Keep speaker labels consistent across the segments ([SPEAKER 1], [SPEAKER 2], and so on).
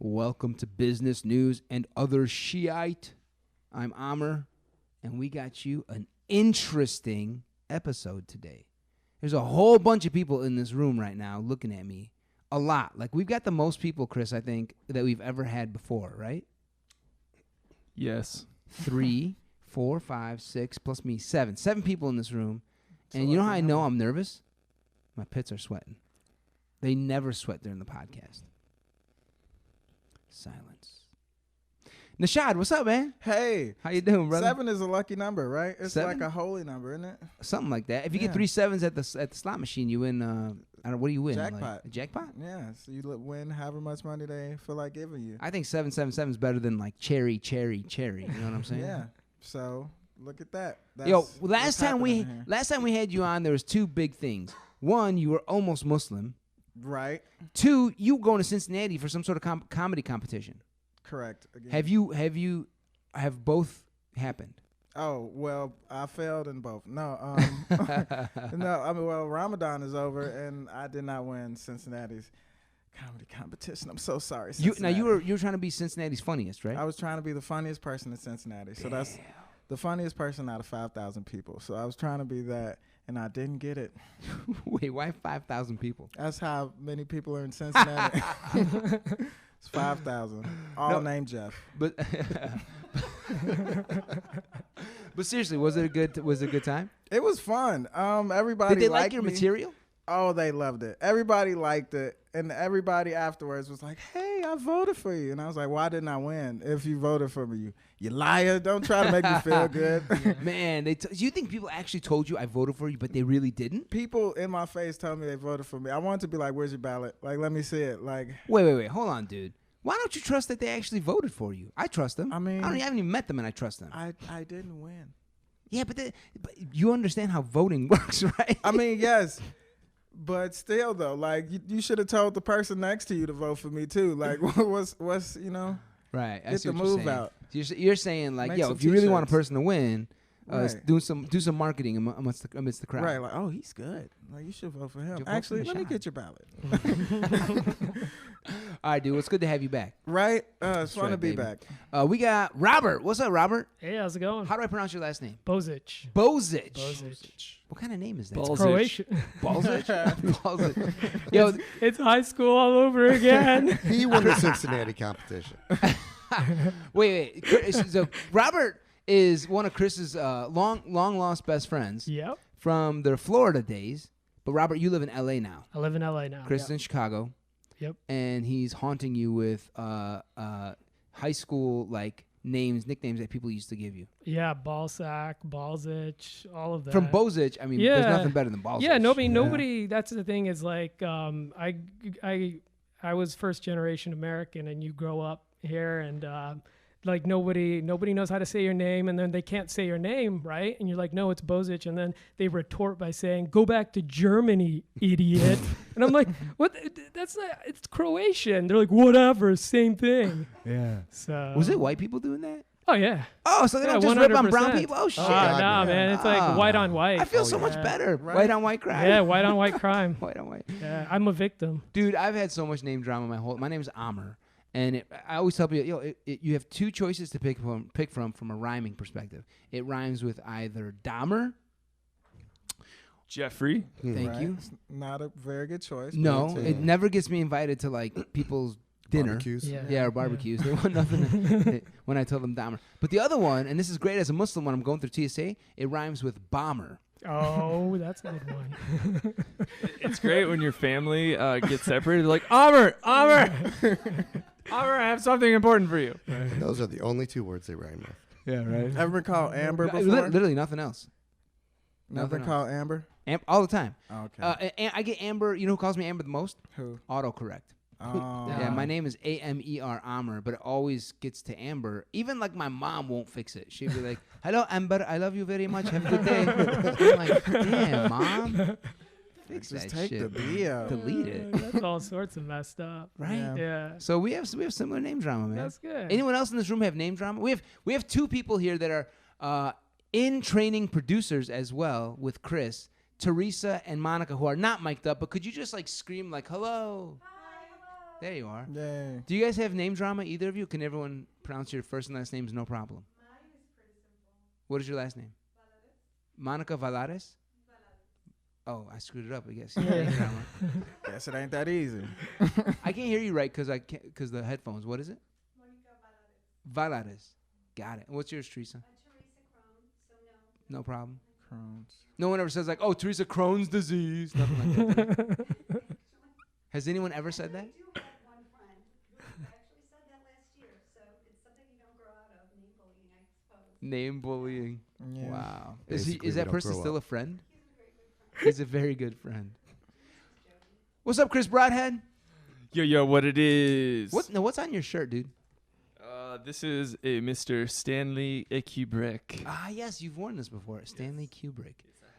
[SPEAKER 1] Welcome to Business News and Other Shiite. I'm Amr, and we got you an interesting episode today. There's a whole bunch of people in this room right now looking at me. A lot. Like, we've got the most people, Chris, I think, that we've ever had before, right?
[SPEAKER 2] Yes.
[SPEAKER 1] 3, 4, 5, 6, plus me, 7. 7 people in this room. And you know how I know I'm nervous? My pits are sweating. They never sweat during the podcast. Silence. Nashad, what's up, man?
[SPEAKER 3] Hey.
[SPEAKER 1] How you doing, brother?
[SPEAKER 3] 7 is a lucky number, right? It's
[SPEAKER 1] 7?
[SPEAKER 3] like a holy number, isn't it?
[SPEAKER 1] Something like that. If you get 3 7s at the slot machine, you win. I don't know. What do you win?
[SPEAKER 3] Jackpot.
[SPEAKER 1] Like a jackpot?
[SPEAKER 3] Yeah. So you win however much money they feel like giving you.
[SPEAKER 1] I think 777 is better than like cherry. You know what I'm saying?
[SPEAKER 3] Yeah. So look at that.
[SPEAKER 1] Yo, last time we had you on, there was 2 big things. 1, you were almost Muslim.
[SPEAKER 3] Right.
[SPEAKER 1] 2, you were going to Cincinnati for some sort of comedy competition.
[SPEAKER 3] Correct. Again.
[SPEAKER 1] Have both happened?
[SPEAKER 3] Oh, well, I failed in both. No, well, Ramadan is over, and I did not win Cincinnati's comedy competition. I'm so sorry, Cincinnati.
[SPEAKER 1] You were trying to be Cincinnati's funniest, right?
[SPEAKER 3] I was trying to be the funniest person in Cincinnati. So that's the funniest person out of 5,000 people. So I was trying to be that, and I didn't get it.
[SPEAKER 1] Wait, why 5,000 people?
[SPEAKER 3] That's how many people are in Cincinnati. It's 5,000. All named Jeff.
[SPEAKER 1] But but seriously, was it a good time?
[SPEAKER 3] It was fun. Everybody
[SPEAKER 1] Did they
[SPEAKER 3] liked
[SPEAKER 1] like your
[SPEAKER 3] me.
[SPEAKER 1] material?
[SPEAKER 3] Oh, they loved it. Everybody liked it, and everybody afterwards was like, "Hey, I voted for you," and I was like, "Why didn't I win? If you voted for me, you liar! Don't try to make me feel good."
[SPEAKER 1] Man, do you think people actually told you I voted for you, but they really didn't?
[SPEAKER 3] People in my face told me they voted for me. I wanted to be like, "Where's your ballot? Like, let me see it." Like,
[SPEAKER 1] wait, hold on, dude. Why don't you trust that they actually voted for you? I trust them.
[SPEAKER 3] I mean,
[SPEAKER 1] I haven't even met them, and I trust them.
[SPEAKER 3] I didn't win.
[SPEAKER 1] Yeah, but you understand how voting works, right?
[SPEAKER 3] I mean, yes. But still, though, like, you should have told the person next to you to vote for me, too. Like, what's you know?
[SPEAKER 1] Right. I
[SPEAKER 3] get
[SPEAKER 1] see
[SPEAKER 3] the
[SPEAKER 1] what you're
[SPEAKER 3] move
[SPEAKER 1] saying.
[SPEAKER 3] out.
[SPEAKER 1] You're saying, like,
[SPEAKER 3] Make
[SPEAKER 1] yo,
[SPEAKER 3] some
[SPEAKER 1] if you really want a
[SPEAKER 3] t-shirts.
[SPEAKER 1] person to win,
[SPEAKER 3] Right.
[SPEAKER 1] do some marketing amidst the crowd.
[SPEAKER 3] Right, like, oh, he's good. Like, you should vote for him.
[SPEAKER 1] Vote for
[SPEAKER 3] Actually, let me
[SPEAKER 1] Nashad.
[SPEAKER 3] get your ballot.
[SPEAKER 1] All right, dude. It's good to have you back.
[SPEAKER 3] Right? It's fun
[SPEAKER 1] right,
[SPEAKER 3] to be
[SPEAKER 1] baby.
[SPEAKER 3] back.
[SPEAKER 1] We got Robert. What's up, Robert?
[SPEAKER 4] Hey, how's it going?
[SPEAKER 1] How do I pronounce your last name?
[SPEAKER 4] Bozic.
[SPEAKER 1] Bozic.
[SPEAKER 4] Bozic.
[SPEAKER 1] What kind of name is that?
[SPEAKER 2] Bozic.
[SPEAKER 4] Croatian.
[SPEAKER 1] Bozic? Bozic. Yo,
[SPEAKER 4] It's high school all over again.
[SPEAKER 5] He won the Cincinnati competition.
[SPEAKER 1] wait. So Robert is one of Chris's long lost best friends
[SPEAKER 4] Yep.
[SPEAKER 1] from their Florida days. But Robert, you live in L.A. now.
[SPEAKER 4] I live in LA now.
[SPEAKER 1] Chris is in Chicago.
[SPEAKER 4] Yep.
[SPEAKER 1] And he's haunting you with high school like nicknames that people used to give you.
[SPEAKER 4] Yeah, Ballsack, Bozic, all of that.
[SPEAKER 1] From Bozic, I mean, there's nothing better than Bozic.
[SPEAKER 4] Yeah, nobody. That's the thing is like, I was first generation American, and you grow up here, and like nobody knows how to say your name, and then they can't say your name, right? And you're like, no, it's Bozic, and then they retort by saying, "Go back to Germany, idiot." And I'm like, what? That's not. It's Croatian. They're like, whatever, same thing.
[SPEAKER 1] Yeah.
[SPEAKER 4] So
[SPEAKER 1] Was it white people doing that?
[SPEAKER 4] Oh yeah.
[SPEAKER 1] Oh, so they don't just
[SPEAKER 4] 100%.
[SPEAKER 1] rip on brown people? Oh, shit.
[SPEAKER 4] Oh,
[SPEAKER 5] God,
[SPEAKER 4] nah,
[SPEAKER 5] man.
[SPEAKER 4] man. It's like white on white.
[SPEAKER 1] I feel so much better.
[SPEAKER 3] Right.
[SPEAKER 1] White on white crime.
[SPEAKER 4] Yeah, white on white crime.
[SPEAKER 1] White on white.
[SPEAKER 4] Yeah, I'm a victim.
[SPEAKER 1] Dude, I've had so much name drama my name is Amr. And I always tell people, you have 2 choices to pick from a rhyming perspective. It rhymes with either Dahmer.
[SPEAKER 2] Jeffrey.
[SPEAKER 1] Thank you.
[SPEAKER 3] It's not a very good choice.
[SPEAKER 1] No,
[SPEAKER 3] but
[SPEAKER 1] it never gets me invited to like people's dinner.
[SPEAKER 5] Barbecues.
[SPEAKER 1] Yeah, or barbecues. They want nothing when I tell them Dahmer. But the other one, and this is great as a Muslim when I'm going through TSA, it rhymes with bomber.
[SPEAKER 4] Oh, that's a good one.
[SPEAKER 2] It's great when your family gets separated. They're like, Amr, I have something important for you.
[SPEAKER 5] And those are the only 2 words they rhyme with.
[SPEAKER 1] Yeah, right.
[SPEAKER 3] Ever been called Amber before?
[SPEAKER 1] Literally nothing else.
[SPEAKER 3] Never
[SPEAKER 1] nothing
[SPEAKER 3] been called Amber?
[SPEAKER 1] All the time.
[SPEAKER 3] Oh, okay.
[SPEAKER 1] I get Amber. You know who calls me Amber the most?
[SPEAKER 3] Who?
[SPEAKER 1] Autocorrect.
[SPEAKER 3] Oh.
[SPEAKER 1] Yeah, my name is Amer Amr, but it always gets to Amber. Even like my mom won't fix it. She'll be like, "Hello, Amber. I love you very much. Have a good day." I'm like, "Damn, mom, fix
[SPEAKER 3] Just
[SPEAKER 1] that
[SPEAKER 3] take
[SPEAKER 1] shit.
[SPEAKER 3] the B out.
[SPEAKER 1] Delete it."
[SPEAKER 4] That's all sorts of messed up.
[SPEAKER 1] Right?
[SPEAKER 3] Yeah.
[SPEAKER 4] Yeah.
[SPEAKER 1] So we have similar name drama, man.
[SPEAKER 4] That's good.
[SPEAKER 1] Anyone else in this room have name drama? We have 2 people here that are in training producers as well with Chris, Teresa and Monica, who are not mic'd up. But could you just like scream like hello? There you are.
[SPEAKER 3] Yay.
[SPEAKER 1] Do you guys have name drama, either of you? Can everyone pronounce your first and last names no problem?
[SPEAKER 6] Mine is pretty simple.
[SPEAKER 1] What is your last name?
[SPEAKER 6] Valares.
[SPEAKER 1] Monica Valares?
[SPEAKER 6] Valares.
[SPEAKER 1] Oh, I screwed it up, I guess.
[SPEAKER 4] Yeah.
[SPEAKER 1] Name drama.
[SPEAKER 3] Guess it ain't that easy.
[SPEAKER 1] I can't hear you right because the headphones. What is it?
[SPEAKER 6] Monica Valares.
[SPEAKER 1] Valares. Got it. What's yours, Teresa?
[SPEAKER 6] Teresa Crone, so no.
[SPEAKER 1] No problem.
[SPEAKER 3] Crohn's.
[SPEAKER 1] No one ever says like, "Oh, Teresa Crohn's disease." Nothing like that. Has anyone ever said that?
[SPEAKER 6] I do have one friend who actually said that last year, so it's something you don't grow out of, name bullying, I suppose.
[SPEAKER 1] Name bullying.
[SPEAKER 3] Yeah.
[SPEAKER 1] Wow.
[SPEAKER 5] Basically,
[SPEAKER 1] Is
[SPEAKER 5] we
[SPEAKER 1] that
[SPEAKER 5] don't
[SPEAKER 1] person
[SPEAKER 5] grow
[SPEAKER 1] still
[SPEAKER 5] up.
[SPEAKER 1] a friend?
[SPEAKER 6] He's a very good
[SPEAKER 1] He's a very good friend.
[SPEAKER 6] friend.
[SPEAKER 1] What's up, Chris Broadhead?
[SPEAKER 2] Yo, what it is?
[SPEAKER 1] What's on your shirt, dude?
[SPEAKER 2] This is a Mr. Stanley Kubrick.
[SPEAKER 1] Ah, yes, you've worn this before. Stanley Kubrick.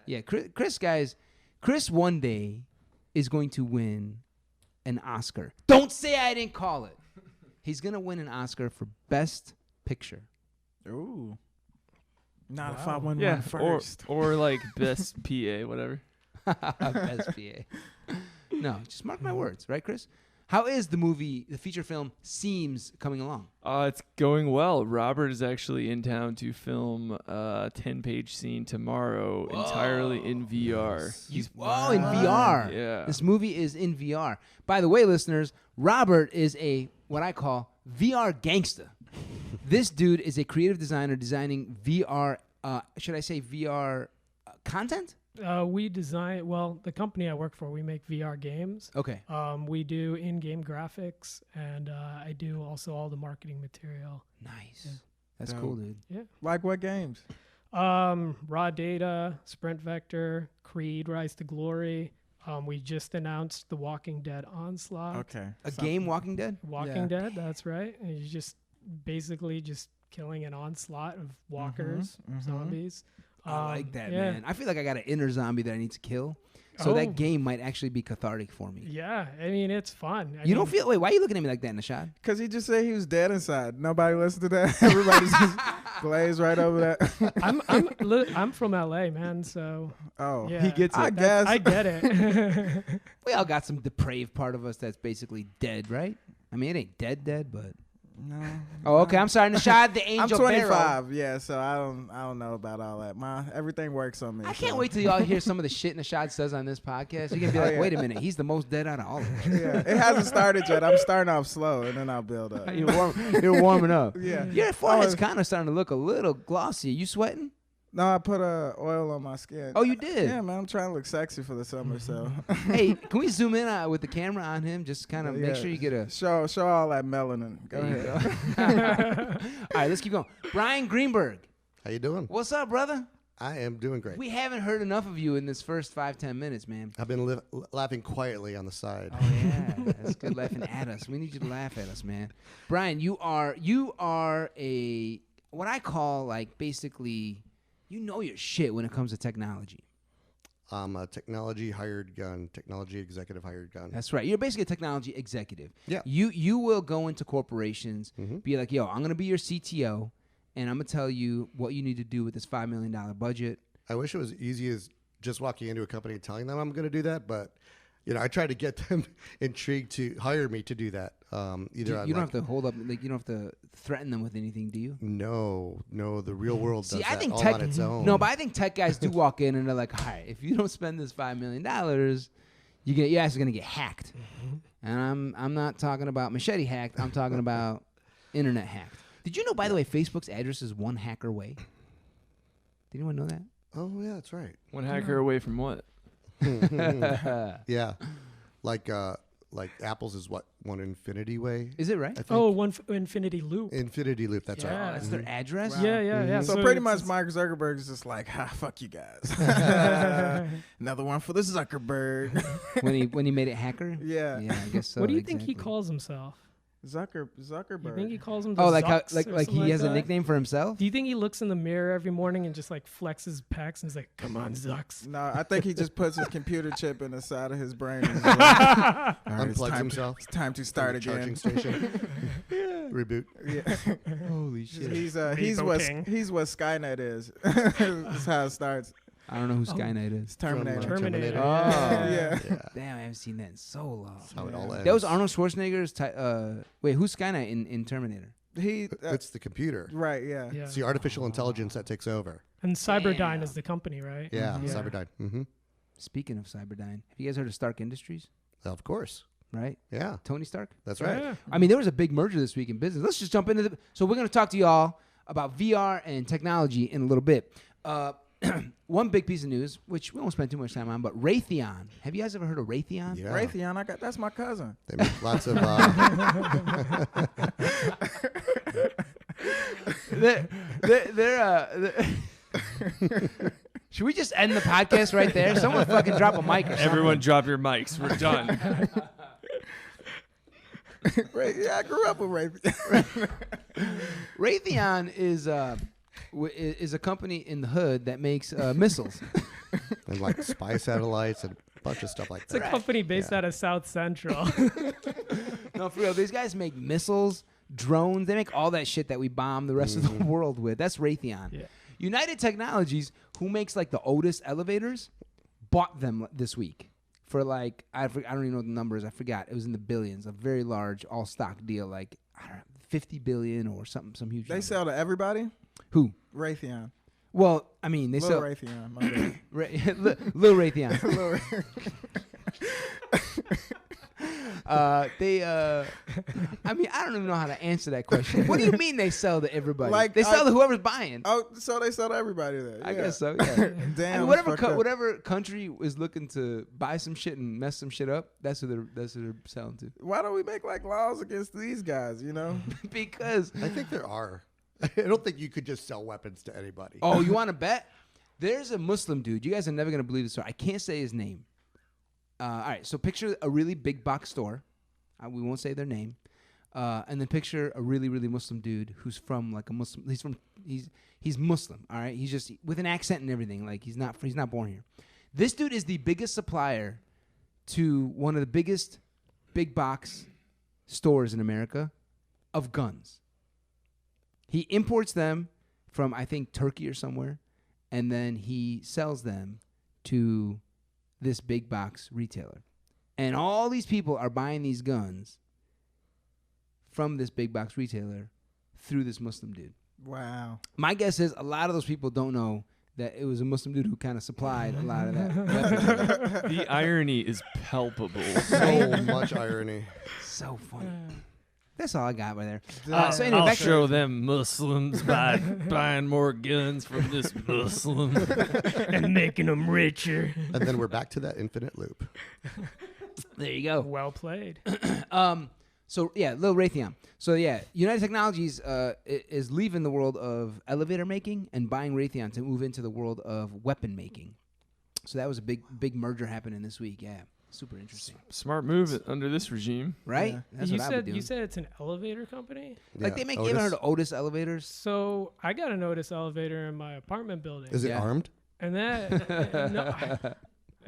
[SPEAKER 1] Yeah, Chris, guys. Chris one day is going to win an Oscar. Don't say I didn't call it. He's going to win an Oscar for Best Picture.
[SPEAKER 3] Ooh. Not if
[SPEAKER 4] Wow.
[SPEAKER 3] I win
[SPEAKER 2] Yeah,
[SPEAKER 3] one first.
[SPEAKER 2] or like best PA, whatever.
[SPEAKER 1] Best PA. No, just mark my words, right, Chris? How is the feature film Seams coming along?
[SPEAKER 2] It's going well. Robert is actually in town to film a 10-page scene tomorrow, entirely in VR.
[SPEAKER 1] In VR.
[SPEAKER 2] Yeah.
[SPEAKER 1] This movie is in VR. By the way, listeners, Robert is what I call VR gangster. This dude is a creative designer designing VR, should I say VR content?
[SPEAKER 4] We design, the company I work for, we make VR games.
[SPEAKER 1] Okay.
[SPEAKER 4] We do in-game graphics, and I do also all the marketing material.
[SPEAKER 1] Nice.
[SPEAKER 4] Yeah.
[SPEAKER 1] That's
[SPEAKER 3] Dope.
[SPEAKER 1] cool, dude.
[SPEAKER 3] Like what games?
[SPEAKER 4] Raw Data, Sprint Vector, Creed, Rise to Glory. We just announced The Walking Dead Onslaught.
[SPEAKER 3] Okay.
[SPEAKER 1] A game Walking Dead?
[SPEAKER 4] Walking Dead, that's right. And you're just basically just killing an onslaught of walkers, zombies.
[SPEAKER 1] I like that,
[SPEAKER 4] yeah.
[SPEAKER 1] man. I feel like I got an inner zombie that I need to kill. So
[SPEAKER 4] Oh.
[SPEAKER 1] that game might actually be cathartic for me.
[SPEAKER 4] Yeah, I mean, it's fun.
[SPEAKER 1] You don't feel... Wait, why are you looking at me like that, Nashad?
[SPEAKER 3] Because he just said he was dead inside. Nobody listened to that. Everybody just glazed right over that.
[SPEAKER 4] I'm from LA, man, so
[SPEAKER 3] Oh.
[SPEAKER 4] yeah.
[SPEAKER 1] He gets it.
[SPEAKER 3] I guess.
[SPEAKER 4] I get it.
[SPEAKER 1] We all got some depraved part of us that's basically dead, right? I mean, it ain't dead, but...
[SPEAKER 3] No.
[SPEAKER 1] Oh, okay. I'm sorry, Nashad, the
[SPEAKER 3] I'm
[SPEAKER 1] angel
[SPEAKER 3] 25,
[SPEAKER 1] Barrow.
[SPEAKER 3] yeah, so I don't know about all that. Everything works on me.
[SPEAKER 1] I can't
[SPEAKER 3] so.
[SPEAKER 1] wait till y'all hear some of the shit Nashad says on this podcast. You're going to be
[SPEAKER 3] Oh,
[SPEAKER 1] like,
[SPEAKER 3] yeah.
[SPEAKER 1] wait a minute, he's the most dead out of all of us.
[SPEAKER 3] Yeah, it hasn't started yet. I'm starting off slow, and then I'll build up.
[SPEAKER 1] You're warming up.
[SPEAKER 3] Yeah.
[SPEAKER 1] Your forehead's kind of starting to look a little glossy. You sweating?
[SPEAKER 3] No, I put oil on my skin.
[SPEAKER 1] Oh, you did?
[SPEAKER 3] Yeah, man, I'm trying to look sexy for the summer, so.
[SPEAKER 1] Hey, can we zoom in with the camera on him? Just kind of make sure you get a...
[SPEAKER 3] Show all that melanin. Go
[SPEAKER 1] There you
[SPEAKER 3] ahead.
[SPEAKER 1] go. All right, let's keep going. Brian Greenberg.
[SPEAKER 5] How you doing?
[SPEAKER 1] What's up, brother?
[SPEAKER 5] I am doing great.
[SPEAKER 1] We haven't heard enough of you in this first 5-10 minutes, man.
[SPEAKER 5] I've been laughing quietly on the side.
[SPEAKER 1] Oh yeah, that's good laughing at us. We need you to laugh at us, man. Brian, you are a what I call like basically, you know your shit when it comes to technology.
[SPEAKER 5] I'm a technology executive hired gun.
[SPEAKER 1] That's right. You're basically a technology executive.
[SPEAKER 5] Yeah.
[SPEAKER 1] You will go into corporations,
[SPEAKER 5] Mhm.
[SPEAKER 1] be like, yo, I'm gonna be your CTO, and I'm gonna tell you what you need to do with this $5 million budget.
[SPEAKER 5] I wish it was easy as just walking into a company and telling them I'm going to do that, but I try to get them intrigued to hire me to do that.
[SPEAKER 1] You don't have to hold up, like you don't have to threaten them with anything, do you?
[SPEAKER 5] No, the real world does
[SPEAKER 1] See, I
[SPEAKER 5] that
[SPEAKER 1] think
[SPEAKER 5] all
[SPEAKER 1] tech,
[SPEAKER 5] on its own.
[SPEAKER 1] No, but I think tech guys do walk in and they're like, all right, if you don't spend this $5 million, your ass is gonna get hacked. And I'm not talking about machete hacked. I'm talking about internet hacked. Did you know, by the way, Facebook's address is one hacker away? Did anyone know that?
[SPEAKER 5] Oh yeah, that's right.
[SPEAKER 2] One hacker away from what?
[SPEAKER 5] Yeah, like Apple's is what, one infinity way.
[SPEAKER 1] Is it right?
[SPEAKER 5] I think.
[SPEAKER 4] Oh, infinity loop.
[SPEAKER 5] Infinity loop. That's
[SPEAKER 4] Yeah.
[SPEAKER 5] right.
[SPEAKER 1] That's their address?
[SPEAKER 3] Wow.
[SPEAKER 4] Yeah.
[SPEAKER 3] So pretty much Mark Zuckerberg is just like, fuck you guys. Another one for the Zuckerberg.
[SPEAKER 1] when he made it hacker?
[SPEAKER 3] Yeah.
[SPEAKER 1] Yeah, I guess so.
[SPEAKER 4] What do you think he
[SPEAKER 1] exactly.
[SPEAKER 4] calls himself?
[SPEAKER 3] Zuckerberg.
[SPEAKER 4] You think he calls him?
[SPEAKER 1] Oh, like how,
[SPEAKER 4] Zucks
[SPEAKER 1] like
[SPEAKER 4] or
[SPEAKER 1] like
[SPEAKER 4] something
[SPEAKER 1] he has a
[SPEAKER 4] that?
[SPEAKER 1] nickname for himself?
[SPEAKER 4] Do you think he looks in the mirror every morning and just like flexes pecs and is like, "Come on, Zucks"?
[SPEAKER 3] No, I think he just puts his computer chip in the side of his brain. And is like, all right, it's
[SPEAKER 5] Unplugs
[SPEAKER 3] time
[SPEAKER 5] himself.
[SPEAKER 3] It's time to start
[SPEAKER 5] From the
[SPEAKER 3] again.
[SPEAKER 5] charging station. Reboot.
[SPEAKER 3] Yeah.
[SPEAKER 1] Holy shit.
[SPEAKER 3] He's what
[SPEAKER 4] Rebooting.
[SPEAKER 3] Skynet is. That's how it starts.
[SPEAKER 1] I don't know who Skynet is.
[SPEAKER 3] It's Terminator.
[SPEAKER 4] Terminator.
[SPEAKER 1] Oh.
[SPEAKER 3] Yeah.
[SPEAKER 1] Damn, I haven't seen that in so long.
[SPEAKER 5] That's how it all ends.
[SPEAKER 1] That was Arnold Schwarzenegger's. Wait, who's Skynet in Terminator?
[SPEAKER 5] It's the computer.
[SPEAKER 3] Right. Yeah.
[SPEAKER 4] Yeah.
[SPEAKER 5] It's the artificial intelligence that takes over.
[SPEAKER 4] And Cyberdyne
[SPEAKER 1] Damn.
[SPEAKER 4] is the company, right?
[SPEAKER 5] Yeah,
[SPEAKER 4] Yeah.
[SPEAKER 5] Cyberdyne. Mm-hmm.
[SPEAKER 1] Speaking of Cyberdyne, have you guys heard of Stark Industries?
[SPEAKER 5] Of course.
[SPEAKER 1] Right,
[SPEAKER 5] Yeah,
[SPEAKER 1] Tony Stark.
[SPEAKER 5] that's right.
[SPEAKER 4] Yeah.
[SPEAKER 1] I mean, there was a big merger this week in business. Let's just jump into the. So we're going to talk to y'all about VR and technology in a little bit. One big piece of news, which we won't spend too much time on, but Raytheon. Have you guys ever heard of Raytheon?
[SPEAKER 5] Yeah.
[SPEAKER 3] Raytheon, that's my cousin.
[SPEAKER 5] They make lots of.
[SPEAKER 1] Should we just end the podcast right there? Someone fucking drop a mic or something.
[SPEAKER 2] Everyone drop your mics. We're done.
[SPEAKER 3] Yeah, I grew up with Raytheon.
[SPEAKER 1] Raytheon is a company in the hood that makes missiles.
[SPEAKER 5] and like spy satellites and a bunch of stuff like
[SPEAKER 4] It's a
[SPEAKER 5] that.
[SPEAKER 4] company based out of South Central.
[SPEAKER 1] No, for real. These guys make missiles, drones. They make all that shit that we bomb the rest of the world with. That's Raytheon.
[SPEAKER 4] Yeah.
[SPEAKER 1] United Technologies, who makes like the Otis elevators, bought them this week for like I don't even know what the numbers. I forgot. It was in the billions. A very large all stock deal, like I don't know, 50 billion or something, some huge.
[SPEAKER 3] They
[SPEAKER 1] number.
[SPEAKER 3] sell to everybody.
[SPEAKER 1] Who?
[SPEAKER 3] Raytheon.
[SPEAKER 1] Well, I mean, they
[SPEAKER 3] Lil
[SPEAKER 1] sell
[SPEAKER 3] Raytheon. My bad.
[SPEAKER 1] Lil Raytheon.
[SPEAKER 3] Lil Ray-
[SPEAKER 1] I mean, I don't even know how to answer that question. What do you mean they sell to everybody?
[SPEAKER 3] Like,
[SPEAKER 1] they sell to whoever's buying.
[SPEAKER 3] Oh, so they sell to everybody then.
[SPEAKER 1] I
[SPEAKER 3] Yeah.
[SPEAKER 1] guess so. Yeah.
[SPEAKER 3] Damn.
[SPEAKER 1] I mean,
[SPEAKER 3] that's fucked up.
[SPEAKER 1] whatever country is looking to buy some shit and mess some shit up, that's who they're selling to.
[SPEAKER 3] Why don't we make like laws against these guys? You know.
[SPEAKER 1] Because
[SPEAKER 5] I think there are. I don't think you could just sell weapons to anybody.
[SPEAKER 1] oh, you want to bet? There's a Muslim dude. You guys are never gonna believe this story. I can't say his name. All right, so picture a really big box store. We won't say their name. And then picture a really, really Muslim dude who's from like a Muslim. He's Muslim. All right, he's just with an accent and everything. Like he's not born here. This dude is the biggest supplier to one of the biggest big box stores in America of guns. He imports them from I think Turkey or somewhere, and then he sells them to this big box retailer. And all these people are buying these guns from this big box retailer through this Muslim dude.
[SPEAKER 3] Wow.
[SPEAKER 1] My guess is a lot of those people don't know that it was a Muslim dude who kind of supplied a lot of that weaponry.
[SPEAKER 2] The irony is palpable.
[SPEAKER 5] So much irony.
[SPEAKER 1] So funny. That's all I got right there.
[SPEAKER 3] Yeah.
[SPEAKER 1] So anyway,
[SPEAKER 2] I'll
[SPEAKER 1] back to
[SPEAKER 2] show them Muslims by buying more guns from this Muslim.
[SPEAKER 4] and making them richer.
[SPEAKER 5] And then we're back to that infinite loop.
[SPEAKER 1] there you go.
[SPEAKER 4] Well played.
[SPEAKER 1] So yeah, Lil Raytheon. So yeah, United Technologies is leaving the world of elevator making and buying Raytheon to move into the world of weapon making. So that was a big merger happening this week. Yeah, super interesting,
[SPEAKER 2] Smart move under this regime.
[SPEAKER 1] right?
[SPEAKER 3] Yeah.
[SPEAKER 1] That's
[SPEAKER 4] you
[SPEAKER 1] what I would
[SPEAKER 4] said
[SPEAKER 1] do.
[SPEAKER 4] you said it's an elevator company.
[SPEAKER 1] Like
[SPEAKER 5] Yeah.
[SPEAKER 1] they make.
[SPEAKER 5] Otis?
[SPEAKER 1] You ever heard of Otis elevators?
[SPEAKER 4] So I got a Otis elevator in my apartment building.
[SPEAKER 5] Is it
[SPEAKER 1] Yeah.
[SPEAKER 5] armed?
[SPEAKER 4] And that,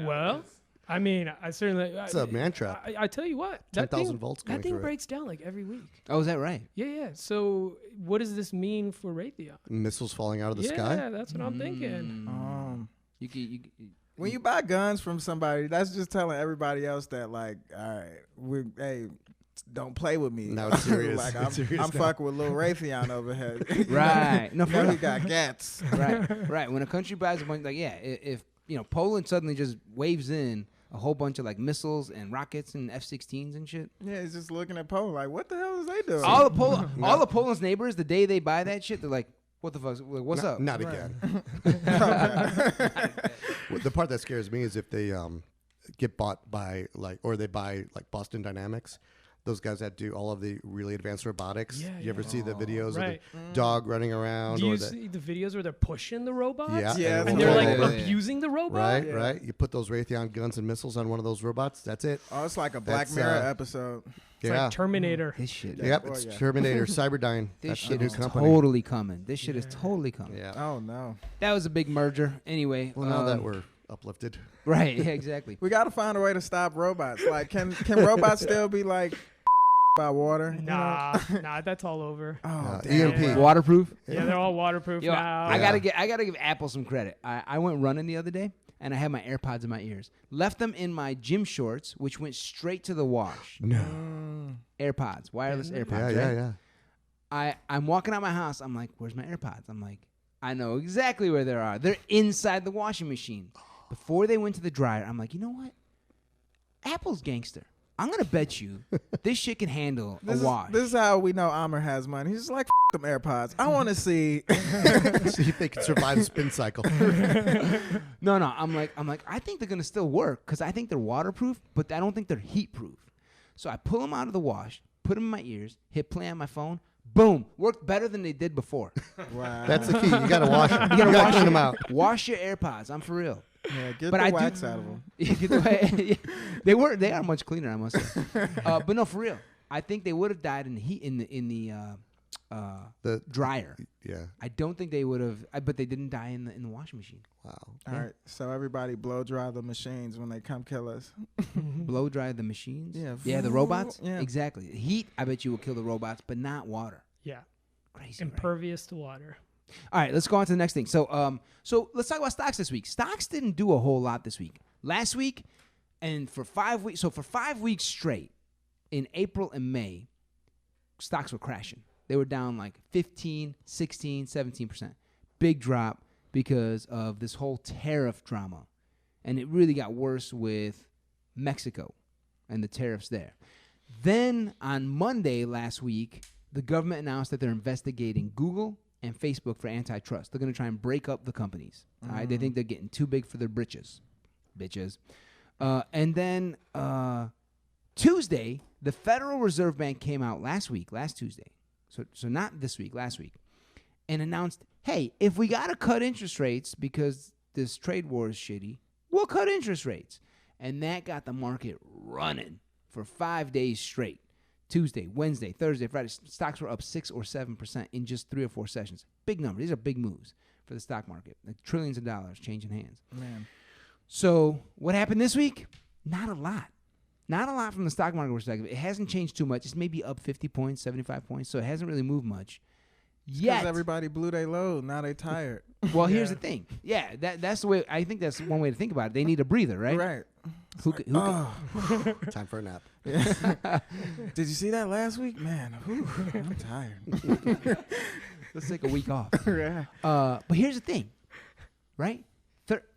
[SPEAKER 4] well, I mean, I certainly.
[SPEAKER 5] It's a man trap.
[SPEAKER 4] I tell you what,
[SPEAKER 5] 10,000 volts going
[SPEAKER 4] That thing
[SPEAKER 5] through it.
[SPEAKER 4] breaks down like every week.
[SPEAKER 1] Oh, is that right?
[SPEAKER 4] Yeah. So what does this mean for Raytheon?
[SPEAKER 5] Missiles falling out of the
[SPEAKER 4] Yeah,
[SPEAKER 5] sky?
[SPEAKER 4] that's what I'm thinking.
[SPEAKER 1] You
[SPEAKER 3] When you buy guns from somebody, that's just telling everybody else that, like, all right, hey, don't play with me.
[SPEAKER 5] Now it's serious.
[SPEAKER 3] Like,
[SPEAKER 5] It's
[SPEAKER 3] I'm
[SPEAKER 5] serious now.
[SPEAKER 3] fucking with Lil Raytheon over here.
[SPEAKER 1] right? No,
[SPEAKER 3] Now
[SPEAKER 1] for
[SPEAKER 3] he
[SPEAKER 1] real.
[SPEAKER 3] got gats.
[SPEAKER 1] right. When a country buys a bunch, like if you know Poland suddenly just waves in a whole bunch of like missiles and rockets and F-16s and shit.
[SPEAKER 3] Yeah, he's just looking at Poland like, what the hell is they doing?
[SPEAKER 1] All of Poland's neighbors, the day they buy that shit, they're like, "What the fuck? Like, what's up?"
[SPEAKER 5] Not again. Well, the part that scares me is if they get bought by or they buy like Boston Dynamics. Those guys that do all of the really advanced robotics.
[SPEAKER 4] Yeah,
[SPEAKER 5] You ever see the videos
[SPEAKER 4] Right.
[SPEAKER 5] of the dog running around?
[SPEAKER 4] Do you
[SPEAKER 5] or the,
[SPEAKER 4] see the videos where they're pushing the robots?
[SPEAKER 5] yeah,
[SPEAKER 3] Yeah,
[SPEAKER 4] And
[SPEAKER 3] that's
[SPEAKER 4] they're
[SPEAKER 3] what
[SPEAKER 4] like
[SPEAKER 3] it is.
[SPEAKER 4] abusing the robot?
[SPEAKER 5] right,
[SPEAKER 3] Yeah.
[SPEAKER 5] right. You put those Raytheon guns and missiles on one of those robots. That's it.
[SPEAKER 3] Oh, it's like a Black
[SPEAKER 5] That's,
[SPEAKER 3] Mirror
[SPEAKER 5] uh,
[SPEAKER 3] episode.
[SPEAKER 4] It's
[SPEAKER 5] yeah.
[SPEAKER 4] like Terminator.
[SPEAKER 1] This shit.
[SPEAKER 5] Yep,
[SPEAKER 3] Oh,
[SPEAKER 5] it's
[SPEAKER 3] yeah.
[SPEAKER 5] Terminator, Cyberdyne.
[SPEAKER 1] This
[SPEAKER 5] That's the
[SPEAKER 1] shit
[SPEAKER 5] new
[SPEAKER 1] is
[SPEAKER 5] company.
[SPEAKER 1] totally coming. This shit is totally coming.
[SPEAKER 5] Yeah.
[SPEAKER 3] Oh, no.
[SPEAKER 1] That was a big merger. Anyway.
[SPEAKER 5] Well, now that we're uplifted.
[SPEAKER 1] right. Yeah. Exactly.
[SPEAKER 3] We got to find a way to stop robots. Like, can robots still be like, about water. you know?
[SPEAKER 4] Nah, that's all over.
[SPEAKER 3] Oh,
[SPEAKER 5] EMP.
[SPEAKER 3] damn.
[SPEAKER 1] Waterproof.
[SPEAKER 4] Yeah, they're all waterproof
[SPEAKER 1] Yo,
[SPEAKER 4] now.
[SPEAKER 1] I gotta give Apple some credit. I went running the other day and I had my AirPods in my ears. Left them in my gym shorts, which went straight to the wash.
[SPEAKER 5] No.
[SPEAKER 1] AirPods, wireless
[SPEAKER 4] Yeah,
[SPEAKER 1] AirPods.
[SPEAKER 5] Yeah,
[SPEAKER 1] right?
[SPEAKER 5] yeah, yeah.
[SPEAKER 1] I'm walking out my house. I'm like, where's my AirPods? I'm like, I know exactly where they are. They're inside the washing machine. Before they went to the dryer, I'm like, you know what? Apple's gangster. I'm gonna bet you this shit can handle a wash.
[SPEAKER 3] This is how we know Amr has money. He's just like, them AirPods. I want to see.
[SPEAKER 5] See if they can survive a spin cycle.
[SPEAKER 1] No. I'm like, I think they're gonna still work because I think they're waterproof, but I don't think they're heat proof. So I pull them out of the wash, put them in my ears, hit play on my phone. Boom, worked better than they did before.
[SPEAKER 3] Wow.
[SPEAKER 5] That's the key. You gotta wash them.
[SPEAKER 1] You gotta wash
[SPEAKER 5] clean them out.
[SPEAKER 1] Wash your AirPods. I'm for real.
[SPEAKER 3] Yeah, get
[SPEAKER 1] But
[SPEAKER 3] the
[SPEAKER 1] I do-
[SPEAKER 3] wax out of them.
[SPEAKER 1] They are much cleaner, I must say. But no, for real. I think they would have died in the heat in the dryer.
[SPEAKER 5] Yeah.
[SPEAKER 1] I don't think they would have, but they didn't die in the washing machine.
[SPEAKER 5] Wow.
[SPEAKER 3] All right, so everybody blow dry the machines when they come kill us.
[SPEAKER 1] Blow dry the machines.
[SPEAKER 3] Yeah.
[SPEAKER 1] the robots.
[SPEAKER 3] Yeah.
[SPEAKER 1] Exactly. Heat, I bet you will kill the robots, but not water.
[SPEAKER 4] Yeah,
[SPEAKER 1] Crazy. right?
[SPEAKER 4] impervious to water.
[SPEAKER 1] All right, let's go on to the next thing. So let's talk about stocks this week. Stocks didn't do a whole lot this week. Last week, and for 5 weeks. So for 5 weeks straight, in April and May, stocks were crashing. They were down like 15, 16, 17%. Big drop because of this whole tariff drama. And it really got worse with Mexico and the tariffs there. Then on Monday last week, the government announced that they're investigating Google and Facebook for antitrust. They're going to try and break up the companies. All right? They think they're getting too big for their britches. Bitches. And then Tuesday, the Federal Reserve Bank came out last Tuesday. So not this week, last week, and announced, hey, if we got to cut interest rates because this trade war is shitty, we'll cut interest rates. And that got the market running for 5 days straight. Tuesday, Wednesday, Thursday, Friday, stocks were up 6 or 7% in just 3 or 4 sessions. Big number. These are big moves for the stock market. Like trillions of dollars changing hands.
[SPEAKER 3] Man.
[SPEAKER 1] So what happened this week? Not a lot. Not a lot from the stock market perspective. It hasn't changed too much. It's maybe up 50 points, 75 points. So it hasn't really moved much. Yet.
[SPEAKER 3] Because everybody blew their load. Now they tired.
[SPEAKER 1] Well, here's the thing. Yeah, that's the way. I think that's one way to think about it. They need a breather, right?
[SPEAKER 3] Right.
[SPEAKER 5] Time for a nap.
[SPEAKER 3] Did you see that last week? Man, I'm tired.
[SPEAKER 1] Let's take a week off.
[SPEAKER 3] Yeah.
[SPEAKER 1] But here's the thing, right?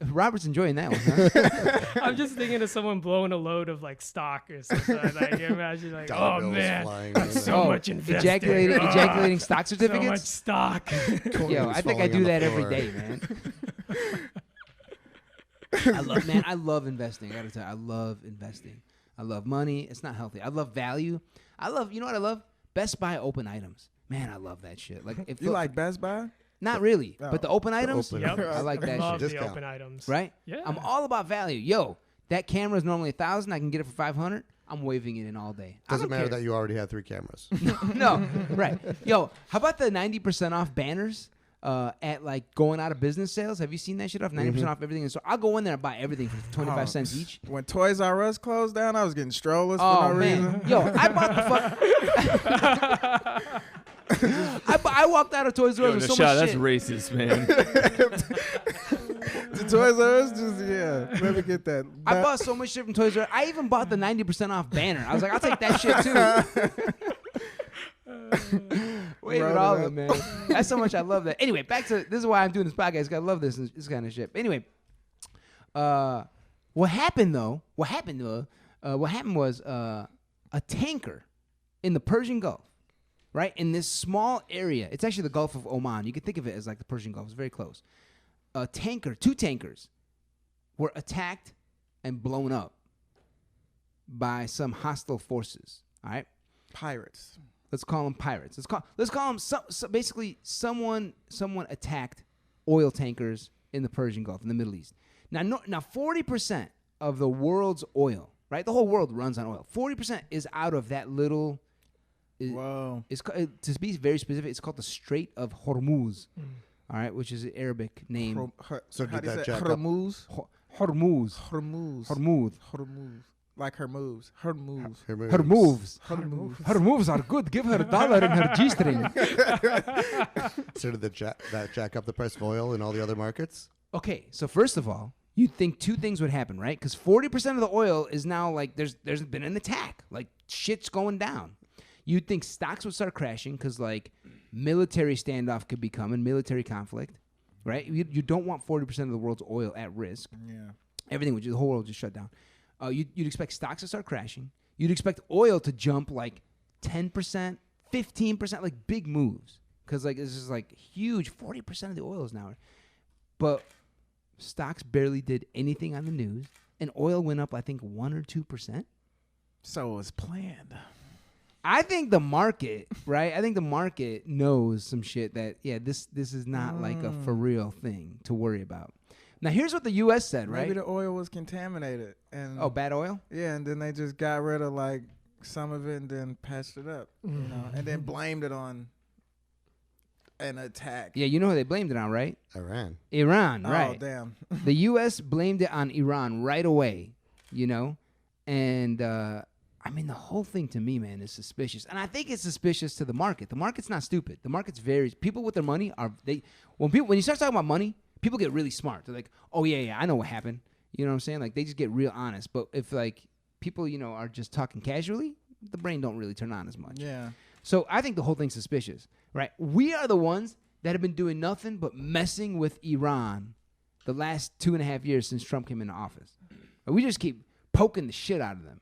[SPEAKER 1] Robert's enjoying that one, huh?
[SPEAKER 4] I'm just thinking of someone blowing a load of like stock or something. Like, you imagine like,
[SPEAKER 5] Dollar
[SPEAKER 4] oh
[SPEAKER 5] bills
[SPEAKER 4] man,
[SPEAKER 5] flying
[SPEAKER 4] that's
[SPEAKER 5] in.
[SPEAKER 4] so much invested.
[SPEAKER 1] Ejaculating stock
[SPEAKER 4] So much
[SPEAKER 1] certificates.
[SPEAKER 4] stock.
[SPEAKER 1] Yo, I think I do that every day, man. I love investing. I gotta tell you, I love investing. I love money. It's not healthy. I love value. You know what I love? Best Buy open items. Man, I love that shit. Like if
[SPEAKER 3] You like Best Buy?
[SPEAKER 1] not really,
[SPEAKER 3] Oh.
[SPEAKER 1] but the open items,
[SPEAKER 5] open
[SPEAKER 4] Yep.
[SPEAKER 1] I like that
[SPEAKER 4] Love
[SPEAKER 1] shit.
[SPEAKER 4] the
[SPEAKER 5] Discount.
[SPEAKER 4] open items.
[SPEAKER 1] Right?
[SPEAKER 4] Yeah.
[SPEAKER 1] I'm all about value. Yo, that camera is normally $1,000. I can get it for $500. I'm waving it in all day. I
[SPEAKER 5] Doesn't
[SPEAKER 1] don't
[SPEAKER 5] matter
[SPEAKER 1] care.
[SPEAKER 5] that you already have 3 cameras.
[SPEAKER 1] No, right. Yo, how about the 90% off banners at like going out of business sales? Have you seen that shit off 90% off everything? And so I'll go in there and buy everything for 25 cents each.
[SPEAKER 3] When Toys R Us closed down, I was getting strollers
[SPEAKER 1] Oh
[SPEAKER 3] for no
[SPEAKER 1] man,
[SPEAKER 3] reason.
[SPEAKER 1] yo, I bought the fuck. I walked out of Toys R Us
[SPEAKER 2] Yo,
[SPEAKER 1] with so
[SPEAKER 2] Nashad,
[SPEAKER 1] much
[SPEAKER 2] that's
[SPEAKER 1] shit.
[SPEAKER 2] racist, man.
[SPEAKER 3] The Toys R Us, let me get that.
[SPEAKER 1] I bought so much shit from Toys R Us. I even bought the 90% off banner. I was like, I'll take that shit too. Wave
[SPEAKER 3] Wrote
[SPEAKER 1] it all
[SPEAKER 3] it
[SPEAKER 1] in, man. That's so much I love that. Anyway, back to this is why I'm doing this podcast. 'Cause I love this kind of shit. Anyway, what happened was a tanker in the Persian Gulf, right? In this small area. It's actually the Gulf of Oman. You can think of it as like the Persian Gulf. It's very close. Two tankers were attacked and blown up by some hostile forces. All right.
[SPEAKER 3] Pirates.
[SPEAKER 1] Let's call them pirates. Let's call them basically someone attacked oil tankers in the Persian Gulf in the Middle East. Now 40% of the world's oil, right? The whole world runs on oil. 40% is out of that little.
[SPEAKER 3] Whoa.
[SPEAKER 1] To be very specific, it's called the Strait of Hormuz. All right, which is an Arabic name.
[SPEAKER 5] So
[SPEAKER 3] how
[SPEAKER 5] did
[SPEAKER 3] do you
[SPEAKER 5] that
[SPEAKER 3] say
[SPEAKER 5] jack up?
[SPEAKER 3] Hormuz?
[SPEAKER 1] Hormuz.
[SPEAKER 3] Hormuz.
[SPEAKER 1] Hormuz.
[SPEAKER 3] Hormuz. Like her moves. Her moves.
[SPEAKER 1] Her moves.
[SPEAKER 3] Her moves.
[SPEAKER 1] Her moves are good. Give her $1 in her G-string.
[SPEAKER 5] So did that jack up the price of oil in all the other markets?
[SPEAKER 1] Okay, so first of all, you'd think two things would happen, right? Because 40% of the oil is now like there's been an attack. Like shit's going down. You'd think stocks would start crashing because like military standoff could be coming, military conflict, right? You don't want 40% of the world's oil at risk.
[SPEAKER 3] Yeah.
[SPEAKER 1] Everything would the whole world just shut down. You'd expect stocks to start crashing. You'd expect oil to jump like 10%, 15%, like big moves. Because like this is like huge. 40% of the oil is now. But stocks barely did anything on the news, and oil went up, I think, 1 or 2%.
[SPEAKER 3] So it was planned.
[SPEAKER 1] I think the market, right? I think the market knows some shit that, yeah, this is not like a for real thing to worry about. Now, here's what the U.S. said, right?
[SPEAKER 3] Maybe the oil was contaminated. And
[SPEAKER 1] Oh, bad oil?
[SPEAKER 3] yeah, and then they just got rid of like some of it and then patched it up, you know, and then blamed it on an attack.
[SPEAKER 1] Yeah, you know who they blamed it on, right?
[SPEAKER 5] Iran.
[SPEAKER 1] Iran,
[SPEAKER 3] Oh,
[SPEAKER 1] right.
[SPEAKER 3] damn.
[SPEAKER 1] The U.S. blamed it on Iran right away, you know? And, I mean, the whole thing to me, man, is suspicious. And I think it's suspicious to the market. The market's not stupid. The market's very... People with their money are... When you start talking about money, people get really smart. They're like, oh, yeah, I know what happened. You know what I'm saying? Like, they just get real honest. But if, like, people, you know, are just talking casually, the brain don't really turn on as much.
[SPEAKER 3] Yeah.
[SPEAKER 1] So I think the whole thing's suspicious, right? We are the ones that have been doing nothing but messing with Iran the last 2.5 years since Trump came into office. We just keep poking the shit out of them.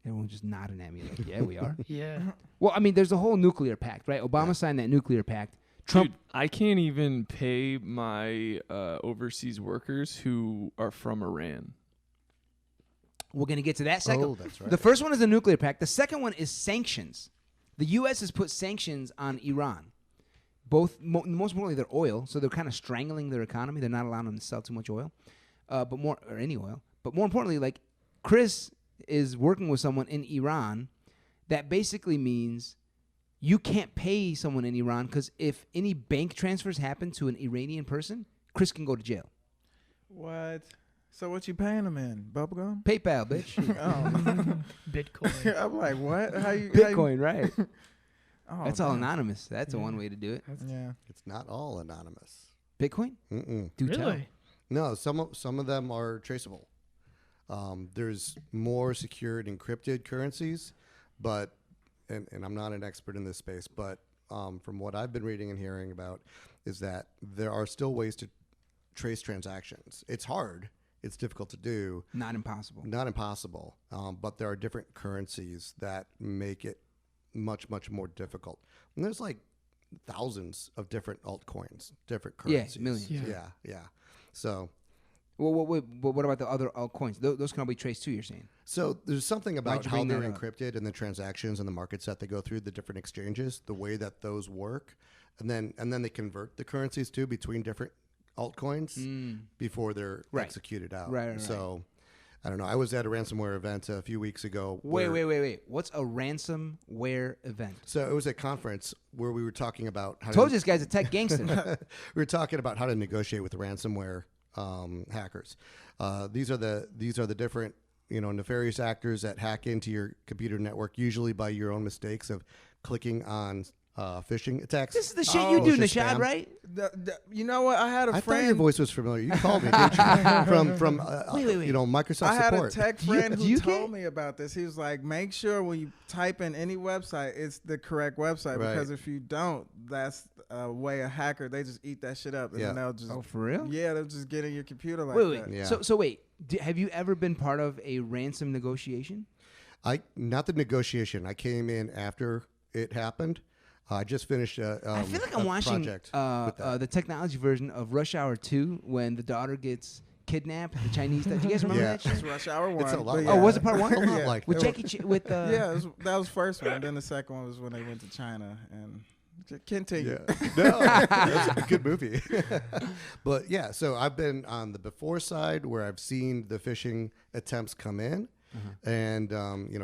[SPEAKER 1] Everyone's just nodding at me like, yeah, we are.
[SPEAKER 4] Yeah.
[SPEAKER 1] Well, I mean, there's a whole nuclear pact, right? Obama signed that nuclear pact. Trump.
[SPEAKER 2] Dude, I can't even pay my overseas workers who are from Iran.
[SPEAKER 1] We're going to get to that second.
[SPEAKER 5] Oh, that's right.
[SPEAKER 1] The first one is the nuclear pact. The second one is sanctions. The U.S. has put sanctions on Iran. Most importantly, their oil. So they're kind of strangling their economy. They're not allowing them to sell too much oil, or any oil. But more importantly, like Chris is working with someone in Iran. That basically means you can't pay someone in Iran because if any bank transfers happen to an Iranian person, Chris can go to jail.
[SPEAKER 3] What? So what you paying them in? Bubblegum?
[SPEAKER 1] PayPal, bitch.
[SPEAKER 3] Oh.
[SPEAKER 4] Bitcoin.
[SPEAKER 3] I'm like, what?
[SPEAKER 1] Bitcoin, right?
[SPEAKER 3] Oh,
[SPEAKER 1] That's all
[SPEAKER 3] damn.
[SPEAKER 1] anonymous. That's one way to do it.
[SPEAKER 3] Yeah.
[SPEAKER 5] It's not all anonymous.
[SPEAKER 1] Bitcoin?
[SPEAKER 5] Mm-mm.
[SPEAKER 1] Do tell.
[SPEAKER 4] Really?
[SPEAKER 5] No, some of them are traceable. There's more secured encrypted currencies, but and I'm not an expert in this space, but from what I've been reading and hearing about is that there are still ways to trace transactions. It's hard. It's difficult to do.
[SPEAKER 1] Not impossible.
[SPEAKER 5] Not impossible, but there are different currencies that make it much, much more difficult. And there's like thousands of different altcoins, different currencies.
[SPEAKER 1] Yeah, millions.
[SPEAKER 5] Yeah. So...
[SPEAKER 1] Well, what about the other altcoins? Those can all be traced too, you're saying?
[SPEAKER 5] So there's something about
[SPEAKER 1] Why'd you
[SPEAKER 5] how
[SPEAKER 1] bring
[SPEAKER 5] they're
[SPEAKER 1] that up?
[SPEAKER 5] encrypted and the transactions and the markets that they go through, the different exchanges, the way that those work, and then they convert the currencies too between different altcoins before they're
[SPEAKER 1] Right.
[SPEAKER 5] executed out.
[SPEAKER 1] Right.
[SPEAKER 5] So I don't know. I was at a ransomware event a few weeks ago.
[SPEAKER 1] Wait. What's a ransomware event?
[SPEAKER 5] So it was a conference where we were talking about how
[SPEAKER 1] Told you this guy's a tech gangster.
[SPEAKER 5] we were talking about how to negotiate with ransomware hackers. These are the different, nefarious actors that hack into your computer network, usually by your own mistakes of clicking on phishing attacks.
[SPEAKER 1] This is the shit you do,
[SPEAKER 5] Malicious
[SPEAKER 1] Nashad,
[SPEAKER 5] spam.
[SPEAKER 1] right?
[SPEAKER 3] You know what? I had a
[SPEAKER 5] I thought your
[SPEAKER 3] friend.
[SPEAKER 5] voice was familiar. You called me, didn't you? from
[SPEAKER 1] Wait.
[SPEAKER 5] Microsoft
[SPEAKER 3] I had
[SPEAKER 5] support.
[SPEAKER 3] a tech
[SPEAKER 1] you-
[SPEAKER 3] friend
[SPEAKER 1] do
[SPEAKER 3] who
[SPEAKER 1] you
[SPEAKER 3] told
[SPEAKER 1] get-
[SPEAKER 3] me about this. He was like, make sure when you type in any website, it's the correct website.
[SPEAKER 5] Right.
[SPEAKER 3] Because if you don't, that's a way a hacker, they just eat that shit up. And
[SPEAKER 5] Yeah.
[SPEAKER 3] then they'll just,
[SPEAKER 1] Oh, for real?
[SPEAKER 3] yeah, they'll just get in your computer like
[SPEAKER 1] Wait.
[SPEAKER 3] that.
[SPEAKER 5] Yeah.
[SPEAKER 1] So wait. Have you ever been part of a ransom negotiation?
[SPEAKER 5] Not the negotiation. I came in after it happened. I just finished
[SPEAKER 1] I feel like I'm
[SPEAKER 5] a
[SPEAKER 1] watching
[SPEAKER 5] project with that.
[SPEAKER 1] the technology version of Rush Hour 2 when the daughter gets kidnapped. The Chinese. Do you guys remember
[SPEAKER 5] Yeah.
[SPEAKER 1] that shit?
[SPEAKER 3] It's Rush Hour 1.
[SPEAKER 5] It's a lot
[SPEAKER 3] but
[SPEAKER 5] like
[SPEAKER 1] Oh, was it part 1?
[SPEAKER 5] A lot
[SPEAKER 3] Yeah.
[SPEAKER 5] like
[SPEAKER 1] With
[SPEAKER 5] that.
[SPEAKER 1] Jackie with
[SPEAKER 3] yeah, that was the first one. Then the second one was when they went to China. And continue.
[SPEAKER 5] Yeah. No, that's a good movie. But yeah, so I've been on the before side where I've seen the phishing attempts come in and,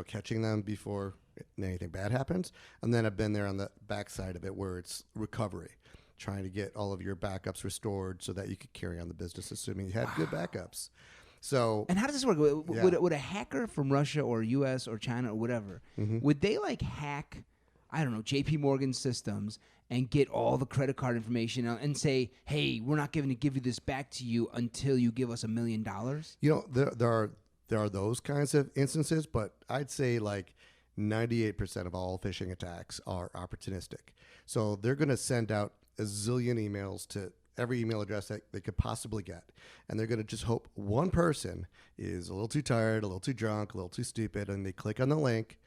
[SPEAKER 5] catching them before anything bad happens. And then I've been there on the back side of it where it's recovery, trying to get all of your backups restored so that you could carry on the business, assuming you had good backups. So
[SPEAKER 1] And how does this work? Would a hacker from Russia or U.S. or China or whatever, would they like hack, I don't know, J.P. Morgan systems and get all the credit card information and say, hey, we're not going to give you this back to you until you give us $1 million?
[SPEAKER 5] You know, there are those kinds of instances, but I'd say like 98% of all phishing attacks are opportunistic. So they're going to send out a zillion emails to every email address that they could possibly get. And they're going to just hope one person is a little too tired, a little too drunk, a little too stupid, and they click on the link,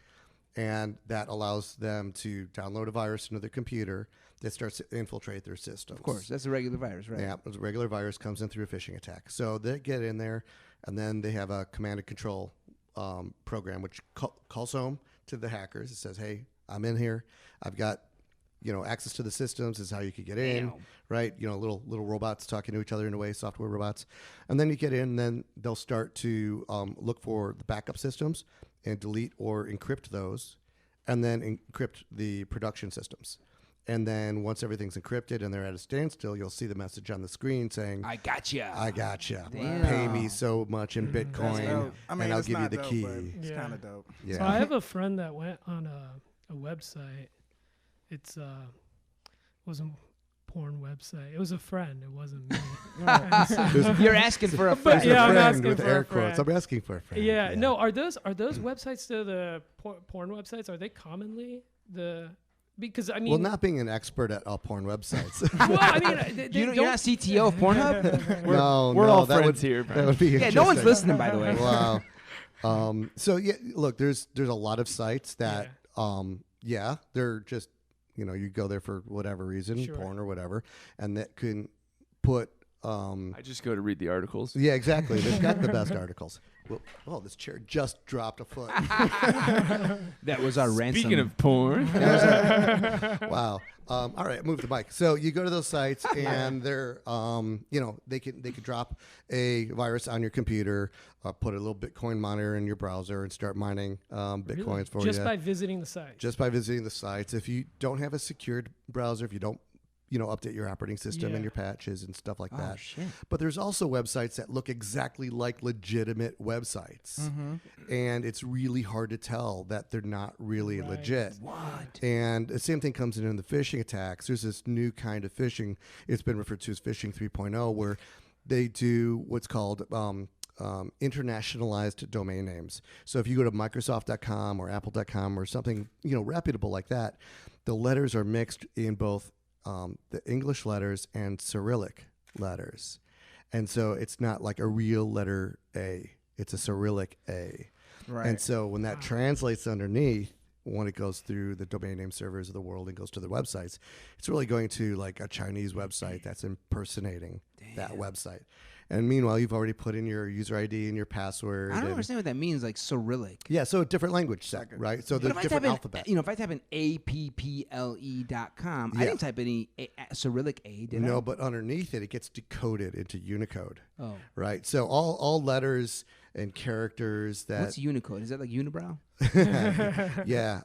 [SPEAKER 5] and that allows them to download a virus into their computer that starts to infiltrate their systems.
[SPEAKER 1] Of course, that's a regular virus, right?
[SPEAKER 5] Yeah, a regular virus comes in through a phishing attack. So they get in there, and then they have a command and control program which calls home to the hackers. It says, hey, I'm in here. I've got access to the systems. This is how you could get in, right? Little robots talking to each other in a way, software robots. And then you get in, and then they'll start to look for the backup systems and delete or encrypt those, and then encrypt the production systems. And then once everything's encrypted and they're at a standstill, you'll see the message on the screen saying,
[SPEAKER 1] I gotcha.
[SPEAKER 5] I gotcha.
[SPEAKER 1] Damn.
[SPEAKER 5] Pay me so much in Bitcoin, and I'll give you the
[SPEAKER 3] dope,
[SPEAKER 5] key.
[SPEAKER 3] but it's
[SPEAKER 4] Yeah.
[SPEAKER 3] kind of dope.
[SPEAKER 5] Yeah.
[SPEAKER 4] So I have a friend that went on a website. It's wasn't porn website. It was a friend. It wasn't me.
[SPEAKER 1] You're asking for a
[SPEAKER 4] But
[SPEAKER 1] friend.
[SPEAKER 4] yeah, I'm
[SPEAKER 5] friend
[SPEAKER 4] asking
[SPEAKER 5] with
[SPEAKER 4] for
[SPEAKER 5] air
[SPEAKER 4] a
[SPEAKER 5] quotes.
[SPEAKER 4] friend.
[SPEAKER 5] I'm asking for a friend.
[SPEAKER 4] Yeah. No. Are those websites still the porn websites? Are they commonly because I mean.
[SPEAKER 5] Well, not being an expert at all porn websites.
[SPEAKER 4] Well, I mean,
[SPEAKER 1] You're not CTO of Pornhub?
[SPEAKER 2] We're all
[SPEAKER 5] that
[SPEAKER 2] friends
[SPEAKER 5] would,
[SPEAKER 2] here.
[SPEAKER 5] That would be
[SPEAKER 1] Yeah, no one's
[SPEAKER 5] interesting.
[SPEAKER 1] listening, by the way.
[SPEAKER 5] Wow. So yeah, look, there's a lot of sites that they're just you go there for whatever reason,
[SPEAKER 4] Sure.
[SPEAKER 5] porn or whatever, and that can put
[SPEAKER 2] I just go to read the articles.
[SPEAKER 5] yeah, exactly. They've got the best articles. Well, this chair just dropped a foot.
[SPEAKER 1] That was our ransom.
[SPEAKER 2] Speaking of porn,
[SPEAKER 5] Wow. All right, move the mic. So you go to those sites, and they're, they could drop a virus on your computer, put a little Bitcoin miner in your browser, and start mining Bitcoins for
[SPEAKER 4] just
[SPEAKER 5] you.
[SPEAKER 4] by visiting the site.
[SPEAKER 5] Just by visiting the sites. If you don't have a secured browser, if you don't, update your operating system
[SPEAKER 4] Yeah.
[SPEAKER 5] and your patches and stuff like
[SPEAKER 1] Oh,
[SPEAKER 5] that.
[SPEAKER 1] shit.
[SPEAKER 5] But there's also websites that look exactly like legitimate websites. And it's really hard to tell that they're not really
[SPEAKER 4] Right.
[SPEAKER 5] legit.
[SPEAKER 1] What?
[SPEAKER 5] And the same thing comes in the phishing attacks. There's this new kind of phishing. It's been referred to as phishing 3.0, where they do what's called internationalized domain names. So if you go to Microsoft.com or Apple.com or something, reputable like that, the letters are mixed in both the English letters and Cyrillic letters. And so it's not like a real letter A. It's a Cyrillic A.
[SPEAKER 3] Right.
[SPEAKER 5] And so when that translates underneath, when it goes through the domain name servers of the world and goes to their websites, it's really going to like a Chinese website that's impersonating that website. And meanwhile, you've already put in your user ID and your password.
[SPEAKER 1] I don't
[SPEAKER 5] and-
[SPEAKER 1] understand what that means, like Cyrillic.
[SPEAKER 5] Yeah, so a different language set, right? So
[SPEAKER 1] But
[SPEAKER 5] there's
[SPEAKER 1] if I
[SPEAKER 5] different
[SPEAKER 1] type
[SPEAKER 5] alphabet.
[SPEAKER 1] in, if I type in apple.com, I
[SPEAKER 5] Yeah.
[SPEAKER 1] didn't type any Cyrillic A, did I?
[SPEAKER 5] No, but underneath it, it gets decoded into Unicode,
[SPEAKER 1] Oh.
[SPEAKER 5] right? So all letters and characters that
[SPEAKER 1] What's Unicode? Is that like unibrow?
[SPEAKER 5] yeah,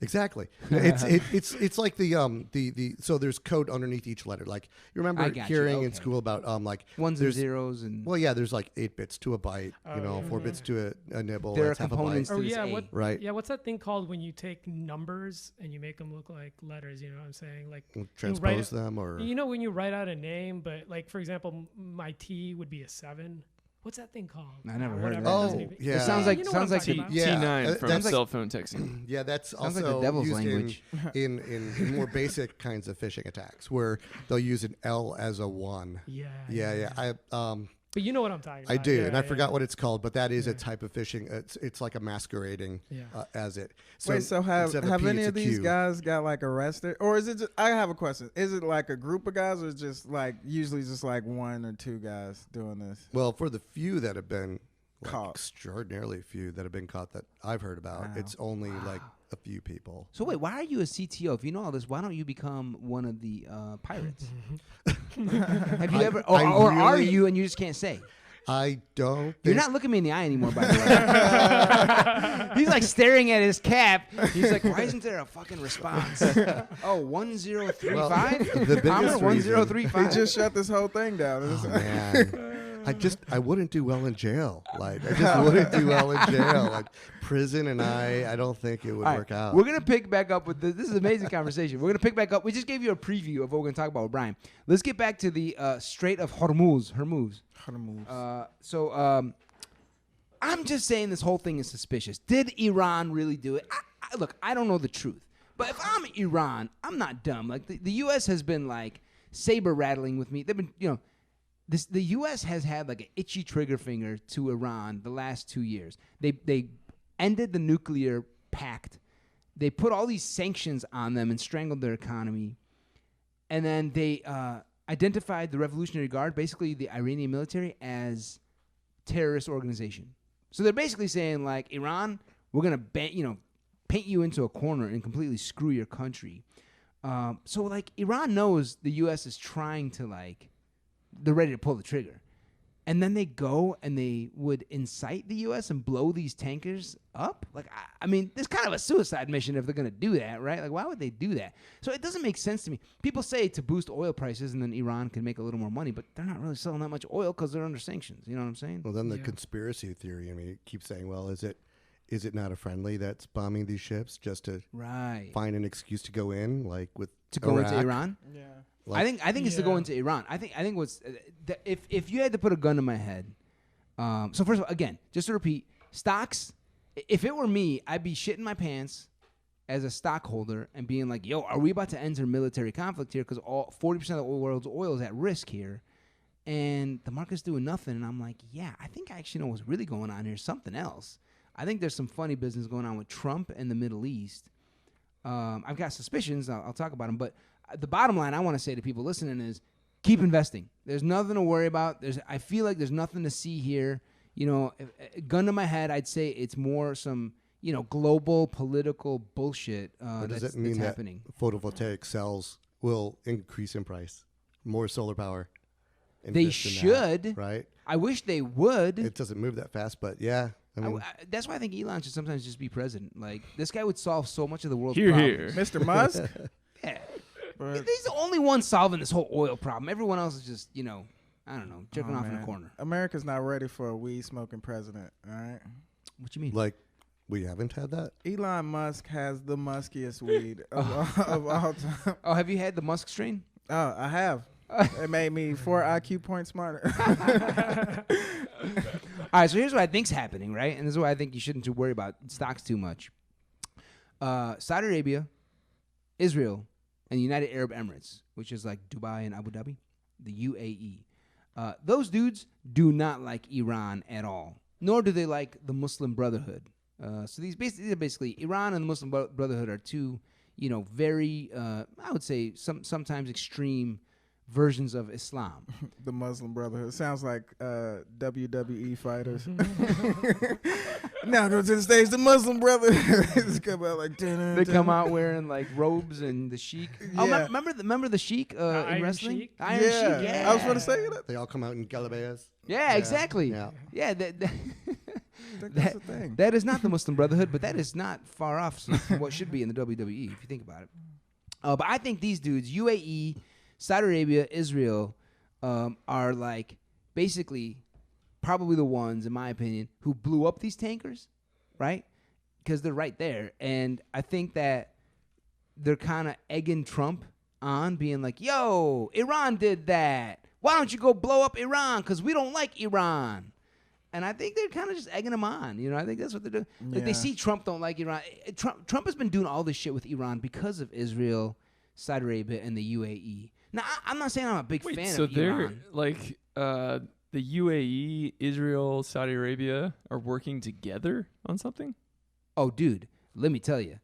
[SPEAKER 5] exactly. It's like the so there's code underneath each letter. Like you remember
[SPEAKER 1] I got you,
[SPEAKER 5] hearing in
[SPEAKER 1] okay.
[SPEAKER 5] school about like
[SPEAKER 1] Ones and
[SPEAKER 5] there's
[SPEAKER 1] zeros and
[SPEAKER 5] well yeah there's like 8 bits to a byte,
[SPEAKER 4] Oh,
[SPEAKER 5] 4 bits to a nibble.
[SPEAKER 1] there are
[SPEAKER 5] that's half a
[SPEAKER 1] components
[SPEAKER 5] byte.
[SPEAKER 1] to
[SPEAKER 4] Oh
[SPEAKER 1] this
[SPEAKER 4] yeah,
[SPEAKER 1] A.
[SPEAKER 5] Right.
[SPEAKER 4] Yeah, what's that thing called when you take numbers and you make them look like letters? You know what I'm saying? Like
[SPEAKER 5] Transpose them or
[SPEAKER 4] when you write out a name, but like for example, my T would be a 7. What's that thing called?
[SPEAKER 1] I never heard
[SPEAKER 4] Whatever,
[SPEAKER 1] of
[SPEAKER 4] it
[SPEAKER 1] that.
[SPEAKER 4] doesn't
[SPEAKER 5] Oh,
[SPEAKER 4] even-
[SPEAKER 5] yeah.
[SPEAKER 1] It sounds like
[SPEAKER 4] You know what I'm talking about.
[SPEAKER 5] Yeah,
[SPEAKER 2] T9 from
[SPEAKER 5] that's like-
[SPEAKER 2] cell phone texting.
[SPEAKER 5] yeah, that's
[SPEAKER 1] Sounds like
[SPEAKER 5] also
[SPEAKER 1] the devil's
[SPEAKER 5] used
[SPEAKER 1] language.
[SPEAKER 5] in more basic kinds of phishing attacks where they'll use an L as a 1.
[SPEAKER 4] Yeah.
[SPEAKER 5] Yeah.
[SPEAKER 4] But you know what I'm talking about.
[SPEAKER 5] I do,
[SPEAKER 4] Yeah,
[SPEAKER 5] and I
[SPEAKER 4] yeah.
[SPEAKER 5] forgot what it's called, but that is a type of phishing. It's like a masquerading
[SPEAKER 4] Yeah.
[SPEAKER 5] as it.
[SPEAKER 3] Wait, so have
[SPEAKER 5] instead of a P,
[SPEAKER 3] any
[SPEAKER 5] it's
[SPEAKER 3] of
[SPEAKER 5] a
[SPEAKER 3] these
[SPEAKER 5] Q.
[SPEAKER 3] guys got like arrested, or is it? Just, I have a question. Is it like a group of guys, or just like usually just like 1 or 2 guys doing this?
[SPEAKER 5] Well, for the few that have been
[SPEAKER 3] Caught.
[SPEAKER 5] extraordinarily few that have been caught that I've heard about,
[SPEAKER 3] Wow.
[SPEAKER 5] it's only like a few people.
[SPEAKER 1] So wait, why are you a CTO? If you know all this, why don't you become one of the pirates? Have you ever, or are
[SPEAKER 5] really-
[SPEAKER 1] you and you just can't say?
[SPEAKER 5] I don't.
[SPEAKER 1] You're
[SPEAKER 5] think-
[SPEAKER 1] not looking me in the eye anymore, by the way. He's like staring at his cap. He's like, why isn't there a fucking response? Oh, 1035?
[SPEAKER 5] the biggest
[SPEAKER 1] Palmer,
[SPEAKER 5] reason-
[SPEAKER 3] 'He
[SPEAKER 1] 1035.
[SPEAKER 3] just shut this whole thing down.
[SPEAKER 5] Oh, man. I wouldn't do well in jail. Like, I just wouldn't do well in jail. Like, prison and I don't think it would
[SPEAKER 1] All right,
[SPEAKER 5] work out.
[SPEAKER 1] We're going to pick back up with this. This is an amazing conversation. We're going to pick back up. We just gave you a preview of what we're going to talk about with Brian. Let's get back to the Strait of Hormuz. I'm just saying this whole thing is suspicious. Did Iran really do it? Look, I don't know the truth. But if I'm Iran, I'm not dumb. Like, the U.S. has been, like, saber rattling with me. They've been, the U.S. has had, like, an itchy trigger finger to Iran the last 2 years. They ended the nuclear pact. They put all these sanctions on them and strangled their economy. And then they identified the Revolutionary Guard, basically the Iranian military, as terrorist organization. So they're basically saying, like, Iran, we're going to paint you into a corner and completely screw your country. So, like, Iran knows the U.S. is trying to, like, they're ready to pull the trigger. And then they go and they would incite the U.S. and blow these tankers up? Like, I mean, it's kind of a suicide mission if they're going to do that, right? Like, why would they do that? So it doesn't make sense to me. People say to boost oil prices and then Iran can make a little more money, but they're not really selling that much oil because they're under sanctions. You know what I'm saying?
[SPEAKER 5] Well, then the conspiracy theory, I mean, it keeps saying, well, is it not a friendly that's bombing these ships just to find an excuse to go in, like with
[SPEAKER 1] to go
[SPEAKER 5] Iraq?
[SPEAKER 1] into Iran?
[SPEAKER 3] Yeah.
[SPEAKER 1] Like, I think it's to go into Iran. I think what's if you had to put a gun to my head. So first of all, again, just to repeat, stocks. If it were me, I'd be shitting my pants as a stockholder and being like, "Yo, are we about to enter military conflict here? Because 40% of the world's oil is at risk here." And the market's doing nothing, and I'm like, "Yeah, I think I actually know what's really going on here. Something else." I think there's some funny business going on with Trump and the Middle East. I've got suspicions. I'll talk about them. But the bottom line I want to say to people listening is keep investing. There's nothing to worry about. I feel like there's nothing to see here. Gun to my head, I'd say it's more some, global political bullshit
[SPEAKER 5] does it mean
[SPEAKER 1] that's happening.
[SPEAKER 5] That photovoltaic cells will increase in price? More solar power?
[SPEAKER 1] They should.
[SPEAKER 5] Right?
[SPEAKER 1] I wish they would.
[SPEAKER 5] It doesn't move that fast, but yeah. I mean,
[SPEAKER 1] that's why I think Elon should sometimes just be president. Like, this guy would solve so much of the world's
[SPEAKER 2] Here,
[SPEAKER 1] problems.
[SPEAKER 2] here.
[SPEAKER 3] Mr. Musk?
[SPEAKER 1] Yeah.
[SPEAKER 3] But-
[SPEAKER 1] He's the only one solving this whole oil problem. Everyone else is just, I don't know, jerking off in a corner.
[SPEAKER 3] America's not ready for a weed-smoking president, all right?
[SPEAKER 1] What you mean?
[SPEAKER 5] like, we haven't had that?
[SPEAKER 3] Elon Musk has the muskiest weed of all time.
[SPEAKER 1] Oh, have you had the Musk strain?
[SPEAKER 3] Oh, I have. It made me 4 IQ points smarter.
[SPEAKER 1] All right, so here's what I think's happening, right? And this is why I think you shouldn't worry about stocks too much. Saudi Arabia, Israel, and the United Arab Emirates, which is like Dubai and Abu Dhabi, the UAE. Those dudes do not like Iran at all, nor do they like the Muslim Brotherhood. So these are basically Iran and the Muslim Brotherhood are two, very, I would say, sometimes extreme versions of Islam.
[SPEAKER 3] The Muslim Brotherhood. Sounds like WWE fighters. Now go to the stage, the Muslim Brotherhood. Just come out like
[SPEAKER 1] They come out wearing like robes and the Sheik. Oh,
[SPEAKER 3] Yeah.
[SPEAKER 1] remember the Sheik in
[SPEAKER 4] Iron
[SPEAKER 1] wrestling?
[SPEAKER 4] Sheik?
[SPEAKER 1] Iron Sheik, yeah.
[SPEAKER 3] I was going to say that.
[SPEAKER 5] They all come out in galabeas.
[SPEAKER 1] Yeah, exactly.
[SPEAKER 5] Yeah.
[SPEAKER 1] Yeah,
[SPEAKER 3] I think that's the thing.
[SPEAKER 1] that is not the Muslim Brotherhood, but that is not far off from what should be in the WWE, if you think about it. But I think these dudes, UAE, Saudi Arabia, Israel, are like basically probably the ones, in my opinion, who blew up these tankers, right? Because they're right there. And I think that they're kind of egging Trump on, being like, yo, Iran did that. Why don't you go blow up Iran? Because we don't like Iran. And I think they're kind of just egging him on. I think that's what they're doing. Like, they see Trump don't like Iran. Trump has been doing all this shit with Iran because of Israel, Saudi Arabia, and the UAE. Now, I'm not saying I'm a big fan
[SPEAKER 2] so
[SPEAKER 1] of
[SPEAKER 2] they're
[SPEAKER 1] Iran.
[SPEAKER 2] like the UAE, Israel, Saudi Arabia are working together on something?
[SPEAKER 1] Oh, dude, let me tell you.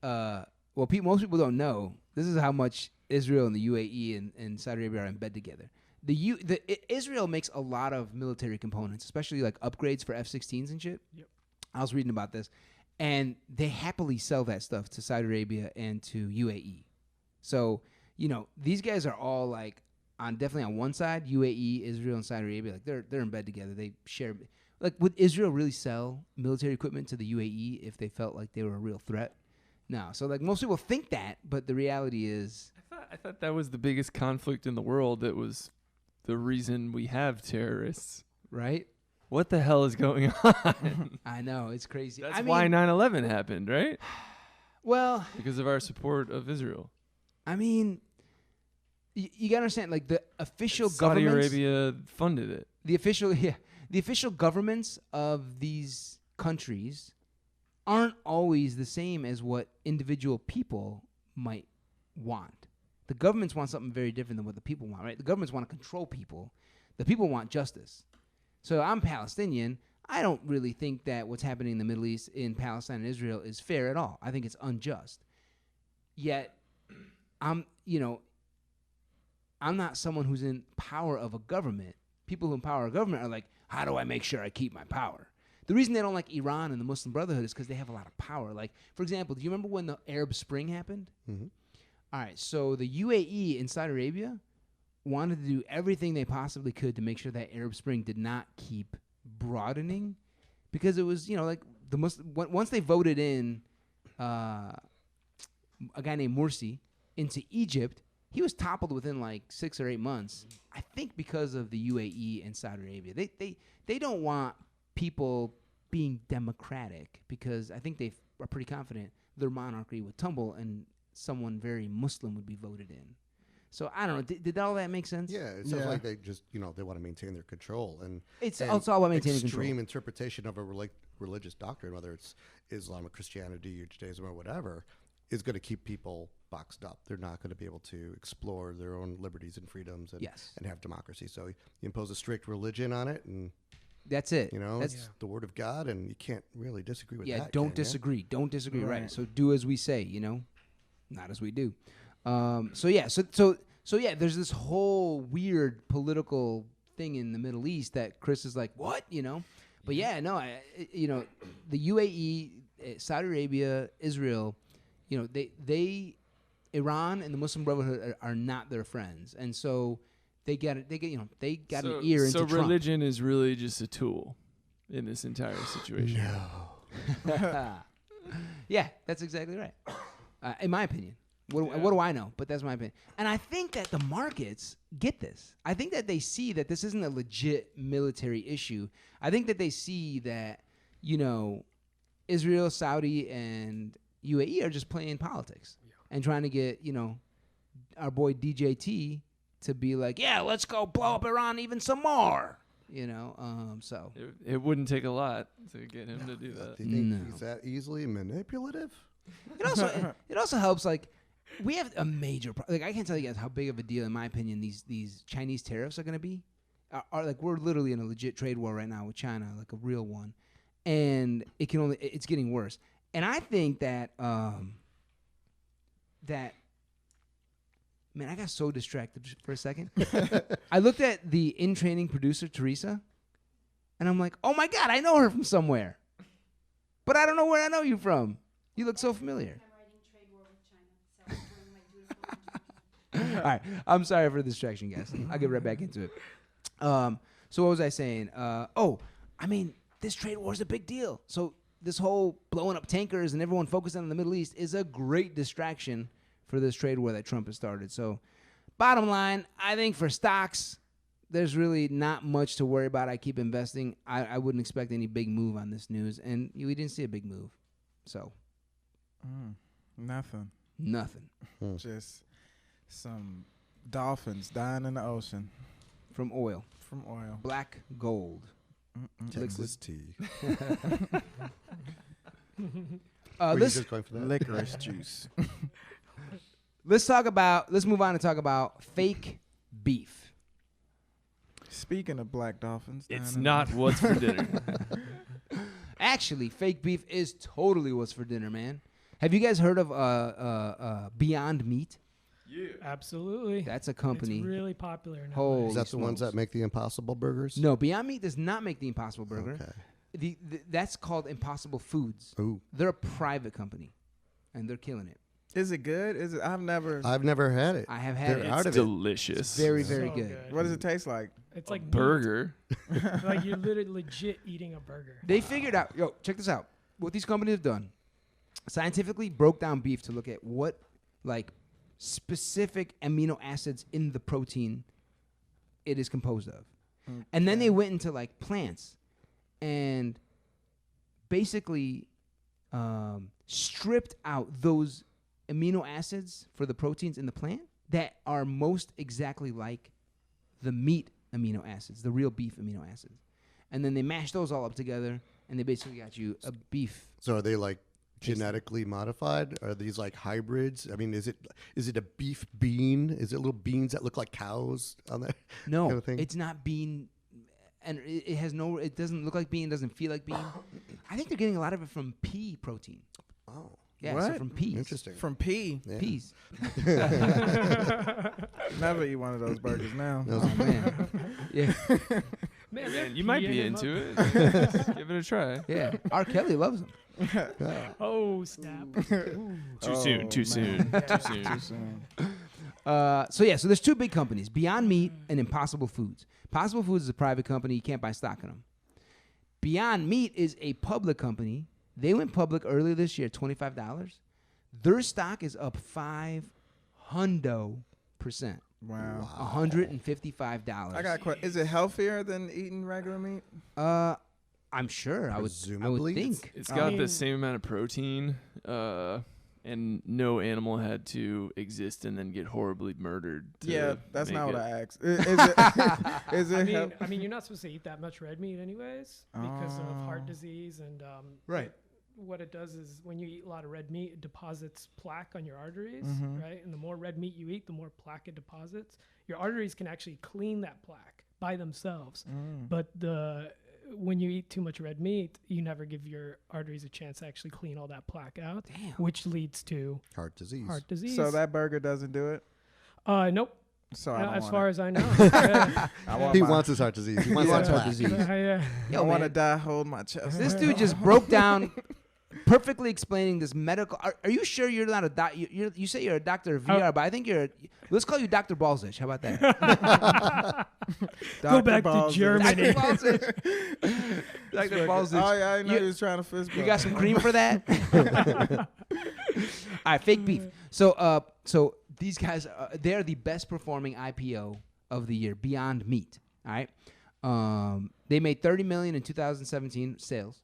[SPEAKER 1] Most people don't know. This is how much Israel and the UAE and Saudi Arabia are in bed together. Israel makes a lot of military components, especially like upgrades for F-16s and shit.
[SPEAKER 4] Yep.
[SPEAKER 1] I was reading about this, and they happily sell that stuff to Saudi Arabia and to UAE. So, these guys are all like definitely on one side, UAE, Israel, and Saudi Arabia. Like they're in bed together. They share. Like, would Israel really sell military equipment to the UAE if they felt like they were a real threat? No. So like most people think that, but the reality is,
[SPEAKER 2] I thought that was the biggest conflict in the world. That was the reason we have terrorists.
[SPEAKER 1] right?
[SPEAKER 2] What the hell is going on?
[SPEAKER 1] I know, it's crazy.
[SPEAKER 2] That's
[SPEAKER 1] I
[SPEAKER 2] why
[SPEAKER 1] mean,
[SPEAKER 2] 9/11 happened, right?
[SPEAKER 1] well,
[SPEAKER 2] Because of our support of Israel.
[SPEAKER 1] I mean, you gotta understand, like the official
[SPEAKER 2] Saudi
[SPEAKER 1] governments,
[SPEAKER 2] Arabia funded it.
[SPEAKER 1] the official governments of these countries aren't always the same as what individual people might want. The governments want something very different than what the people want, right? The governments want to control people. The people want justice. So I'm Palestinian. I don't really think that what's happening in the Middle East, in Palestine and Israel, is fair at all. I think it's unjust. Yet, I'm not someone who's in power of a government. People who empower a government are like, how do I make sure I keep my power? The reason they don't like Iran and the Muslim Brotherhood is because they have a lot of power. Like, for example, do you remember when the Arab Spring happened?
[SPEAKER 5] Mm-hmm.
[SPEAKER 1] All right, so the UAE in Saudi Arabia wanted to do everything they possibly could to make sure that Arab Spring did not keep broadening, because it was, like the once they voted in a guy named Morsi into Egypt, he was toppled within like 6 or 8 months. I think because of the UAE and Saudi Arabia, they don't want people being democratic, because I think they are pretty confident their monarchy would tumble and someone very Muslim would be voted in. So I don't know. Did all that make sense?
[SPEAKER 5] Yeah, it sounds like they just, they want to maintain their control. And
[SPEAKER 1] It's all about maintaining
[SPEAKER 5] extreme
[SPEAKER 1] control.
[SPEAKER 5] interpretation of a religious doctrine, whether it's Islam or Christianity or Judaism or whatever, is going to keep people boxed up. They're not going to be able to explore their own liberties and freedoms and,
[SPEAKER 1] Yes.
[SPEAKER 5] and have democracy. So you impose a strict religion on it, and
[SPEAKER 1] That's it.
[SPEAKER 5] it's the word of God, and you can't really disagree with that.
[SPEAKER 1] don't
[SPEAKER 5] can you?
[SPEAKER 1] disagree. Don't disagree. Right.
[SPEAKER 3] Right.
[SPEAKER 1] So do as we say. Not as we do. So yeah. There's this whole weird political thing in the Middle East that Chris is like, what? But yeah, no. The UAE, Saudi Arabia, Israel, Iran and the Muslim Brotherhood are not their friends, and so they got an ear into
[SPEAKER 2] So
[SPEAKER 1] Trump.
[SPEAKER 2] religion is really just a tool in this entire situation.
[SPEAKER 1] Yeah, that's exactly right. In my opinion. What do I know? But that's my opinion. And I think that the markets get this. I think that they see that this isn't a legit military issue. I think that they see that, Israel, Saudi, and UAE are just playing politics and trying to get, our boy DJT to be like, yeah, let's go blow up Iran even some more. So
[SPEAKER 2] It wouldn't take a lot to get him to do that.
[SPEAKER 5] Do you think
[SPEAKER 1] No.
[SPEAKER 5] he's that easily manipulative?
[SPEAKER 1] it also helps, like, we have a major like, I can't tell you guys how big of a deal, in my opinion, these Chinese tariffs are going to be. Are like, we're literally in a legit trade war right now with China, like a real one, and it's getting worse. And I think that man, I got so distracted for a second. I looked at the in training producer Teresa, and I'm like, oh my God, I know her from somewhere, but I don't know where I know you from. You look so familiar.
[SPEAKER 6] I'm writing trade war with China, so I'm my dutiful
[SPEAKER 1] All right, I'm sorry for the distraction, guys. I'll get right back into it. So what was I saying? This trade war is a big deal. So this whole blowing up tankers and everyone focusing on the Middle East is a great distraction for this trade war that Trump has started. So bottom line, I think for stocks, there's really not much to worry about. I keep investing. I wouldn't expect any big move on this news, and we didn't see a big move. So
[SPEAKER 3] Nothing. Just some dolphins dying in the ocean
[SPEAKER 1] From oil,
[SPEAKER 3] from oil.
[SPEAKER 1] black gold.
[SPEAKER 5] Texas tea. Were you
[SPEAKER 1] Let's
[SPEAKER 5] just going for that?
[SPEAKER 3] Licorice juice.
[SPEAKER 1] let's move on and talk about fake beef.
[SPEAKER 3] Speaking of black dolphins,
[SPEAKER 2] It's
[SPEAKER 3] dying in
[SPEAKER 2] not what's for dinner.
[SPEAKER 1] Actually, fake beef is totally what's for dinner, man. Have you guys heard of Beyond Meat?
[SPEAKER 4] Absolutely.
[SPEAKER 1] That's a company.
[SPEAKER 4] It's really popular now.
[SPEAKER 1] Holy
[SPEAKER 5] Is that the ones
[SPEAKER 1] smokes.
[SPEAKER 5] that make the Impossible burgers?
[SPEAKER 1] No, Beyond Meat does not make the Impossible Burger.
[SPEAKER 5] Okay.
[SPEAKER 1] That's called Impossible Foods.
[SPEAKER 5] Ooh.
[SPEAKER 1] They're a private company, and they're killing it.
[SPEAKER 3] Is it good? Is it? I've never.
[SPEAKER 5] I've never had it.
[SPEAKER 1] I have had
[SPEAKER 5] They're
[SPEAKER 1] it.
[SPEAKER 5] out
[SPEAKER 2] It's
[SPEAKER 5] of it.
[SPEAKER 2] delicious.
[SPEAKER 1] Very,
[SPEAKER 4] So
[SPEAKER 1] very good.
[SPEAKER 3] What does it taste like?
[SPEAKER 4] It's like meat.
[SPEAKER 2] Burger.
[SPEAKER 4] Like you're literally legit eating a burger.
[SPEAKER 1] They figured out, check this out. What these companies have done, scientifically broke down beef to look at what, like, specific amino acids in the protein it is composed of. And then they went into like plants and basically stripped out those amino acids for the proteins in the plant that are most exactly like the meat amino acids, the real beef amino acids. And then they mashed those all up together, and they basically got you a beef.
[SPEAKER 5] So are they like genetically modified? Are these like hybrids? I mean, is it a beef bean? Is it little beans that look like cows on there?
[SPEAKER 1] No,
[SPEAKER 5] kind of thing?
[SPEAKER 1] it's not bean, and it has no. It doesn't look like bean. Doesn't feel like bean. I think they're getting a lot of it from pea protein.
[SPEAKER 5] Oh,
[SPEAKER 1] Yeah,
[SPEAKER 3] What?
[SPEAKER 1] so from peas.
[SPEAKER 5] interesting.
[SPEAKER 3] From pea.
[SPEAKER 5] Yeah.
[SPEAKER 1] Peas.
[SPEAKER 3] Never eat one of those burgers now.
[SPEAKER 5] No,
[SPEAKER 1] Oh, man. Yeah,
[SPEAKER 2] Man, you might be into it. Give it a try.
[SPEAKER 1] yeah. R. Kelly loves them.
[SPEAKER 4] Oh, snap. Ooh.
[SPEAKER 2] Too soon. Too soon.
[SPEAKER 4] Yeah.
[SPEAKER 2] Too soon.
[SPEAKER 3] Too soon.
[SPEAKER 1] So there's two big companies: Beyond Meat and Impossible Foods. Impossible Foods is a private company; you can't buy stock in them. Beyond Meat is a public company. They went public earlier this year, $25. Their stock is up 500%.
[SPEAKER 3] Wow.
[SPEAKER 1] $155.
[SPEAKER 3] I got a question. Is it healthier than eating regular meat?
[SPEAKER 1] I'm sure. I would
[SPEAKER 5] Presumably.
[SPEAKER 1] think.
[SPEAKER 2] It's got
[SPEAKER 4] mean-
[SPEAKER 2] the same amount of protein, and no animal had to exist and then get horribly murdered. To
[SPEAKER 3] Yeah, that's
[SPEAKER 2] make
[SPEAKER 3] not
[SPEAKER 2] it.
[SPEAKER 3] what I asked. Is it? Is it?
[SPEAKER 4] I mean, you're not supposed to eat that much red meat anyways because of heart
[SPEAKER 3] Oh.
[SPEAKER 4] disease and
[SPEAKER 1] Right.
[SPEAKER 4] what it does is when you eat a lot of red meat, it deposits plaque on your arteries,
[SPEAKER 3] Mhm.
[SPEAKER 4] right? And the more red meat you eat, the more plaque it deposits. Your arteries can actually clean that plaque by themselves, but when you eat too much red meat, you never give your arteries a chance to actually clean all that plaque out,
[SPEAKER 1] Damn.
[SPEAKER 4] which leads to
[SPEAKER 5] heart disease.
[SPEAKER 4] heart disease.
[SPEAKER 3] So that burger doesn't do it.
[SPEAKER 4] Nope.
[SPEAKER 3] So I don't
[SPEAKER 4] As
[SPEAKER 3] want
[SPEAKER 4] far
[SPEAKER 3] it.
[SPEAKER 4] as I know. Yeah.
[SPEAKER 3] I want
[SPEAKER 5] He
[SPEAKER 3] my-
[SPEAKER 5] wants his heart disease. He wants
[SPEAKER 1] wants
[SPEAKER 5] that
[SPEAKER 1] heart
[SPEAKER 5] plaque.
[SPEAKER 1] disease.
[SPEAKER 4] Yeah.
[SPEAKER 1] Yo,
[SPEAKER 3] I want to
[SPEAKER 1] man,
[SPEAKER 3] die holding my chest.
[SPEAKER 1] this dude just broke down, perfectly explaining this medical. Are you sure you're not a doc? You say you're a doctor of VR, but I think you're. Let's call you Dr. Bozic. How about that?
[SPEAKER 4] Go back to
[SPEAKER 3] Balls.
[SPEAKER 4] Germany.
[SPEAKER 1] Dr. Bozic. Dr. Bozic.
[SPEAKER 3] Oh yeah, I know
[SPEAKER 1] You-
[SPEAKER 3] he was trying to fist
[SPEAKER 1] You
[SPEAKER 3] bump.
[SPEAKER 1] got some cream for that? All right, fake beef. So these guys, they're the best performing IPO of the year, Beyond Meat. All right, they made $30 million in 2017 sales,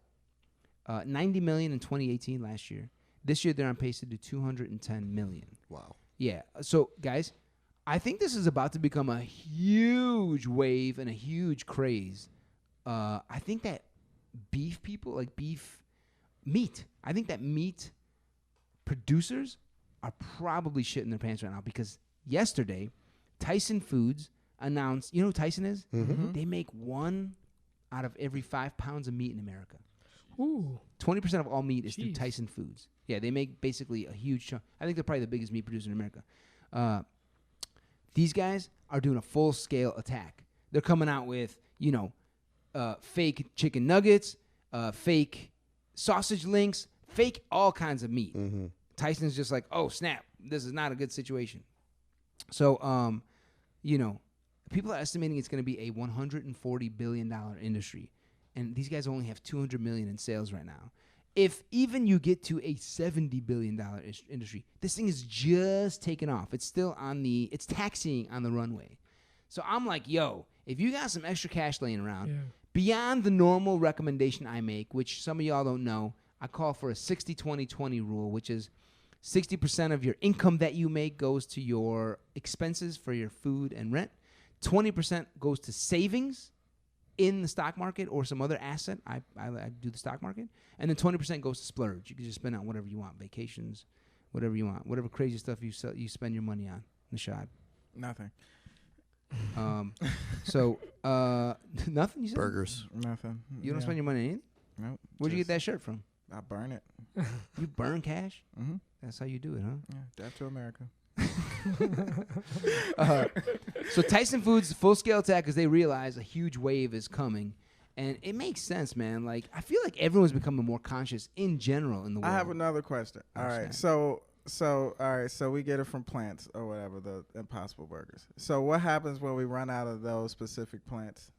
[SPEAKER 1] $90 million in 2018 last year. This year they're on pace to do $210 million.
[SPEAKER 5] Wow.
[SPEAKER 1] Yeah. So guys, I think this is about to become a huge wave and a huge craze. I think that beef people, like beef meat, I think that meat producers are probably shitting their pants right now because yesterday, Tyson Foods announced, you know who Tyson is?
[SPEAKER 5] Mm-hmm.
[SPEAKER 1] They make 1 out of every 5 pounds of meat in America.
[SPEAKER 4] Ooh.
[SPEAKER 1] 20% of all meat is through
[SPEAKER 4] Jeez.
[SPEAKER 1] Tyson Foods. Yeah, they make basically a huge chunk. I think they're probably the biggest meat producer in America. These guys are doing a full-scale attack. They're coming out with, fake chicken nuggets, fake sausage links, fake all kinds of meat.
[SPEAKER 5] Mm-hmm.
[SPEAKER 1] Tyson's just like, oh, snap, this is not a good situation. So, people are estimating it's going to be a $140 billion industry. And these guys only have $200 million in sales right now. If even you get to a $70 billion industry, this thing is just taking off. It's still it's taxiing on the runway. So I'm like, yo, if you got some extra cash laying around,
[SPEAKER 4] Yeah.
[SPEAKER 1] beyond the normal recommendation I make, which some of y'all don't know, I call for a 60-20-20 rule, which is 60% of your income that you make goes to your expenses for your food and rent. 20% goes to savings in the stock market or some other asset. I do the stock market. And then 20% goes to splurge. You can just spend on whatever you want, vacations, whatever you want, whatever crazy stuff you spend your money on. Nashad.
[SPEAKER 3] Nothing.
[SPEAKER 1] Nothing. You said?
[SPEAKER 5] Burgers.
[SPEAKER 3] Nothing.
[SPEAKER 1] You don't spend your money on anything?
[SPEAKER 3] Nope.
[SPEAKER 1] Where'd you get that shirt from?
[SPEAKER 3] I burn it.
[SPEAKER 1] You burn cash?
[SPEAKER 3] Mm-hmm.
[SPEAKER 1] That's how you do it, huh?
[SPEAKER 3] Yeah, death to America.
[SPEAKER 1] So Tyson Foods full-scale attack because they realize a huge wave is coming. And it makes sense, man. Like, I feel like everyone's becoming more conscious in general in the world.
[SPEAKER 3] I have another question.
[SPEAKER 1] Oh,
[SPEAKER 3] All right.
[SPEAKER 1] snap.
[SPEAKER 3] So we get it from plants or whatever, the Impossible Burgers. So what happens when we run out of those specific plants?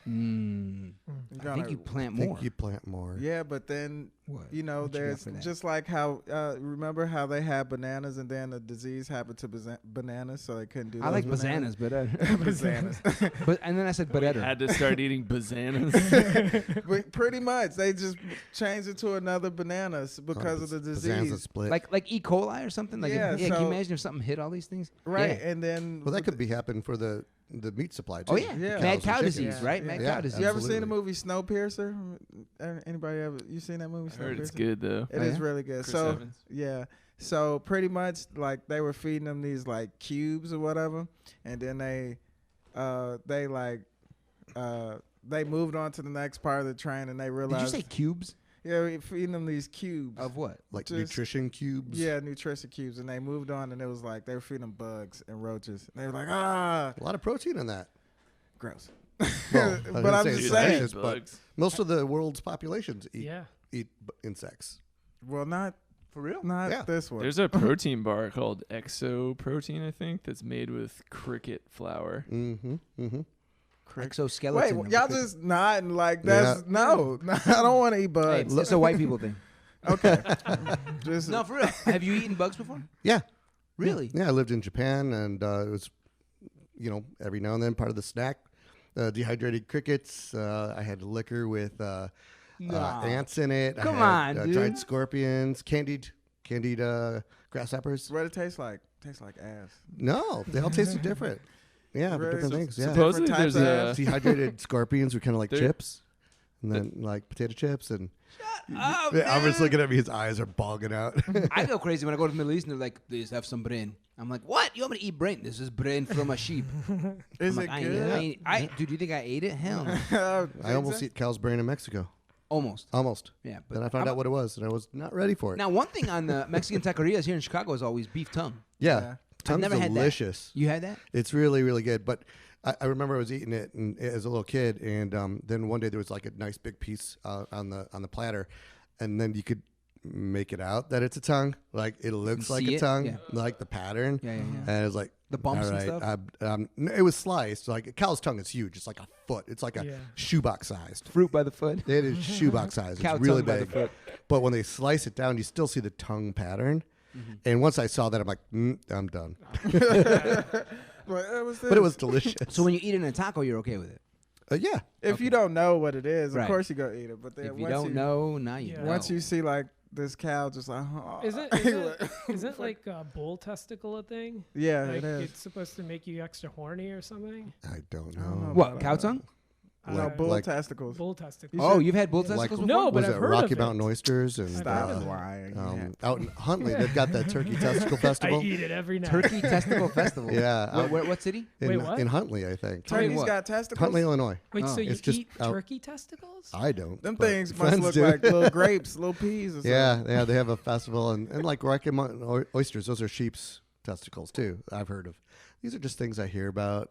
[SPEAKER 1] I think you plant
[SPEAKER 5] I think
[SPEAKER 1] more.
[SPEAKER 5] you plant more.
[SPEAKER 3] Yeah, but then
[SPEAKER 1] What?
[SPEAKER 3] You know,
[SPEAKER 1] What you got
[SPEAKER 3] there's
[SPEAKER 1] for that?
[SPEAKER 3] just like how remember how they had bananas and then a disease happened to bananas, so they couldn't do.
[SPEAKER 1] I like
[SPEAKER 3] those
[SPEAKER 1] bananas, but
[SPEAKER 3] bananas.
[SPEAKER 1] but and then I said, but
[SPEAKER 2] We had to start eating bananas.
[SPEAKER 3] But pretty much, they just changed it to another bananas because of the
[SPEAKER 5] Bananas
[SPEAKER 3] disease.
[SPEAKER 5] split.
[SPEAKER 1] like E. coli or something. Like
[SPEAKER 3] Yeah,
[SPEAKER 1] can you
[SPEAKER 3] so-
[SPEAKER 1] imagine if something hit all these things?
[SPEAKER 3] Right,
[SPEAKER 1] Yeah.
[SPEAKER 3] and then
[SPEAKER 5] well, that could be happening for the meat supply too.
[SPEAKER 1] Oh yeah,
[SPEAKER 3] Yeah.
[SPEAKER 1] mad
[SPEAKER 5] Cows
[SPEAKER 1] cow
[SPEAKER 5] and
[SPEAKER 1] disease,
[SPEAKER 5] chickens.
[SPEAKER 1] right?
[SPEAKER 3] Yeah.
[SPEAKER 1] Mad
[SPEAKER 5] Yeah,
[SPEAKER 1] cow disease.
[SPEAKER 3] You ever seen the
[SPEAKER 5] Absolutely.
[SPEAKER 3] movie Snowpiercer? Anybody ever? You seen that movie?
[SPEAKER 2] I heard it's
[SPEAKER 3] Snowpiercer?
[SPEAKER 2] good though.
[SPEAKER 3] It
[SPEAKER 1] Oh,
[SPEAKER 3] is
[SPEAKER 1] yeah?
[SPEAKER 3] really good.
[SPEAKER 2] Chris
[SPEAKER 3] so
[SPEAKER 2] Evans.
[SPEAKER 3] yeah, so pretty much like they were feeding them these like cubes or whatever, and then they moved on to the next part of the train, and they
[SPEAKER 1] Did
[SPEAKER 3] realized.
[SPEAKER 1] you say cubes
[SPEAKER 3] Yeah, we feeding them these cubes.
[SPEAKER 1] of what?
[SPEAKER 5] Like
[SPEAKER 3] Just-
[SPEAKER 5] nutrition cubes.
[SPEAKER 3] Yeah, nutrition cubes, and they moved on, and it was like they were feeding them bugs and roaches. And they were like, ah,
[SPEAKER 5] A lot of protein in that.
[SPEAKER 3] gross.
[SPEAKER 5] Well, I
[SPEAKER 3] But
[SPEAKER 5] didn't
[SPEAKER 3] I'm
[SPEAKER 5] say
[SPEAKER 3] just
[SPEAKER 5] it's
[SPEAKER 3] saying.
[SPEAKER 5] delicious, but
[SPEAKER 2] Bugs.
[SPEAKER 5] most of the world's populations eat
[SPEAKER 4] Yeah.
[SPEAKER 5] insects.
[SPEAKER 3] Well, not
[SPEAKER 1] For real?
[SPEAKER 5] Yeah.
[SPEAKER 3] this one.
[SPEAKER 2] There's a protein bar called Exo Protein, I think, that's made with cricket flour.
[SPEAKER 5] Mm-hmm. Mm-hmm.
[SPEAKER 1] Exoskeleton.
[SPEAKER 3] Wait,
[SPEAKER 1] of
[SPEAKER 3] y'all
[SPEAKER 1] the
[SPEAKER 3] just nodding like that's no. I don't want to eat
[SPEAKER 1] Hey,
[SPEAKER 3] bugs.
[SPEAKER 1] it's a white people thing.
[SPEAKER 3] Okay, just
[SPEAKER 1] No, for real. Have you eaten bugs before?
[SPEAKER 5] Yeah.
[SPEAKER 1] Really?
[SPEAKER 5] Yeah, I lived in Japan, and it was, every now and then part of the snack. Dehydrated crickets. I had liquor with
[SPEAKER 1] Nah.
[SPEAKER 5] ants in it.
[SPEAKER 1] Come
[SPEAKER 5] I had,
[SPEAKER 1] on, dude.
[SPEAKER 5] dried scorpions, candied grasshoppers.
[SPEAKER 3] what it tastes like. Tastes like ass.
[SPEAKER 5] No, they all tasted different. Yeah,
[SPEAKER 3] Really?
[SPEAKER 5] different
[SPEAKER 3] So-
[SPEAKER 5] things.
[SPEAKER 3] so
[SPEAKER 5] Yeah,
[SPEAKER 2] Supposedly
[SPEAKER 3] Different
[SPEAKER 2] there's
[SPEAKER 3] types
[SPEAKER 2] a
[SPEAKER 5] dehydrated scorpions were kind of like
[SPEAKER 2] They're-
[SPEAKER 5] chips, and then like potato chips. And
[SPEAKER 1] Oh,
[SPEAKER 5] Albert's looking at me; his eyes are bulging out.
[SPEAKER 1] I go crazy when I go to the Middle East and they're like, "Please have some brain." I'm like, "What? You want me to eat brain? This is brain from a sheep."
[SPEAKER 3] Is
[SPEAKER 1] I'm
[SPEAKER 3] it
[SPEAKER 1] like,
[SPEAKER 3] good?
[SPEAKER 1] Dude, you think I ate it? Hell no.
[SPEAKER 5] I almost eat cow's brain in Mexico.
[SPEAKER 1] Almost.
[SPEAKER 5] Almost.
[SPEAKER 1] Yeah.
[SPEAKER 5] Then I found out what it was, and I was not ready for it.
[SPEAKER 1] Now, one thing on the Mexican taquerias here in Chicago is always beef tongue.
[SPEAKER 5] yeah,
[SPEAKER 3] Yeah.
[SPEAKER 5] tongue's
[SPEAKER 1] never had that.
[SPEAKER 5] delicious.
[SPEAKER 1] You had that?
[SPEAKER 5] It's really, really good. But I remember I was eating it as a little kid, and then one day there was like a nice big piece on the platter, and then you could make it out that it's a tongue. Like it looks
[SPEAKER 1] You
[SPEAKER 5] like
[SPEAKER 1] see
[SPEAKER 5] a
[SPEAKER 1] it?
[SPEAKER 5] tongue,
[SPEAKER 1] Yeah.
[SPEAKER 5] like the pattern.
[SPEAKER 1] Yeah, yeah, yeah.
[SPEAKER 5] And it was like
[SPEAKER 1] The bumps
[SPEAKER 5] all
[SPEAKER 1] and
[SPEAKER 5] right,
[SPEAKER 1] stuff?
[SPEAKER 5] it was sliced. Like a cow's tongue is huge. It's like a foot. It's like a
[SPEAKER 4] Yeah.
[SPEAKER 5] shoebox sized.
[SPEAKER 1] Fruit by the foot.
[SPEAKER 5] It is shoebox sized.
[SPEAKER 1] Cow
[SPEAKER 5] It's really
[SPEAKER 1] tongue by the
[SPEAKER 5] big.
[SPEAKER 1] foot.
[SPEAKER 5] But when they slice it down, you still see the tongue pattern. And once I saw that, I'm like, I'm done. But it was delicious.
[SPEAKER 1] So when you eat it in a taco, you're okay with it.
[SPEAKER 5] Yeah.
[SPEAKER 3] If you don't know what it is,
[SPEAKER 1] Right.
[SPEAKER 3] of course you go eat it. But then
[SPEAKER 1] If you
[SPEAKER 3] once
[SPEAKER 1] don't know, now you
[SPEAKER 4] Yeah.
[SPEAKER 1] know.
[SPEAKER 3] once you see like this cow, just like, oh.
[SPEAKER 4] Isn't like a bull testicle a thing?
[SPEAKER 3] yeah,
[SPEAKER 4] Like
[SPEAKER 3] it is.
[SPEAKER 4] it's supposed to make you extra horny or something?
[SPEAKER 5] I don't
[SPEAKER 3] I don't know
[SPEAKER 5] know.
[SPEAKER 1] What,
[SPEAKER 3] about
[SPEAKER 1] cow
[SPEAKER 3] that.
[SPEAKER 1] tongue?
[SPEAKER 3] No,
[SPEAKER 5] Like-
[SPEAKER 3] bull
[SPEAKER 5] like-
[SPEAKER 3] testicles.
[SPEAKER 4] Bull testicles.
[SPEAKER 1] Oh, you've had bull
[SPEAKER 5] Like-
[SPEAKER 1] testicles before?
[SPEAKER 4] No, but
[SPEAKER 5] Was
[SPEAKER 4] I've
[SPEAKER 5] it
[SPEAKER 4] heard
[SPEAKER 5] Rocky
[SPEAKER 4] of
[SPEAKER 5] Mountain
[SPEAKER 4] it.
[SPEAKER 5] oysters and
[SPEAKER 3] Stop
[SPEAKER 4] heard of it.
[SPEAKER 3] lying.
[SPEAKER 5] out in Huntley? They've got that turkey testicle
[SPEAKER 4] I
[SPEAKER 5] festival.
[SPEAKER 4] eat it every night.
[SPEAKER 1] Turkey Testicle Festival.
[SPEAKER 5] Yeah, out
[SPEAKER 1] What city?
[SPEAKER 5] in,
[SPEAKER 4] Wait, what?
[SPEAKER 5] in Huntley, I think.
[SPEAKER 1] Tell me
[SPEAKER 3] Turkey's
[SPEAKER 1] what.
[SPEAKER 3] got testicles.
[SPEAKER 5] Huntley, Illinois.
[SPEAKER 4] Wait,
[SPEAKER 1] Oh.
[SPEAKER 4] so you
[SPEAKER 5] It's just
[SPEAKER 4] eat
[SPEAKER 5] out-
[SPEAKER 4] turkey testicles?
[SPEAKER 5] I don't.
[SPEAKER 3] Them
[SPEAKER 5] but
[SPEAKER 3] things must
[SPEAKER 5] friends
[SPEAKER 3] look
[SPEAKER 5] do.
[SPEAKER 3] like little grapes, little peas or something.
[SPEAKER 5] Yeah, they have a festival and like Rocky Mountain oysters. Those are sheep's testicles too. I've heard of. These are just things I hear about.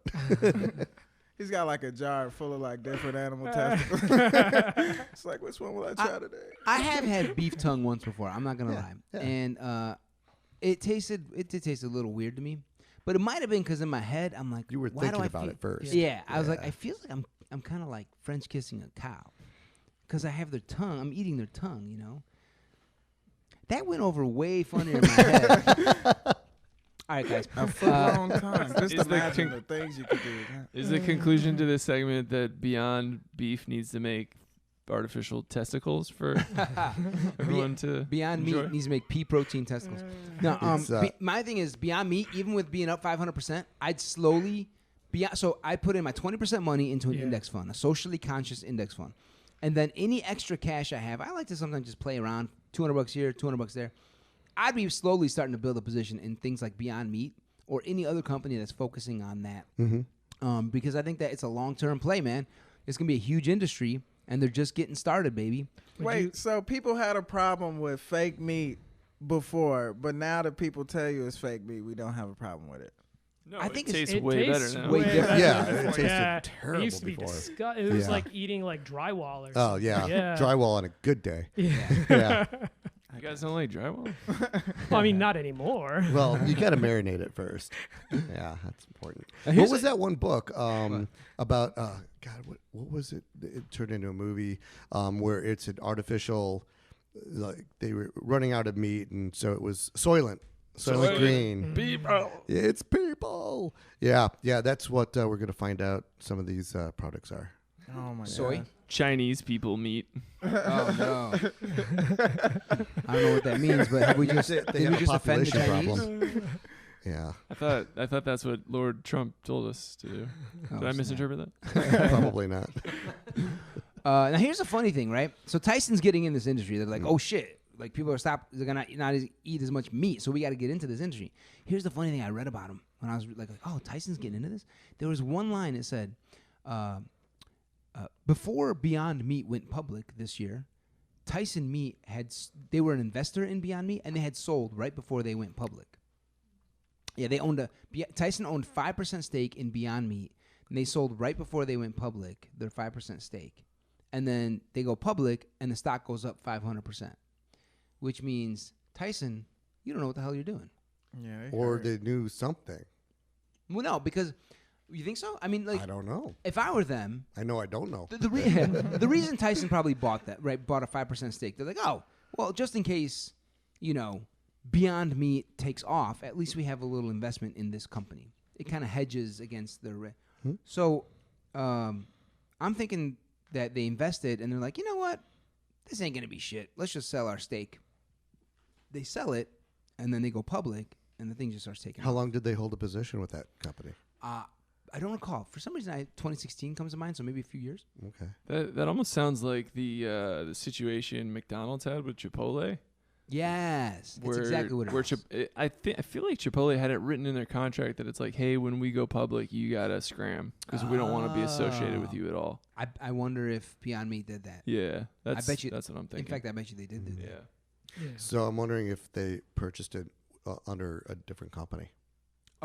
[SPEAKER 3] He's got like a jar full of like different animal testicles. It's like, which one will I try today?
[SPEAKER 1] I have had beef tongue once before. I'm not gonna
[SPEAKER 5] Yeah,
[SPEAKER 1] lie,
[SPEAKER 5] yeah.
[SPEAKER 1] and it did taste a little weird to me, but it might have been because in my head I'm like,
[SPEAKER 5] You were
[SPEAKER 1] why do
[SPEAKER 5] thinking
[SPEAKER 1] I
[SPEAKER 5] about
[SPEAKER 1] feel-
[SPEAKER 5] it first.
[SPEAKER 1] Yeah, I was like,
[SPEAKER 5] Yeah.
[SPEAKER 1] I feel like I'm kind of like French kissing a cow, because I have their tongue. I'm eating their tongue, you know. That went over way funnier in my head. All right, guys.
[SPEAKER 3] A full-blown tongue. Just
[SPEAKER 2] Is the
[SPEAKER 3] imagine
[SPEAKER 2] con-
[SPEAKER 3] the things you could do.
[SPEAKER 2] Is the conclusion to this segment that Beyond Beef needs to make artificial testicles for everyone to
[SPEAKER 1] Beyond
[SPEAKER 2] enjoy?
[SPEAKER 1] Meat needs to make pea protein testicles. No,
[SPEAKER 5] It's,
[SPEAKER 1] my thing is Beyond Meat. Even with being up 500%, I'd slowly So I put in my 20% money into an
[SPEAKER 4] Yeah.
[SPEAKER 1] index fund, a socially conscious index fund, and then any extra cash I have, I like to sometimes just play around. $200 here, $200 there. I'd be slowly starting to build a position in things like Beyond Meat or any other company that's focusing on that, because I think that it's a long-term play, man. It's gonna be a huge industry, and they're just getting started, baby.
[SPEAKER 3] Wait, so people had a problem with fake meat before, but now that people tell you it's fake meat, we don't have a problem with it.
[SPEAKER 2] No,
[SPEAKER 1] I think
[SPEAKER 2] it
[SPEAKER 1] it's-
[SPEAKER 2] tastes way better now.
[SPEAKER 1] way different.
[SPEAKER 5] Yeah,
[SPEAKER 4] than
[SPEAKER 5] it
[SPEAKER 4] before.
[SPEAKER 5] tasted
[SPEAKER 4] Yeah,
[SPEAKER 5] terrible
[SPEAKER 4] It used to be
[SPEAKER 5] before.
[SPEAKER 4] disgusting. It was
[SPEAKER 5] Yeah.
[SPEAKER 4] like eating like drywall or
[SPEAKER 5] Oh
[SPEAKER 4] something.
[SPEAKER 5] yeah.
[SPEAKER 4] Yeah.
[SPEAKER 5] Drywall on a good day.
[SPEAKER 4] Yeah.
[SPEAKER 5] Yeah.
[SPEAKER 2] You guys don't like drywall?
[SPEAKER 4] Well, I mean, not anymore.
[SPEAKER 5] Well, you got to marinate it first. Yeah, that's important.
[SPEAKER 1] Here's
[SPEAKER 5] What was
[SPEAKER 1] a-
[SPEAKER 5] that one book about? God, what was it? It turned into a movie where it's an artificial like they were running out of meat, and so it was Soylent
[SPEAKER 2] Soylent
[SPEAKER 5] Green.
[SPEAKER 2] People.
[SPEAKER 5] It's people. Yeah, that's what we're gonna find out. Some of these products are.
[SPEAKER 3] Oh my
[SPEAKER 1] Soy?
[SPEAKER 3] God.
[SPEAKER 2] Chinese people meat.
[SPEAKER 1] Oh no! I don't know what that means, but have we just
[SPEAKER 5] They
[SPEAKER 1] did
[SPEAKER 5] have
[SPEAKER 1] we
[SPEAKER 5] a
[SPEAKER 1] just offend the
[SPEAKER 5] population
[SPEAKER 1] Chinese?
[SPEAKER 5] problem. Yeah,
[SPEAKER 2] I thought that's what Lord Trump told us to do.
[SPEAKER 1] Oh,
[SPEAKER 2] Did I
[SPEAKER 1] snap.
[SPEAKER 2] misinterpret that?
[SPEAKER 5] probably not.
[SPEAKER 1] Now here's the funny thing, right? So Tyson's getting in this industry. They're like, oh shit! Like people are they're gonna not eat as much meat, so we got to get into this industry. Here's the funny thing I read about him when I was like, oh, Tyson's getting into this. There was one line that said, before Beyond Meat went public this year, Tyson Meat they were an investor in Beyond Meat, and they had sold right before they went public. Yeah, Tyson owned 5% stake in Beyond Meat, and they sold right before they went public their 5% stake. And then they go public, and the stock goes up 500%, which means, Tyson, you don't know what the hell you're doing.
[SPEAKER 3] Yeah.
[SPEAKER 5] Or they knew something.
[SPEAKER 1] Well, no, because you think so? I mean, like,
[SPEAKER 5] I don't know.
[SPEAKER 1] if I were them,
[SPEAKER 5] I know I don't know.
[SPEAKER 1] the reason Tyson probably bought a 5% stake, they're like, oh, well, just in case, Beyond Meat takes off, at least we have a little investment in this company. It kind of hedges against the So I'm thinking that they invested, and they're like, you know what? This ain't going to be shit. Let's just sell our stake. They sell it, and then they go public, and the thing just starts taking
[SPEAKER 5] How
[SPEAKER 1] off.
[SPEAKER 5] long did they hold a position with that company?
[SPEAKER 1] I don't recall. For some reason, 2016 comes to mind, so maybe a few years.
[SPEAKER 5] Okay.
[SPEAKER 2] That almost sounds like the situation McDonald's had with Chipotle.
[SPEAKER 1] Yes, that's exactly what it is.
[SPEAKER 2] I feel like Chipotle had it written in their contract that it's like, hey, when we go public, you gotta scram because we don't want to be associated with you at all.
[SPEAKER 1] I wonder if Beyond Meat did that.
[SPEAKER 2] Yeah, that's
[SPEAKER 1] bet you-
[SPEAKER 2] that's what I'm thinking.
[SPEAKER 1] In fact, I bet you they did do that.
[SPEAKER 2] yeah.
[SPEAKER 5] So I'm wondering if they purchased it under a different company,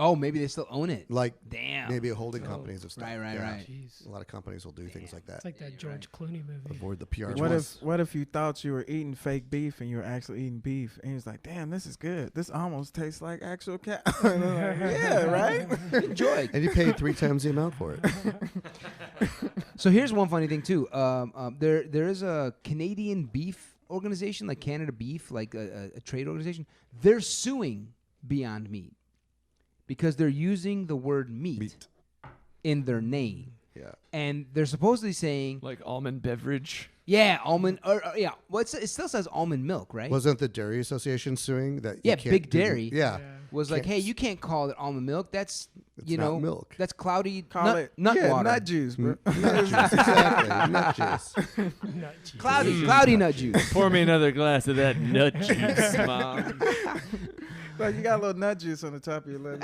[SPEAKER 1] Oh, maybe they still own it.
[SPEAKER 5] like
[SPEAKER 1] Damn.
[SPEAKER 5] maybe a holding companies of stuff.
[SPEAKER 1] Right.
[SPEAKER 4] Jeez.
[SPEAKER 5] A lot of companies will do things like that.
[SPEAKER 4] It's like that George Clooney movie.
[SPEAKER 5] Avoid the PR.
[SPEAKER 3] What if you thought you were eating fake beef and you were actually eating beef, and you was like, damn, this is good. This almost tastes like actual cow. And I'm like, yeah, right.
[SPEAKER 1] Enjoy.
[SPEAKER 5] And you paid 3 times the amount for it.
[SPEAKER 1] So here's one funny thing too. There is a Canadian beef organization, like Canada Beef, like a trade organization. They're suing Beyond Meat because they're using the word meat in their name.
[SPEAKER 5] Yeah.
[SPEAKER 1] And they're supposedly saying,
[SPEAKER 2] Like almond beverage.
[SPEAKER 1] yeah, almond, yeah. Well, it still says almond milk, right?
[SPEAKER 5] Wasn't the Dairy Association suing that?
[SPEAKER 1] Yeah,
[SPEAKER 5] you can't
[SPEAKER 1] Big
[SPEAKER 5] do the-
[SPEAKER 1] Dairy.
[SPEAKER 5] Yeah.
[SPEAKER 1] Was like,
[SPEAKER 5] Can't-
[SPEAKER 1] hey, you can't call it almond milk. That's
[SPEAKER 5] It's not milk.
[SPEAKER 1] that's cloudy
[SPEAKER 3] Call it
[SPEAKER 1] nut water.
[SPEAKER 3] nut juice, bro.
[SPEAKER 5] Nut juice, exactly. Nut juice.
[SPEAKER 4] Nut juice.
[SPEAKER 1] Cloudy nut juice.
[SPEAKER 2] Pour me another glass of that nut juice, Mom.
[SPEAKER 3] Like you got a little nut juice on the top of your lip.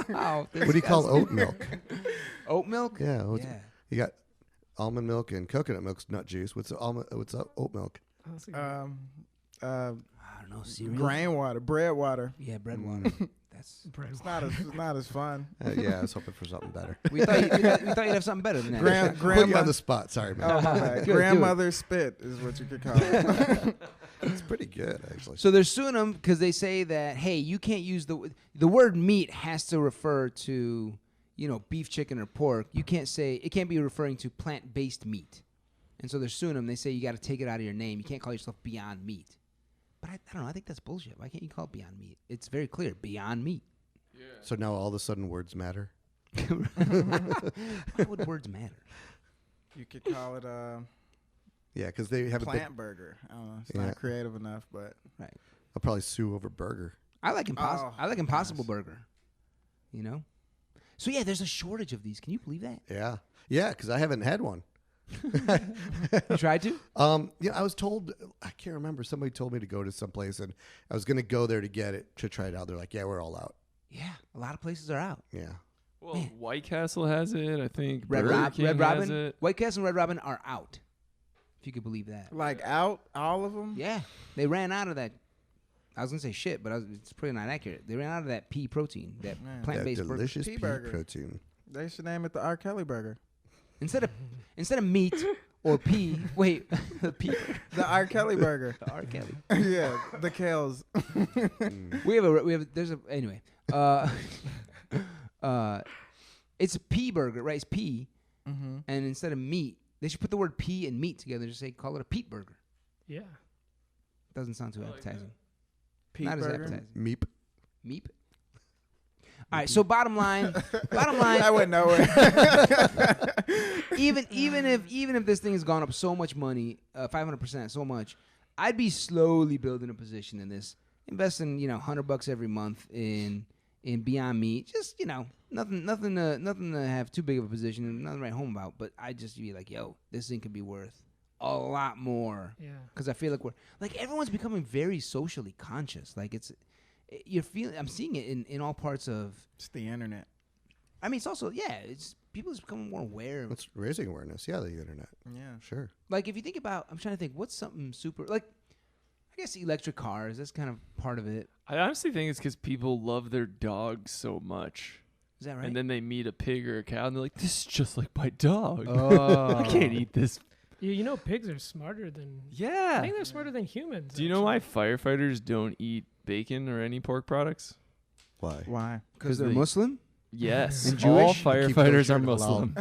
[SPEAKER 1] Oh,
[SPEAKER 5] What do you call oat milk?
[SPEAKER 1] oat milk?
[SPEAKER 5] Yeah.
[SPEAKER 1] Yeah.
[SPEAKER 5] You got almond milk and coconut milk's nut juice. What's oat milk?
[SPEAKER 1] I don't know. Cereal.
[SPEAKER 3] Grain water, bread water.
[SPEAKER 1] Yeah, bread water. That's.
[SPEAKER 3] It's not as fun.
[SPEAKER 5] Yeah, I was hoping for something better.
[SPEAKER 1] We thought you'd have something better than that.
[SPEAKER 5] Put you on
[SPEAKER 3] Grandma.
[SPEAKER 5] the spot. Sorry, man.
[SPEAKER 3] Oh my bad.
[SPEAKER 1] Good,
[SPEAKER 3] Grandmother spit is what you could call it.
[SPEAKER 5] It's pretty good, actually.
[SPEAKER 1] So they're suing them because they say that, hey, you can't use the word meat has to refer to, beef, chicken, or pork. You can't say it can't be referring to plant-based meat. And so they're suing them. They say you got to take it out of your name. You can't call yourself Beyond Meat. But I don't know. I think that's bullshit. Why can't you call it Beyond Meat? It's very clear. Beyond Meat.
[SPEAKER 5] So now all of a sudden words matter.
[SPEAKER 1] Why would words matter?
[SPEAKER 3] You could call it
[SPEAKER 5] Yeah, because they have
[SPEAKER 3] plant burger. I don't know. It's
[SPEAKER 5] Yeah.
[SPEAKER 3] not creative enough, but
[SPEAKER 5] I'll probably sue over burger.
[SPEAKER 1] I like Impossible.
[SPEAKER 3] Oh,
[SPEAKER 1] I like Impossible
[SPEAKER 3] nice.
[SPEAKER 1] Burger. So yeah, there's a shortage of these. Can you believe that?
[SPEAKER 5] Yeah, because I haven't had one.
[SPEAKER 1] You tried to?
[SPEAKER 5] I was told, I can't remember. Somebody told me to go to some place, and I was going to go there to get it, to try it out. They're like, yeah, we're all out.
[SPEAKER 1] Yeah, a lot of places are out.
[SPEAKER 5] Yeah.
[SPEAKER 2] Well,
[SPEAKER 1] Man.
[SPEAKER 2] White Castle has it. I think
[SPEAKER 1] Red
[SPEAKER 2] Burger King
[SPEAKER 1] Robin,
[SPEAKER 2] has it.
[SPEAKER 1] White Castle and Red Robin are out. If you could believe that.
[SPEAKER 3] like out all of them.
[SPEAKER 1] Yeah, they ran out of that. I was gonna say shit, but it's probably not accurate. They ran out of that pea protein, that
[SPEAKER 3] Man.
[SPEAKER 5] That
[SPEAKER 1] plant-based protein.
[SPEAKER 5] delicious
[SPEAKER 3] Pea
[SPEAKER 5] pea
[SPEAKER 3] burger.
[SPEAKER 5] protein.
[SPEAKER 3] They should name it the R. Kelly burger.
[SPEAKER 1] Instead of meat or pea. Wait, the pea.
[SPEAKER 3] The R. Kelly burger.
[SPEAKER 1] The R. Kelly.
[SPEAKER 3] Yeah, the Kales.
[SPEAKER 1] There's a anyway. It's a pea burger, right? It's pea,
[SPEAKER 3] Mm-hmm.
[SPEAKER 1] and instead of meat, they should put the word pea and meat together. Just call it a Pete burger.
[SPEAKER 4] Yeah.
[SPEAKER 1] Doesn't sound too appetizing.
[SPEAKER 3] Pete
[SPEAKER 1] Not as
[SPEAKER 3] burger?
[SPEAKER 1] appetizing.
[SPEAKER 5] Meep.
[SPEAKER 1] Meep. All right. So bottom line.
[SPEAKER 3] I went nowhere.
[SPEAKER 1] even if this thing has gone up so much money, 500%, so much, I'd be slowly building a position in this, investing $100 every month in Beyond Meat. Just nothing to have too big of a position and nothing to write home about. But I just be like, yo, this thing could be worth a lot more.
[SPEAKER 4] Yeah.
[SPEAKER 1] Because I feel like everyone's becoming very socially conscious. Like I'm seeing it in all parts of.
[SPEAKER 3] It's the internet.
[SPEAKER 1] I mean, it's also it's people is becoming more aware.
[SPEAKER 5] It's raising awareness. Yeah, the internet.
[SPEAKER 3] Yeah.
[SPEAKER 5] Sure.
[SPEAKER 1] Like if you think about, I'm trying to think, what's something super like. I guess electric cars. That's kind of part of it.
[SPEAKER 2] I honestly think it's because people love their dogs so much.
[SPEAKER 1] Is that right?
[SPEAKER 2] And then they meet a pig or a cow, and they're like, "This is just like my dog.
[SPEAKER 1] Oh.
[SPEAKER 2] I can't eat this."
[SPEAKER 4] Pigs are smarter than. I
[SPEAKER 2] Yeah.
[SPEAKER 4] think they're smarter than humans.
[SPEAKER 2] Do you know why firefighters don't eat bacon or any pork products?
[SPEAKER 5] Why?
[SPEAKER 3] Why?
[SPEAKER 1] Because they're
[SPEAKER 2] they-
[SPEAKER 1] Muslim.
[SPEAKER 2] Yes.
[SPEAKER 1] And
[SPEAKER 2] All
[SPEAKER 1] Jewish?
[SPEAKER 2] firefighters are
[SPEAKER 5] Keep those
[SPEAKER 2] Muslim.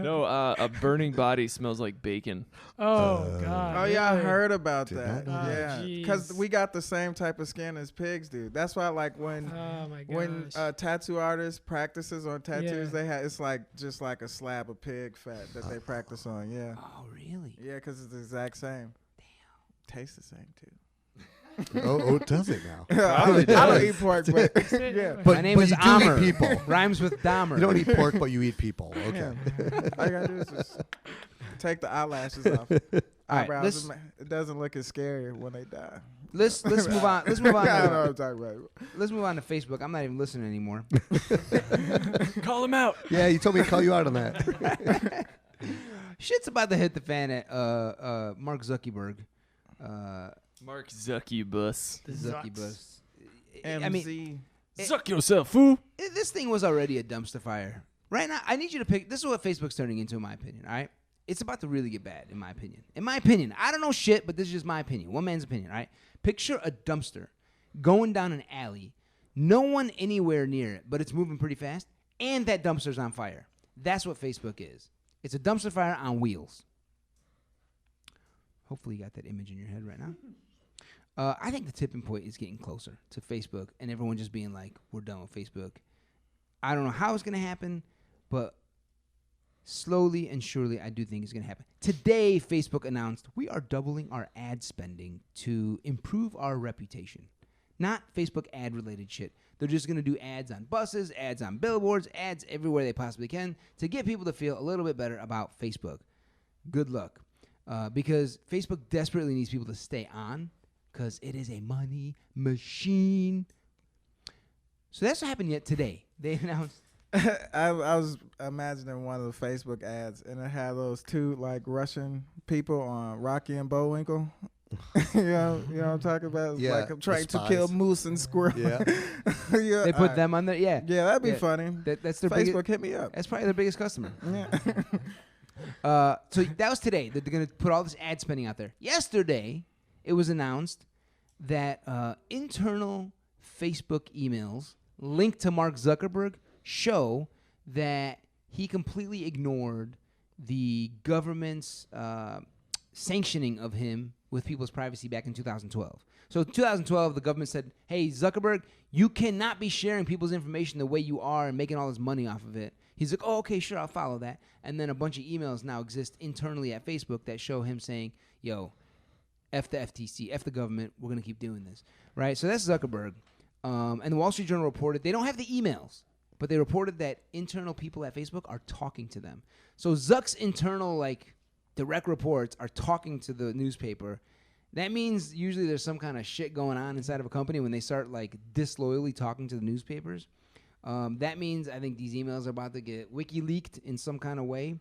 [SPEAKER 2] No, a burning body smells like bacon.
[SPEAKER 4] Oh God.
[SPEAKER 3] Oh yeah, I
[SPEAKER 4] really?
[SPEAKER 3] heard about
[SPEAKER 5] Did
[SPEAKER 3] that.
[SPEAKER 5] not
[SPEAKER 4] know that.
[SPEAKER 3] Yeah,
[SPEAKER 4] Oh,
[SPEAKER 3] because
[SPEAKER 4] jeez.
[SPEAKER 3] we got the same type of skin as pigs do. That's why, like when
[SPEAKER 4] Oh my gosh.
[SPEAKER 3] when tattoo artists practices on tattoos,
[SPEAKER 4] Yeah.
[SPEAKER 3] it's like just like a slab of pig fat that they practice on. Yeah,
[SPEAKER 1] Oh, really?
[SPEAKER 3] yeah, because it's the exact same. Damn, tastes the same too.
[SPEAKER 5] Oh, does it now?
[SPEAKER 3] I
[SPEAKER 2] Probably
[SPEAKER 3] don't
[SPEAKER 2] does.
[SPEAKER 3] eat pork, but
[SPEAKER 4] yeah.
[SPEAKER 5] But,
[SPEAKER 1] My name
[SPEAKER 5] but
[SPEAKER 1] is
[SPEAKER 5] you do
[SPEAKER 1] Amr.
[SPEAKER 5] eat people.
[SPEAKER 1] Rhymes with Dahmer.
[SPEAKER 5] You don't eat pork, but you eat people. Okay.
[SPEAKER 3] yeah. All you gotta do is just take the eyelashes off.
[SPEAKER 1] All right,
[SPEAKER 3] Eyebrows. It doesn't look as scary when they die.
[SPEAKER 1] let's move on. Let's move on.
[SPEAKER 3] I don't know what
[SPEAKER 1] To,
[SPEAKER 3] I'm talking about.
[SPEAKER 1] let's move on to Facebook. I'm not even listening anymore.
[SPEAKER 2] Call him out.
[SPEAKER 5] Yeah, you told me to call you out on that.
[SPEAKER 1] Shit's about to hit the fan at Mark Zuckerberg.
[SPEAKER 2] Mark Zuckerberg.
[SPEAKER 1] Zuckerberg. I
[SPEAKER 3] MZ.
[SPEAKER 1] mean,
[SPEAKER 2] Zuck yourself, fool.
[SPEAKER 1] this thing was already a dumpster fire. Right now, I need you to pick. This is what Facebook's turning into, in my opinion. All right, it's about to really get bad, in my opinion. In my opinion, I don't know shit, but this is just my opinion. One man's opinion. All right, picture a dumpster going down an alley, no one anywhere near it, but it's moving pretty fast, and that dumpster's on fire. That's what Facebook is. It's a dumpster fire on wheels. Hopefully, you got that image in your head right now. I think the tipping point is getting closer to Facebook and everyone just being like, we're done with Facebook. I don't know how it's going to happen, but slowly and surely I do think it's going to happen. Today, Facebook announced we are doubling our ad spending to improve our reputation. Not Facebook ad-related shit. They're just going to do ads on buses, ads on billboards, ads everywhere they possibly can to get people to feel a little bit better about Facebook. Good luck. Because Facebook desperately needs people to stay on because it is a money machine. So that's what happened yet today. They announced.
[SPEAKER 3] I was imagining one of the Facebook ads, and it had those two like Russian people on Rocky and Bullwinkle. you know what I'm talking about? It's
[SPEAKER 5] Yeah,
[SPEAKER 3] like I'm trying
[SPEAKER 5] the
[SPEAKER 3] to kill
[SPEAKER 5] spies.
[SPEAKER 3] moose and squirrel.
[SPEAKER 5] Yeah.
[SPEAKER 3] Yeah,
[SPEAKER 1] They put them on there. Yeah.
[SPEAKER 3] Yeah, that'd be
[SPEAKER 1] Yeah.
[SPEAKER 3] funny.
[SPEAKER 1] That's their
[SPEAKER 3] Facebook
[SPEAKER 1] biggest.
[SPEAKER 3] hit me up.
[SPEAKER 1] That's probably their biggest customer.
[SPEAKER 3] Yeah.
[SPEAKER 1] So that was today that they're going to put all this ad spending out there. Yesterday, it was announced that internal Facebook emails linked to Mark Zuckerberg show that he completely ignored the government's sanctioning of him with people's privacy back in 2012. So in 2012, the government said, hey, Zuckerberg, you cannot be sharing people's information the way you are and making all this money off of it. He's like, oh, okay, sure, I'll follow that. And then a bunch of emails now exist internally at Facebook that show him saying, yo, F the FTC, F the government, we're going to keep doing this, right? So that's Zuckerberg. And the Wall Street Journal reported, they don't have the emails, but they reported that internal people at Facebook are talking to them. So Zuck's internal, like, direct reports are talking to the newspaper. That means usually there's some kind of shit going on inside of a company when they start, like, disloyally talking to the newspapers. That means I think these emails are about to get wiki-leaked in some kind of way.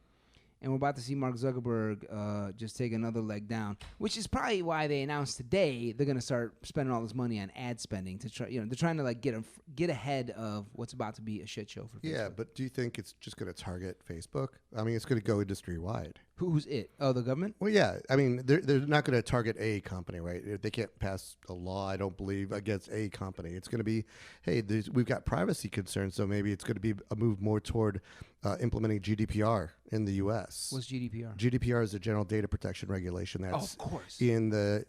[SPEAKER 1] And we're about to see Mark Zuckerberg just take another leg down, which is probably why they announced today they're going to start spending all this money on ad spending to try. They're trying to like get ahead of what's about to be a shit show for Facebook.
[SPEAKER 5] Yeah, but do you think it's just going to target Facebook? I mean, it's going to go industry wide.
[SPEAKER 1] Who's it? Oh, the government?
[SPEAKER 5] Well, yeah. I mean, they're not going to target a company, right? They can't pass a law, I don't believe, against a company. It's going to be, hey, we've got privacy concerns, so maybe it's going to be a move more toward implementing GDPR in the U.S.
[SPEAKER 1] What's GDPR?
[SPEAKER 5] GDPR is the General Data Protection Regulation that's
[SPEAKER 1] of course.
[SPEAKER 5] in the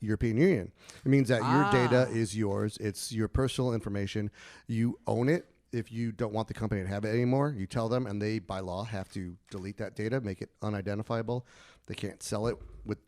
[SPEAKER 5] European Union. It means that your data is yours. It's your personal information. You own it. If you don't want the company to have it anymore, you tell them, and they, by law, have to delete that data, make it unidentifiable. They can't sell it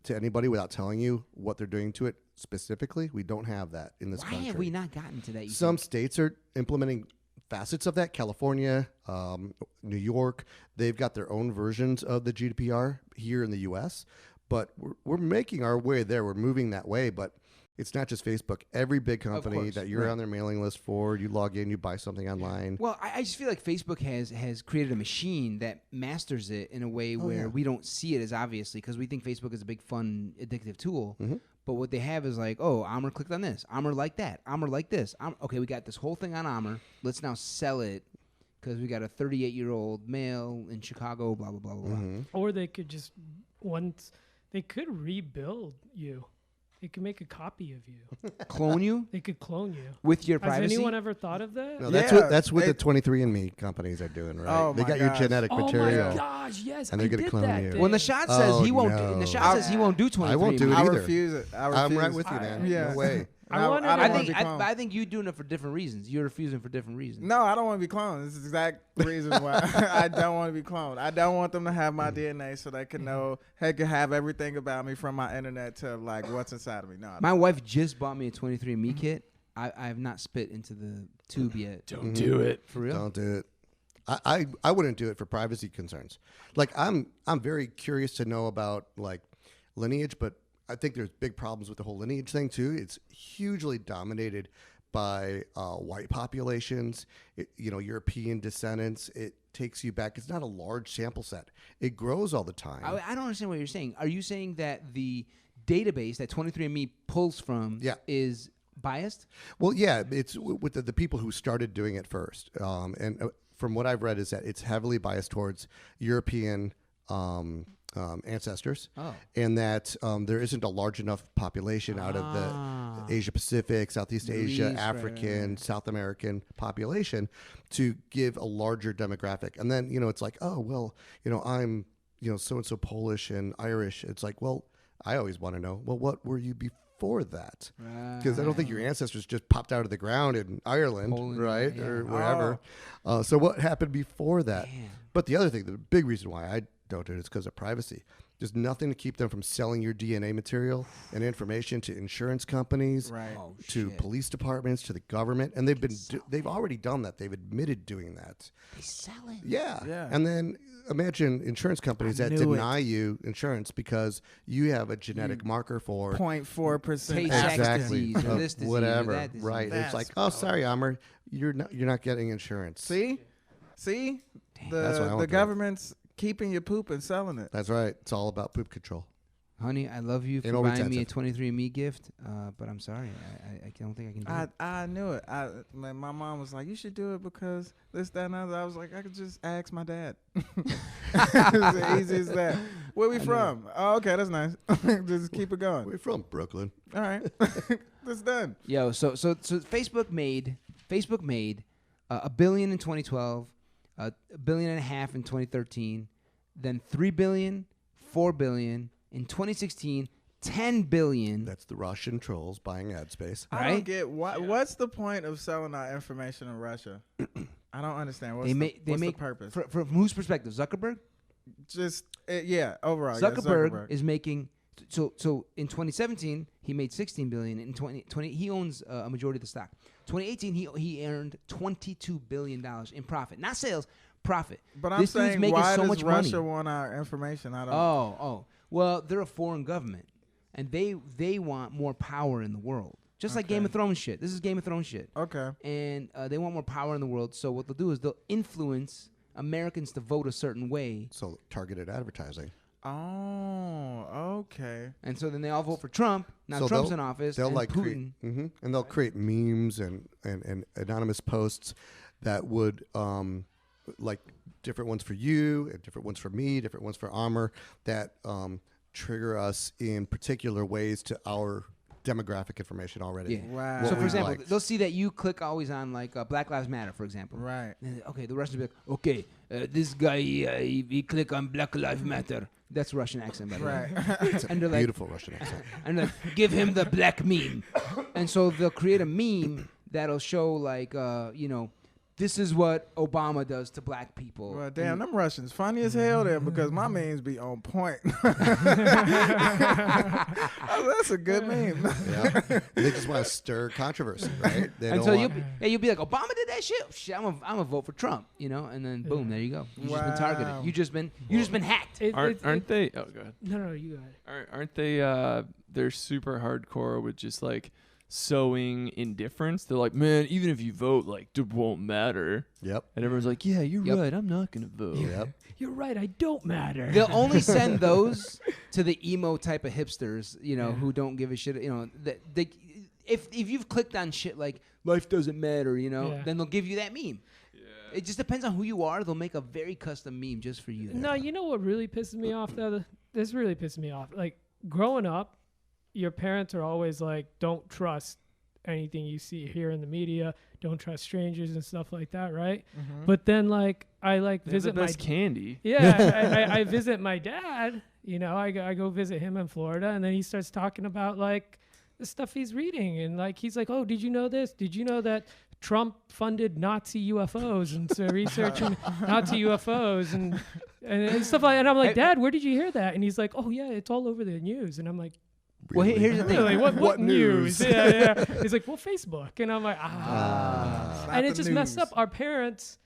[SPEAKER 5] to anybody without telling you what they're doing to it specifically. We don't have that in this country.
[SPEAKER 1] Why have we not gotten to that?
[SPEAKER 5] Some states are implementing facets of that. California, New York, they've got their own versions of the GDPR here in the U.S., but we're making our way there. We're moving that way, but it's not just Facebook. Every big company that you're on their mailing list for, you log in, you buy something online.
[SPEAKER 1] Well, I just feel like Facebook has created a machine that masters it in a way where we don't see it as obviously because we think Facebook is a big, fun, addictive tool. Mm-hmm. But what they have is like, oh, Amr clicked on this. Amr liked that. Amr liked this. Okay, we got this whole thing on Amr. Let's now sell it because we got a 38-year-old male in Chicago, blah, blah, blah, blah. Mm-hmm.
[SPEAKER 4] Or they could just they could rebuild you. They could make a copy of you.
[SPEAKER 1] Clone you?
[SPEAKER 4] They could clone you.
[SPEAKER 1] With your privacy?
[SPEAKER 4] Has anyone ever thought of that?
[SPEAKER 5] No, that's what the 23andMe companies are doing, right?
[SPEAKER 3] Oh
[SPEAKER 5] they got your genetic material.
[SPEAKER 4] Oh my gosh, yes.
[SPEAKER 5] And they're going to clone you.
[SPEAKER 1] Well, Nashad says he won't.
[SPEAKER 5] No.
[SPEAKER 1] Nashad says he won't do 23andMe.
[SPEAKER 5] I won't do it
[SPEAKER 3] I
[SPEAKER 5] either.
[SPEAKER 3] refuse it.
[SPEAKER 5] I'm right with you, man.
[SPEAKER 3] Yeah.
[SPEAKER 5] No way.
[SPEAKER 1] I think you're doing it for different reasons. You're refusing for different reasons.
[SPEAKER 3] No, I don't want to be cloned. This is the exact reason why I don't want to be cloned. I don't want them to have my DNA so they can know, they can have everything about me from my internet to like what's inside of me. No,
[SPEAKER 1] my wife just bought me a 23andMe kit. I have not spit into the tube yet.
[SPEAKER 2] Don't do it.
[SPEAKER 1] For real?
[SPEAKER 5] Don't do it. I wouldn't do it for privacy concerns. Like I'm very curious to know about like lineage, but I think there's big problems with the whole lineage thing too. It's hugely dominated by white populations, European descendants. It takes you back. It's not a large sample set. It grows all the time.
[SPEAKER 1] I don't understand what you're saying. Are you saying that the database that 23andMe pulls from is biased?
[SPEAKER 5] Well, yeah, it's with the people who started doing it first. And from what I've read is that it's heavily biased towards European ancestors, and that there isn't a large enough population out of the Asia Pacific, Southeast Asia, African, South American population to give a larger demographic. And then, it's like, oh, well, I'm, so-and-so Polish and Irish. It's like, well, I always want to know, well, what were you before that? Because I don't think your ancestors just popped out of the ground in Ireland,
[SPEAKER 1] Poland,
[SPEAKER 5] right?
[SPEAKER 1] yeah.
[SPEAKER 5] Or wherever. So what happened before that?
[SPEAKER 1] Man.
[SPEAKER 5] But the other thing, the big reason why I don't do it is because of privacy. There's nothing to keep them from selling your DNA material and information to insurance companies, to police departments, to the government, and they've already done that. They've admitted doing that.
[SPEAKER 1] They sell it.
[SPEAKER 5] Yeah. And then imagine insurance companies that deny you insurance because you have a genetic marker for
[SPEAKER 3] 0.4%
[SPEAKER 5] exactly
[SPEAKER 1] of this disease,
[SPEAKER 5] whatever.
[SPEAKER 1] that disease.
[SPEAKER 5] Right? It's like, oh, sorry, Amr, you're not getting insurance.
[SPEAKER 3] See,
[SPEAKER 5] That's why I won't do
[SPEAKER 3] the
[SPEAKER 5] it.
[SPEAKER 3] government's keeping your poop and selling it.
[SPEAKER 5] That's right. It's all about poop control.
[SPEAKER 1] Honey, I love you for
[SPEAKER 5] Anal
[SPEAKER 1] buying me a
[SPEAKER 5] retentive.
[SPEAKER 1] 23andMe gift, but I'm sorry. I don't think I can do it.
[SPEAKER 3] I knew it. My mom was like, you should do it because this, that, and other. I was like, I could just ask my dad. It's as easy as that. Where we from? Oh, okay, that's nice. Just keep it going.
[SPEAKER 5] We're from Brooklyn.
[SPEAKER 3] All right. That's done.
[SPEAKER 1] Yo, so Facebook made $1 billion in 2012, $1.5 billion in 2013, then $3 billion, $4 billion in 2016, $10 billion.
[SPEAKER 5] That's the Russian trolls buying ad space.
[SPEAKER 3] I don't get what's the point of selling our information in Russia? I don't understand. What's the purpose?
[SPEAKER 1] From whose perspective? Zuckerberg?
[SPEAKER 3] Just overall.
[SPEAKER 1] Zuckerberg is making so in 2017 he made $16 billion. In 2020 he owns a majority of the stock. 2018 he earned $22 billion in profit, not sales, profit.
[SPEAKER 3] But I'm saying, why does Russia want our information? I don't.
[SPEAKER 1] Oh. Well, they're a foreign government, and they want more power in the world. Just like Game of Thrones shit. This is Game of Thrones shit.
[SPEAKER 3] Okay.
[SPEAKER 1] And they want more power in the world. So what they'll do is they'll influence Americans to vote a certain way.
[SPEAKER 5] So targeted advertising.
[SPEAKER 3] Oh, okay.
[SPEAKER 1] And so then they all vote for Trump. Now
[SPEAKER 5] So
[SPEAKER 1] Trump's in office.
[SPEAKER 5] They'll
[SPEAKER 1] and
[SPEAKER 5] like
[SPEAKER 1] Putin.
[SPEAKER 5] and they'll create memes and anonymous posts that would like different ones for you, and different ones for me, different ones for Armor that trigger us in particular ways to our demographic information already.
[SPEAKER 1] Yeah.
[SPEAKER 3] Wow.
[SPEAKER 1] So,
[SPEAKER 5] What
[SPEAKER 1] for
[SPEAKER 5] we
[SPEAKER 1] example,
[SPEAKER 5] liked.
[SPEAKER 1] they'll see that you click always on like Black Lives Matter, for example.
[SPEAKER 3] Right.
[SPEAKER 1] And okay, the Russians will be like, okay, this guy, he click on Black Lives Matter. That's Russian accent, by the way.
[SPEAKER 3] Right.
[SPEAKER 5] It's a
[SPEAKER 1] And they're like-
[SPEAKER 5] beautiful Russian accent.
[SPEAKER 1] And like, give him the black meme. And so they'll create a meme that'll show like, this is what Obama does to black people.
[SPEAKER 3] Well, damn,
[SPEAKER 1] And-
[SPEAKER 3] them Russians funny as hell then because my memes be on point. That's a good meme.
[SPEAKER 5] Yeah. They just want to stir controversy, right? They
[SPEAKER 1] And
[SPEAKER 5] don't
[SPEAKER 1] so
[SPEAKER 5] want-
[SPEAKER 1] you'll be like, Obama did that shit. Shit, I'm a vote for Trump, and then boom, there you go. You just been targeted.
[SPEAKER 3] Wow.
[SPEAKER 1] You just been hacked.
[SPEAKER 2] Aren't they? Oh, go ahead.
[SPEAKER 4] No, you go ahead.
[SPEAKER 2] Aren't they? They're super hardcore with just like sowing indifference. They're like, man, even if you vote, like, it won't matter.
[SPEAKER 5] Yep.
[SPEAKER 2] And everyone's like, yeah, you're
[SPEAKER 1] Yep.
[SPEAKER 2] right. I'm not gonna vote.
[SPEAKER 5] Yep.
[SPEAKER 4] You're right. I don't matter.
[SPEAKER 1] They'll only send those to the emo type of hipsters, who don't give a shit. That they, if you've clicked on shit like life doesn't matter,
[SPEAKER 4] Yeah.
[SPEAKER 1] then they'll give you that meme. It just depends on who you are. They'll make a very custom meme just for you.
[SPEAKER 4] No, you know what really pisses me off though? This really pisses me off. Like growing up, your parents are always like, "Don't trust anything you see here in the media. Don't trust strangers and stuff like that," right? But then like I like
[SPEAKER 2] They have the
[SPEAKER 4] visit my
[SPEAKER 2] best candy.
[SPEAKER 4] yeah, I visit my dad. I go visit him in Florida, and then he starts talking about like the stuff he's reading, and like he's like, "Oh, did you know this? Did you know that Trump funded Nazi UFOs and so researching Nazi UFOs and stuff like?" And I'm like, "Dad, where did you hear that?" And he's like, "Oh yeah, it's all over the news." And I'm like,
[SPEAKER 1] Well,
[SPEAKER 5] Really?
[SPEAKER 1] here's the thing.
[SPEAKER 4] "Really? What
[SPEAKER 5] What
[SPEAKER 4] news?"
[SPEAKER 5] news?
[SPEAKER 4] Yeah. He's like, "Well, Facebook." And I'm like,
[SPEAKER 3] It's not
[SPEAKER 4] and
[SPEAKER 3] the
[SPEAKER 4] it just messed
[SPEAKER 3] news.
[SPEAKER 4] up our parents.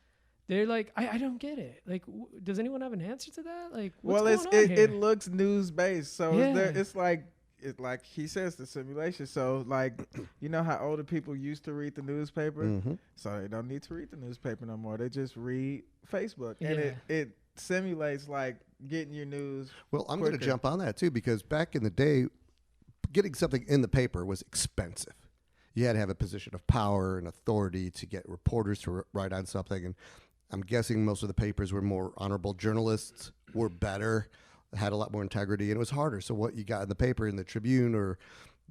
[SPEAKER 4] They're like, I don't get it. Like, does anyone have an answer to that? Like, what's
[SPEAKER 3] Well,
[SPEAKER 4] going on here?
[SPEAKER 3] it looks news based, so
[SPEAKER 4] Yeah.
[SPEAKER 3] it's like he says the simulation. So like you know how older people used to read the newspaper,
[SPEAKER 5] Mhm.
[SPEAKER 3] so they don't need to read the newspaper no more. They just read Facebook,
[SPEAKER 4] Yeah.
[SPEAKER 3] and it simulates like getting your news.
[SPEAKER 5] Well, I'm going to
[SPEAKER 3] quicker.
[SPEAKER 5] jump on that too because back in the day, getting something in the paper was expensive. You had to have a position of power and authority to get reporters to write on something. And I'm guessing most of the papers were more honorable. Journalists were better, had a lot more integrity, and it was harder. So what you got in the paper, in the Tribune or,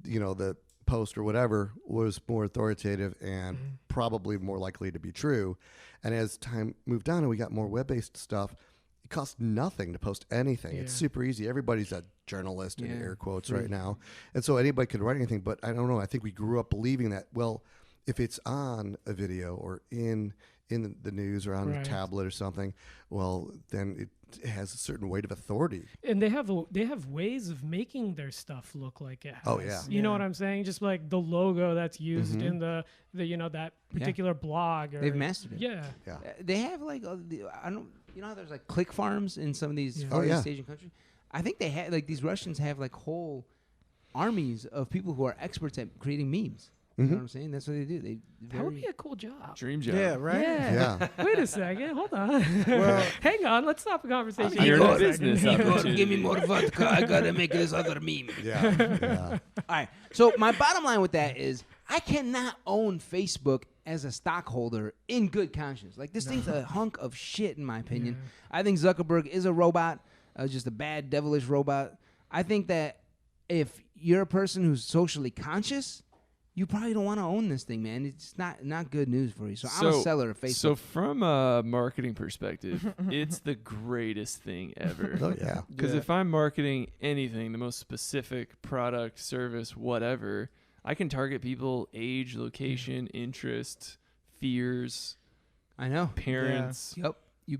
[SPEAKER 5] the Post or whatever, was more authoritative and probably more likely to be true. And as time moved on and we got more web-based stuff, it costs nothing to post anything. It's
[SPEAKER 4] Yeah.
[SPEAKER 5] super easy. Everybody's a journalist in
[SPEAKER 1] Yeah,
[SPEAKER 5] air quotes
[SPEAKER 1] free.
[SPEAKER 5] right now. And so anybody could write anything, but I don't know. I think we grew up believing that, well, if it's on a video or in the news or on a
[SPEAKER 4] Right.
[SPEAKER 5] tablet or something, well, then it has a certain weight of authority.
[SPEAKER 4] And they have ways of making their stuff look like it has.
[SPEAKER 5] Oh, yeah.
[SPEAKER 4] You know
[SPEAKER 3] Yeah.
[SPEAKER 4] what I'm saying? Just like the logo that's used
[SPEAKER 5] Mhm.
[SPEAKER 4] in the that particular blog. Or,
[SPEAKER 1] They've mastered it.
[SPEAKER 4] Yeah.
[SPEAKER 5] Yeah.
[SPEAKER 1] They have like I don't how there's like click farms in some of these
[SPEAKER 4] Yeah.
[SPEAKER 5] Oh,
[SPEAKER 1] far
[SPEAKER 5] yeah.
[SPEAKER 1] East Asian countries. I think they have like these Russians have like whole armies of people who are experts at creating memes. You know what I'm saying? That's what they do.
[SPEAKER 4] That would be a cool job.
[SPEAKER 2] Dream job.
[SPEAKER 3] Yeah, right.
[SPEAKER 4] Yeah.
[SPEAKER 5] Yeah.
[SPEAKER 4] Wait a second. Hold on.
[SPEAKER 3] Well-
[SPEAKER 4] hang on. Let's stop the conversation.
[SPEAKER 2] You're
[SPEAKER 4] for
[SPEAKER 2] in
[SPEAKER 4] a
[SPEAKER 2] business
[SPEAKER 4] second.
[SPEAKER 2] opportunity.
[SPEAKER 1] Give me more vodka. I gotta make this other meme.
[SPEAKER 5] Yeah. Yeah.
[SPEAKER 1] All right. So my bottom line with that is I cannot own Facebook as a stockholder in good conscience. Like this thing's a hunk of shit in my opinion. I think Zuckerberg is a robot, just a bad devilish robot. I think that if you're a person who's socially conscious, you probably don't want to own this thing, man. It's not good news for you. So I'm a seller of Facebook.
[SPEAKER 2] So from a marketing perspective, it's the greatest thing ever.
[SPEAKER 5] Oh, yeah.
[SPEAKER 2] Because
[SPEAKER 3] Yeah.
[SPEAKER 2] if I'm marketing anything, the most specific product, service, whatever, I can target people, age, location, interest, fears,
[SPEAKER 1] I know.
[SPEAKER 2] parents.
[SPEAKER 1] Yep.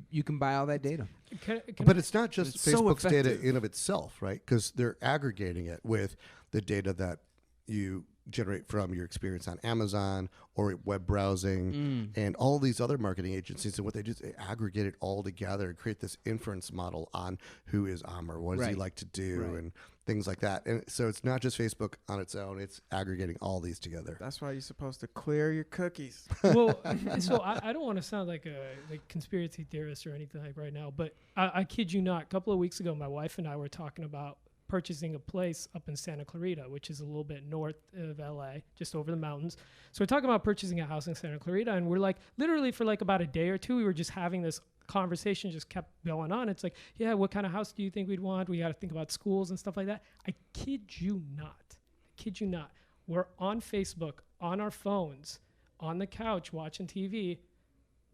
[SPEAKER 1] You can buy all that data.
[SPEAKER 4] Can
[SPEAKER 5] But it's not just
[SPEAKER 1] It's so
[SPEAKER 5] Facebook's data
[SPEAKER 1] effective.
[SPEAKER 5] in of itself, right? Because they're aggregating it with the data that you generate from your experience on Amazon or web browsing and all these other marketing agencies. And what they do is they aggregate it all together and create this inference model on who is Amr, what does he
[SPEAKER 1] Right.
[SPEAKER 5] like to do,
[SPEAKER 1] Right.
[SPEAKER 5] and things like that. And so it's not just Facebook on its own; it's aggregating all these together.
[SPEAKER 3] That's why you're supposed to clear your cookies.
[SPEAKER 4] well, so I don't want to sound like a conspiracy theorist or anything like right now, but I kid you not. A couple of weeks ago, my wife and I were talking about purchasing a place up in Santa Clarita, which is a little bit north of LA, just over the mountains. So we're talking about purchasing a house in Santa Clarita, and we're like, literally for like about a day or two, we were just having this conversation, just kept going on. It's like, yeah, what kind of house do you think we'd want? We got to think about schools and stuff like that. I kid you not. We're on Facebook, on our phones, on the couch watching TV,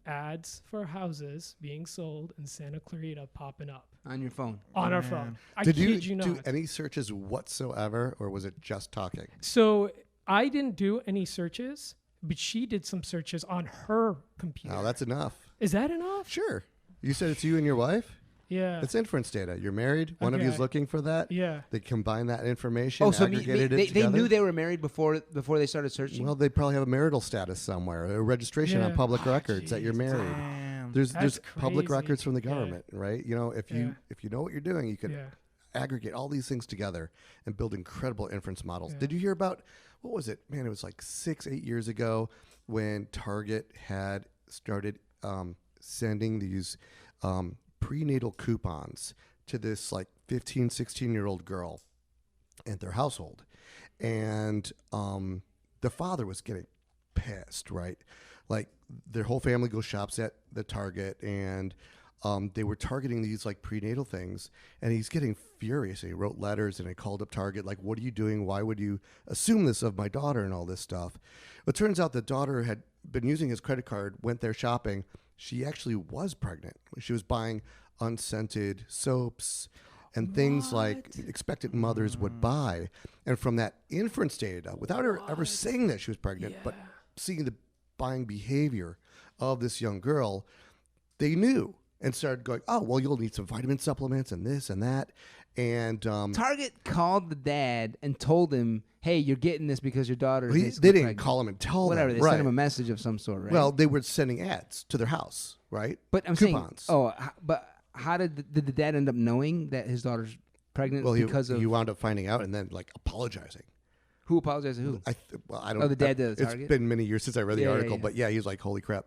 [SPEAKER 4] ads for houses being sold in Santa Clarita popping up.
[SPEAKER 1] On your phone.
[SPEAKER 4] On our phone. I
[SPEAKER 5] Did
[SPEAKER 4] kid
[SPEAKER 5] you
[SPEAKER 4] you
[SPEAKER 5] do
[SPEAKER 4] not.
[SPEAKER 5] any searches whatsoever, or was it just talking?
[SPEAKER 4] So I didn't do any searches, but she did some searches on her computer.
[SPEAKER 5] Oh, that's enough.
[SPEAKER 4] Is that enough?
[SPEAKER 5] Sure. You said it's you and your wife?
[SPEAKER 4] Yeah.
[SPEAKER 5] It's inference data. You're married. One of you is
[SPEAKER 4] Okay.
[SPEAKER 5] looking for that.
[SPEAKER 4] Yeah.
[SPEAKER 5] They combine that information,
[SPEAKER 1] Oh, so
[SPEAKER 5] aggregated
[SPEAKER 1] they
[SPEAKER 5] it together.
[SPEAKER 1] knew they were married before they started searching?
[SPEAKER 5] Well, they probably have a marital status somewhere, a registration on
[SPEAKER 4] Yeah.
[SPEAKER 5] public records that you're married.
[SPEAKER 3] Damn.
[SPEAKER 5] There's
[SPEAKER 4] That's
[SPEAKER 5] public
[SPEAKER 4] crazy.
[SPEAKER 5] records from the
[SPEAKER 4] Yeah.
[SPEAKER 5] government, right? You know, if you know what you're doing, you can
[SPEAKER 4] Yeah.
[SPEAKER 5] aggregate all these things together and build incredible inference models.
[SPEAKER 4] Yeah.
[SPEAKER 5] Did you hear about what was it? Man, it was like 6-8 years ago when Target had started sending these prenatal coupons to this like 15, 16-year-old girl at their household. And the father was getting pissed, right? Like their whole family goes shops at the Target, and they were targeting these like prenatal things, and he's getting furious. He wrote letters and he called up Target, like, what are you doing? Why would you assume this of my daughter and all this stuff? It turns out the daughter had been using his credit card, went there shopping. She actually was pregnant. She was buying unscented soaps and things like expectant mothers would buy. And from that inference data, without her ever saying that she was pregnant, but seeing the buying behavior of this young girl, they knew and started going, oh, well, you'll need some vitamin supplements and this and that. And
[SPEAKER 1] Target called the dad and told him, hey, you're getting this because your daughter is
[SPEAKER 5] they
[SPEAKER 1] basically
[SPEAKER 5] didn't
[SPEAKER 1] pregnant.
[SPEAKER 5] call him and tell
[SPEAKER 1] Whatever,
[SPEAKER 5] them.
[SPEAKER 1] they sent him a message of some sort, right?
[SPEAKER 5] Well, they were sending ads to their house, right?
[SPEAKER 1] but I'm
[SPEAKER 5] coupons.
[SPEAKER 1] saying, but how did the dad end up knowing that his daughter's pregnant
[SPEAKER 5] Well,
[SPEAKER 1] because of
[SPEAKER 5] you wound up finding out and then like apologizing.
[SPEAKER 1] who apologized to who?
[SPEAKER 5] I don't.
[SPEAKER 1] Oh, the dad did at
[SPEAKER 5] It's
[SPEAKER 1] Target?
[SPEAKER 5] been many years since I read the
[SPEAKER 1] Yeah, yeah,
[SPEAKER 5] article,
[SPEAKER 1] yeah.
[SPEAKER 5] but yeah, he was like, "Holy crap!"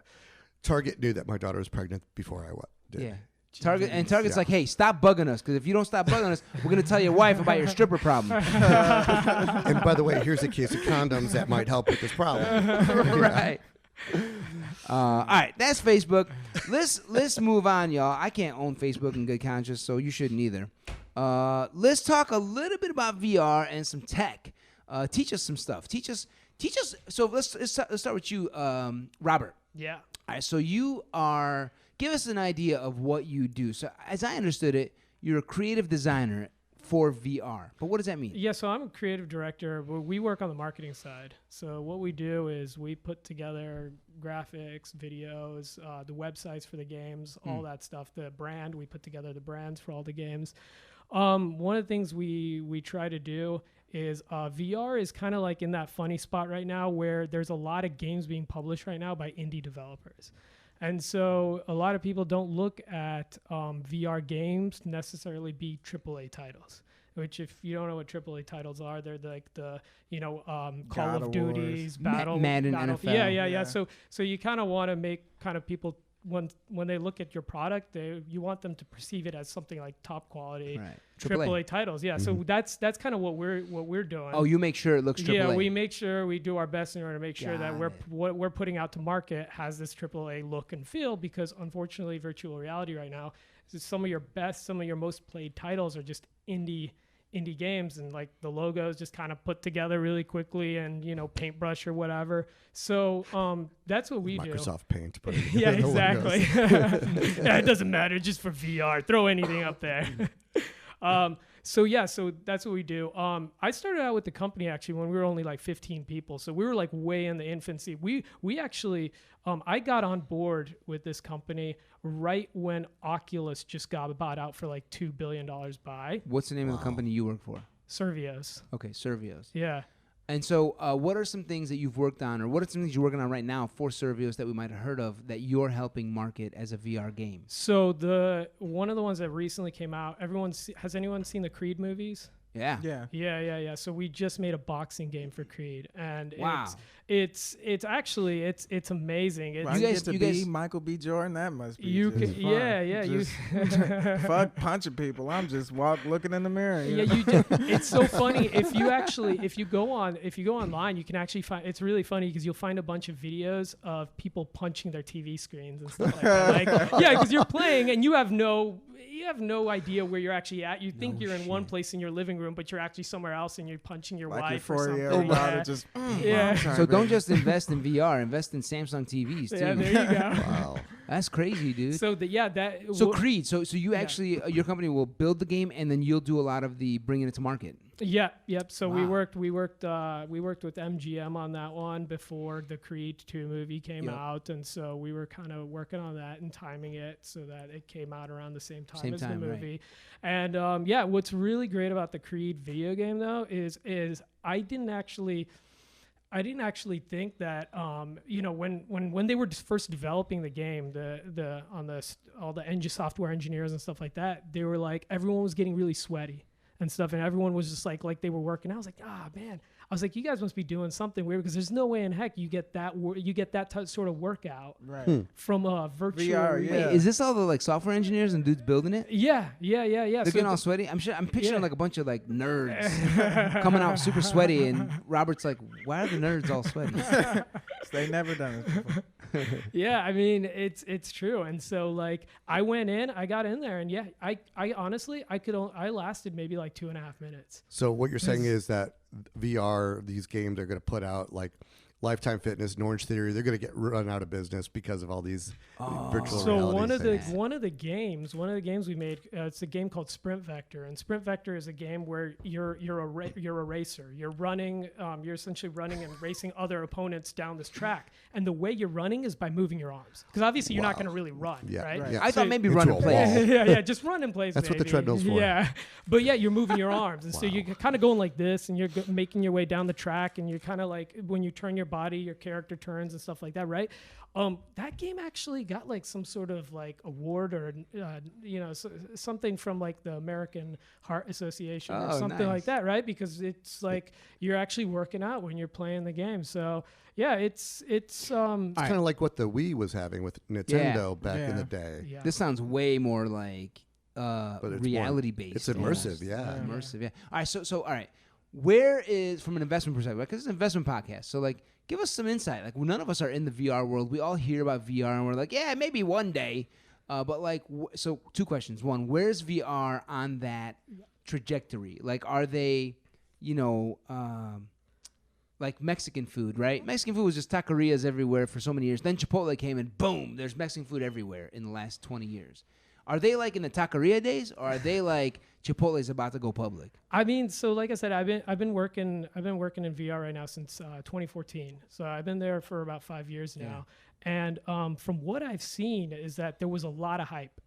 [SPEAKER 5] Target knew that my daughter was pregnant before I did.
[SPEAKER 1] Yeah. Target's
[SPEAKER 5] Yeah.
[SPEAKER 1] like, hey, stop bugging us, because if you don't stop bugging us, we're gonna tell your wife about your stripper problem.
[SPEAKER 5] And by the way, here's a case of condoms that might help with this problem.
[SPEAKER 1] Right. All right, that's Facebook. Let's move on, y'all. I can't own Facebook in good conscience, so you shouldn't either. Let's talk a little bit about VR and some tech. Teach us some stuff. Teach us. So let's start with you, Robert.
[SPEAKER 4] Yeah.
[SPEAKER 1] All right, so give us an idea of what you do. So as I understood it, you're a creative designer for VR. But what does that mean?
[SPEAKER 4] Yeah, so I'm a creative director. We work on the marketing side. So what we do is we put together graphics, videos, the websites for the games, all that stuff. The brand, we put together the brands for all the games. One of the things we try to do is VR is kind of like in that funny spot right now where there's a lot of games being published right now by indie developers. And so a lot of people don't look at VR games to necessarily be AAA titles, which if you don't know what AAA titles are, they're like the, Call
[SPEAKER 3] God
[SPEAKER 4] of
[SPEAKER 3] of
[SPEAKER 4] Duties,
[SPEAKER 1] Madden, NFL.
[SPEAKER 4] Yeah.
[SPEAKER 3] Yeah.
[SPEAKER 4] So you kind of want to make kind of people, when they look at your product, you want them to perceive it as something like top quality
[SPEAKER 1] Right.
[SPEAKER 4] AAA titles. Yeah. So that's kind of what we're doing.
[SPEAKER 1] Oh, you make sure it looks AAA.
[SPEAKER 4] Yeah, we make sure we do our best in order to make sure that
[SPEAKER 1] Got it.
[SPEAKER 4] what we're putting out to market has this AAA look and feel, because unfortunately virtual reality right now is some of your most played titles are just indie games, and like the logos just kind of put together really quickly and paintbrush or whatever. So that's what we do.
[SPEAKER 5] Microsoft Paint. But
[SPEAKER 4] Yeah, exactly. Yeah, it doesn't matter, just for VR. Throw anything up there. So that's what we do. I started out with the company actually when we were only like 15 people. So we were like way in the infancy. We actually, I got on board with this company right when Oculus just got bought out for like $2 billion by
[SPEAKER 1] What's the name of the company you work for?
[SPEAKER 4] Servios.
[SPEAKER 1] Okay, Servios.
[SPEAKER 4] Yeah.
[SPEAKER 1] And so what are some things that you've worked on, or what are some things you're working on right now for Servios that we might have heard of that you're helping market as a VR game?
[SPEAKER 4] So one of the ones that recently came out, has anyone seen the Creed movies?
[SPEAKER 1] Yeah.
[SPEAKER 3] Yeah.
[SPEAKER 4] Yeah. So we just made a boxing game for Creed, and
[SPEAKER 1] Wow.
[SPEAKER 4] it's actually it's amazing. It's,
[SPEAKER 3] Right.
[SPEAKER 1] You
[SPEAKER 3] You
[SPEAKER 1] guys-
[SPEAKER 3] get to
[SPEAKER 1] you
[SPEAKER 3] be
[SPEAKER 1] guys-
[SPEAKER 3] Michael B. Jordan. That must be
[SPEAKER 4] you
[SPEAKER 3] just
[SPEAKER 4] can,
[SPEAKER 3] fun.
[SPEAKER 4] yeah. You
[SPEAKER 3] Just fuck punching people. I'm just looking in the mirror.
[SPEAKER 4] yeah,
[SPEAKER 3] know?
[SPEAKER 4] you do. It's so funny if you go online, you can actually find. It's really funny because you'll find a bunch of videos of people punching their TV screens and stuff like that. Like, yeah, because you're playing and you have no idea where you're actually at. You think you're in one place in your living room, but you're actually somewhere else and you're punching your
[SPEAKER 3] Like
[SPEAKER 4] wife
[SPEAKER 3] your
[SPEAKER 4] or
[SPEAKER 3] 40-year-old
[SPEAKER 4] something.
[SPEAKER 3] daughter
[SPEAKER 4] Yeah.
[SPEAKER 3] just.
[SPEAKER 4] Yeah.
[SPEAKER 3] I'm sorry,
[SPEAKER 1] So don't
[SPEAKER 3] baby.
[SPEAKER 1] just invest in VR. Invest in Samsung TVs too.
[SPEAKER 4] Yeah, there you go.
[SPEAKER 5] Wow.
[SPEAKER 1] That's crazy, dude.
[SPEAKER 4] So
[SPEAKER 1] So Creed. So you
[SPEAKER 4] Yeah.
[SPEAKER 1] actually your company will build the game and then you'll do a lot of the bringing it to market.
[SPEAKER 4] Yep. So we
[SPEAKER 1] Wow.
[SPEAKER 4] worked with MGM on that one before the Creed 2 movie came
[SPEAKER 1] Yep.
[SPEAKER 4] out, and so we were kind of working on that and timing it so that it came out around the same time
[SPEAKER 1] Same
[SPEAKER 4] as
[SPEAKER 1] time,
[SPEAKER 4] the
[SPEAKER 1] right.
[SPEAKER 4] movie. And what's really great about the Creed video game though is I didn't actually think that when they were first developing the game, all the engine software engineers and stuff like that, they were like everyone was getting really sweaty and stuff, and everyone was just like they were working. I was like, man, I was like, you guys must be doing something weird because there's no way in heck you get that sort of workout
[SPEAKER 3] Right.
[SPEAKER 4] from a virtual.
[SPEAKER 3] VR,
[SPEAKER 1] Wait,
[SPEAKER 3] yeah.
[SPEAKER 1] is this all the like software engineers and dudes building it?
[SPEAKER 4] Yeah.
[SPEAKER 1] They're
[SPEAKER 4] So
[SPEAKER 1] getting all sweaty. I'm picturing
[SPEAKER 4] Yeah.
[SPEAKER 1] like a bunch of like nerds coming out super sweaty, and Robert's like, "Why are the nerds all sweaty?"
[SPEAKER 3] They never done this before.
[SPEAKER 4] yeah, I mean it's true. And so like I got in there, and I honestly I lasted maybe like 2.5 minutes.
[SPEAKER 5] So what you're saying is that VR, these games are going to put out like Lifetime Fitness and Orange Theory. They're going to get run out of business because of all these virtual
[SPEAKER 4] So
[SPEAKER 5] reality things.
[SPEAKER 4] one of the games we made, it's a game called Sprint Vector, and Sprint Vector is a game where you're a racer. You're running, you're essentially running and racing other opponents down this track, and the way you're running is by moving your arms, because obviously you're not going to really run,
[SPEAKER 5] Yeah.
[SPEAKER 4] right?
[SPEAKER 3] Right.
[SPEAKER 5] Yeah.
[SPEAKER 1] I thought maybe
[SPEAKER 5] Into
[SPEAKER 1] run
[SPEAKER 5] a
[SPEAKER 1] and play.
[SPEAKER 5] wall.
[SPEAKER 4] yeah, just run in place.
[SPEAKER 5] That's what the
[SPEAKER 4] baby.
[SPEAKER 5] treadmill's for.
[SPEAKER 4] Yeah, but yeah, you're moving your arms, and so
[SPEAKER 5] Wow.
[SPEAKER 4] you're kind of going like this, and you're making your way down the track, and you're kind of like when you turn your body, your character turns and stuff like that, right? That game actually got like some sort of like award or something from like the American Heart Association or
[SPEAKER 1] Oh,
[SPEAKER 4] something like
[SPEAKER 1] nice.
[SPEAKER 4] that, right? Because it's like you're actually working out when you're playing the game. So yeah, it's
[SPEAKER 5] It's kind of like what the Wii was having with Nintendo back in
[SPEAKER 3] Yeah.
[SPEAKER 5] the day.
[SPEAKER 4] yeah.
[SPEAKER 1] This sounds way more like
[SPEAKER 5] But it's
[SPEAKER 1] reality based.
[SPEAKER 5] It's immersive, yeah.
[SPEAKER 1] Immersive, yeah. All right, so all right. Where is, from an investment perspective, because it's an investment podcast, so like give us some insight. Like none of us are in the VR world. We all hear about VR and we're like, yeah, maybe one day. But like, so two questions. One, where's VR on that trajectory? Like, are they, like Mexican food, right? Mexican food was just taquerias everywhere for so many years. Then Chipotle came and boom, there's Mexican food everywhere in the last 20 years. Are they like in the taqueria days, or are they like Chipotle's about to go public?
[SPEAKER 4] I mean, so like I said, I've been working in VR right now since 2014. So I've been there for about 5 years now, and from what I've seen is that there was a lot of hype.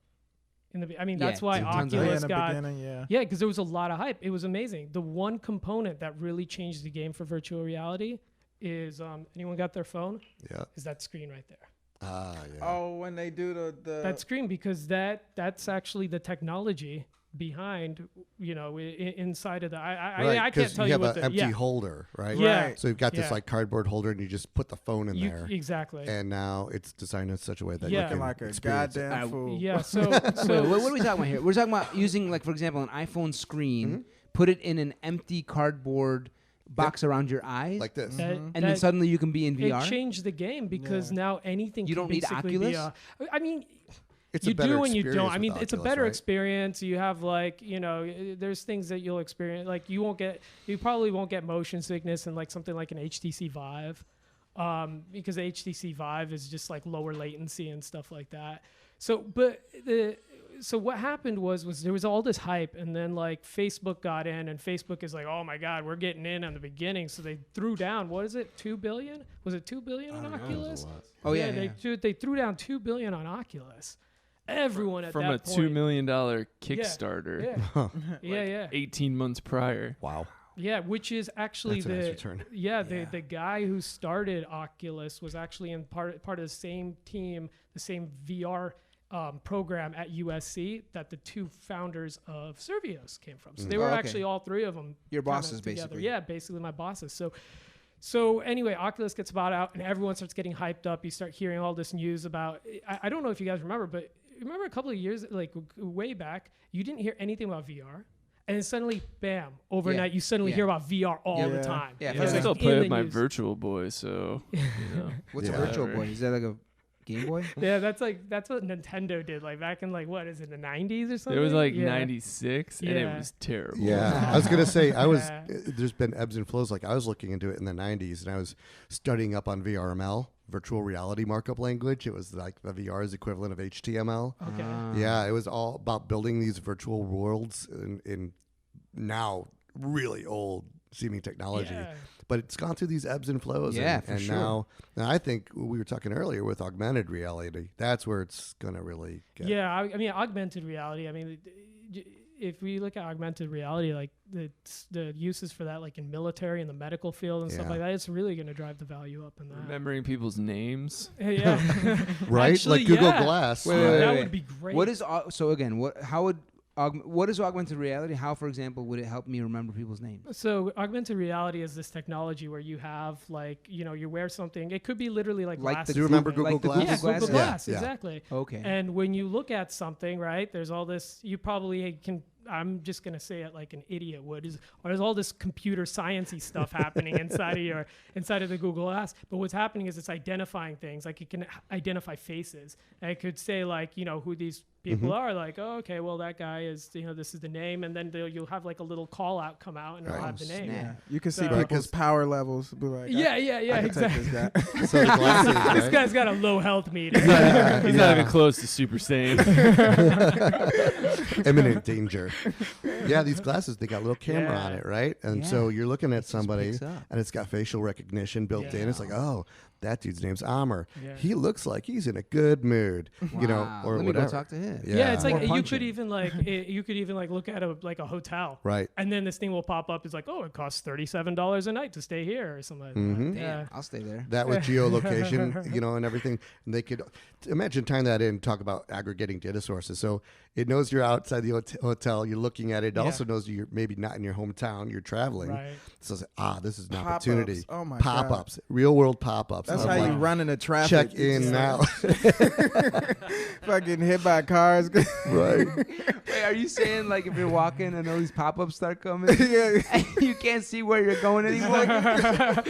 [SPEAKER 4] That's why
[SPEAKER 1] tons of hype.
[SPEAKER 4] Oculus
[SPEAKER 3] in the
[SPEAKER 4] got.
[SPEAKER 3] beginning, yeah.
[SPEAKER 4] Yeah, because there was a lot of hype. It was amazing. The one component that really changed the game for virtual reality is anyone got their phone?
[SPEAKER 5] Yeah.
[SPEAKER 4] Is that screen right there?
[SPEAKER 5] Ah, yeah.
[SPEAKER 3] Oh, when they do the
[SPEAKER 4] That screen, because that's actually the technology behind, inside of the.
[SPEAKER 5] Right,
[SPEAKER 4] I
[SPEAKER 5] 'cause
[SPEAKER 4] can't tell
[SPEAKER 5] you
[SPEAKER 4] you
[SPEAKER 5] have
[SPEAKER 4] what
[SPEAKER 5] an
[SPEAKER 4] the
[SPEAKER 5] empty holder, right?
[SPEAKER 4] Yeah.
[SPEAKER 3] Right.
[SPEAKER 5] So you've got this
[SPEAKER 4] Yeah.
[SPEAKER 5] like cardboard holder, and you just put the phone in there,
[SPEAKER 4] Exactly.
[SPEAKER 5] and now it's designed in such a way that
[SPEAKER 4] Yeah.
[SPEAKER 5] you can
[SPEAKER 3] looking like a
[SPEAKER 5] experience it.
[SPEAKER 3] goddamn fool.
[SPEAKER 4] Yeah. So
[SPEAKER 1] Wait, what are we talking about here? We're talking about using, like, for example, an iPhone screen, put it in an empty cardboard box around your eyes,
[SPEAKER 5] like this.
[SPEAKER 4] that-
[SPEAKER 1] and then
[SPEAKER 4] that-
[SPEAKER 1] suddenly you can be in VR.
[SPEAKER 4] it changed the game because
[SPEAKER 3] Yeah.
[SPEAKER 4] now anything
[SPEAKER 1] You
[SPEAKER 4] can
[SPEAKER 1] don't need
[SPEAKER 4] basically be
[SPEAKER 1] Oculus?
[SPEAKER 4] I mean,
[SPEAKER 5] It's
[SPEAKER 4] you
[SPEAKER 5] a better
[SPEAKER 4] do and you don't.
[SPEAKER 5] experience
[SPEAKER 4] I mean,
[SPEAKER 5] with
[SPEAKER 4] it's a
[SPEAKER 5] Oculus,
[SPEAKER 4] better
[SPEAKER 5] right?
[SPEAKER 4] experience. You have like, there's things that you'll experience. Like you probably won't get motion sickness in like something like an HTC Vive, because the HTC Vive is just like lower latency and stuff like that. So what happened was there was all this hype, and then like Facebook got in, and Facebook is like, oh my God, we're getting in on the beginning. So they threw down, what is it, $2 billion? Was it $2 billion on Oculus?
[SPEAKER 1] Oh, yeah.
[SPEAKER 4] They threw down $2 billion on Oculus. Everyone at
[SPEAKER 2] From
[SPEAKER 4] that
[SPEAKER 2] a
[SPEAKER 4] point.
[SPEAKER 2] $2 million Kickstarter
[SPEAKER 4] Yeah. yeah.
[SPEAKER 2] 18 months prior.
[SPEAKER 5] Wow.
[SPEAKER 4] Yeah, which is actually
[SPEAKER 5] That's a nice return.
[SPEAKER 4] the guy who started Oculus was actually in part of the same team, the same VR program at USC that the two founders of Servios came from. So they
[SPEAKER 1] Oh,
[SPEAKER 4] were
[SPEAKER 1] okay.
[SPEAKER 4] actually all three of them.
[SPEAKER 1] Your
[SPEAKER 4] kinda
[SPEAKER 1] bosses,
[SPEAKER 4] together.
[SPEAKER 1] basically.
[SPEAKER 4] Yeah, basically my bosses. So anyway, Oculus gets bought out and everyone starts getting hyped up. You start hearing all this news about, I don't know if you guys remember, but remember a couple of years, like way back, you didn't hear anything about VR. And then suddenly, bam, overnight, you suddenly hear about VR all the time.
[SPEAKER 1] Yeah,
[SPEAKER 4] It
[SPEAKER 2] I
[SPEAKER 4] was,
[SPEAKER 1] Yeah.
[SPEAKER 2] still
[SPEAKER 4] like,
[SPEAKER 2] play
[SPEAKER 4] in
[SPEAKER 2] with
[SPEAKER 4] the
[SPEAKER 2] my
[SPEAKER 4] news.
[SPEAKER 2] Virtual Boy, so you know.
[SPEAKER 1] What's
[SPEAKER 5] Yeah.
[SPEAKER 1] a Virtual
[SPEAKER 2] Whatever.
[SPEAKER 1] Boy? Is that like a Game Boy?
[SPEAKER 4] Yeah, that's what Nintendo did. Like back in like what is it, the 90s or something?
[SPEAKER 2] It was like
[SPEAKER 4] Yeah.
[SPEAKER 2] 96, and it
[SPEAKER 4] Yeah.
[SPEAKER 2] was terrible.
[SPEAKER 5] Yeah, I was gonna say
[SPEAKER 4] Yeah.
[SPEAKER 5] There's been ebbs and flows. Like I was looking into it in the '90s, and I was studying up on VRML, virtual reality markup language. It was like the VR's equivalent of HTML.
[SPEAKER 4] Okay.
[SPEAKER 5] Yeah, it was all about building these virtual worlds in now really old seeming technology.
[SPEAKER 4] Yeah.
[SPEAKER 5] But it's gone through these ebbs and flows.
[SPEAKER 1] Yeah,
[SPEAKER 5] and,
[SPEAKER 1] for
[SPEAKER 5] and
[SPEAKER 1] sure.
[SPEAKER 5] now I think we were talking earlier with augmented reality. That's where it's gonna really get.
[SPEAKER 4] Yeah, I mean augmented reality. I mean, if we look at augmented reality, like the uses for that, like in military and the medical field and stuff
[SPEAKER 5] Yeah.
[SPEAKER 4] like that, it's really going to drive the value up in that.
[SPEAKER 2] Remembering people's names.
[SPEAKER 4] Yeah,
[SPEAKER 5] Right?
[SPEAKER 4] Actually,
[SPEAKER 5] Like Google
[SPEAKER 4] yeah.
[SPEAKER 5] Glass.
[SPEAKER 1] Wait,
[SPEAKER 5] right?
[SPEAKER 1] wait,
[SPEAKER 4] that
[SPEAKER 1] wait.
[SPEAKER 4] would be great.
[SPEAKER 1] What is so again? What is augmented reality? How, for example, would it help me remember people's names?
[SPEAKER 4] So augmented reality is this technology where you have like, you wear something. It could be literally like
[SPEAKER 1] Like
[SPEAKER 4] glasses.
[SPEAKER 5] Do you remember
[SPEAKER 1] Like
[SPEAKER 5] Google
[SPEAKER 1] the
[SPEAKER 5] Glass?
[SPEAKER 4] Yeah,
[SPEAKER 1] Google
[SPEAKER 4] Google
[SPEAKER 1] Glass?
[SPEAKER 4] Glass,
[SPEAKER 5] Yeah.
[SPEAKER 4] exactly.
[SPEAKER 1] Okay.
[SPEAKER 4] And when you look at something, right, there's all this, you probably can, I'm just going to say it like an idiot would, there's all this computer sciencey stuff happening inside of the Google Glass. But what's happening is it's identifying things. Like it can identify faces. And it could say like, who these people are. Like, oh, okay, well, that guy is, this is the name. And then you'll have like a little call out come out and it'll
[SPEAKER 5] Right.
[SPEAKER 4] have the name.
[SPEAKER 1] Snap.
[SPEAKER 3] You can see
[SPEAKER 4] So-
[SPEAKER 3] people's power levels. Be like,
[SPEAKER 4] Yeah,
[SPEAKER 3] I can take
[SPEAKER 4] exactly.
[SPEAKER 3] this guy.
[SPEAKER 5] So the glasses,
[SPEAKER 4] This
[SPEAKER 5] right?
[SPEAKER 4] guy's got a low health meter.
[SPEAKER 2] He's not even close to Super Saiyan.
[SPEAKER 5] Imminent danger. Yeah, these glasses, they got a little camera on
[SPEAKER 4] Yeah.
[SPEAKER 5] it, right? And
[SPEAKER 1] Yeah.
[SPEAKER 5] so you're looking at
[SPEAKER 1] just
[SPEAKER 5] somebody
[SPEAKER 1] picks up.
[SPEAKER 5] and it's got facial recognition built in. It's like,
[SPEAKER 1] Yeah.
[SPEAKER 5] oh, that dude's name's Amr.
[SPEAKER 4] Yeah.
[SPEAKER 5] He looks like he's in a good mood,
[SPEAKER 1] Wow.
[SPEAKER 5] or
[SPEAKER 1] Let me
[SPEAKER 5] whatever.
[SPEAKER 1] go talk to him.
[SPEAKER 4] Yeah, it's like
[SPEAKER 1] More
[SPEAKER 4] you
[SPEAKER 1] punching.
[SPEAKER 4] could even look at a hotel.
[SPEAKER 5] Right.
[SPEAKER 4] And then this thing will pop up. It's like, oh, it costs $37 a night to stay here or something like
[SPEAKER 5] Mhm.
[SPEAKER 4] that.
[SPEAKER 1] Damn,
[SPEAKER 4] Yeah.
[SPEAKER 1] I'll stay there.
[SPEAKER 5] That with geolocation, and everything. And they could imagine tying that in, talk about aggregating data sources. So it knows you're outside the hotel, you're looking at it. It
[SPEAKER 4] Yeah.
[SPEAKER 5] also knows you're maybe not in your hometown, you're traveling.
[SPEAKER 4] Right.
[SPEAKER 5] So it's this is an
[SPEAKER 3] Pop-ups.
[SPEAKER 5] opportunity.
[SPEAKER 3] Oh my
[SPEAKER 5] Pop-ups, real world pop-ups.
[SPEAKER 3] That's
[SPEAKER 5] of
[SPEAKER 3] how you
[SPEAKER 5] like,
[SPEAKER 3] run into traffic.
[SPEAKER 5] check
[SPEAKER 3] You
[SPEAKER 5] in
[SPEAKER 3] just
[SPEAKER 5] now.
[SPEAKER 3] Fucking hit by cars.
[SPEAKER 5] Right.
[SPEAKER 1] Wait, are you saying like if you're walking and all these pop-ups start coming,
[SPEAKER 3] Yeah.
[SPEAKER 1] and you can't see where you're going anymore?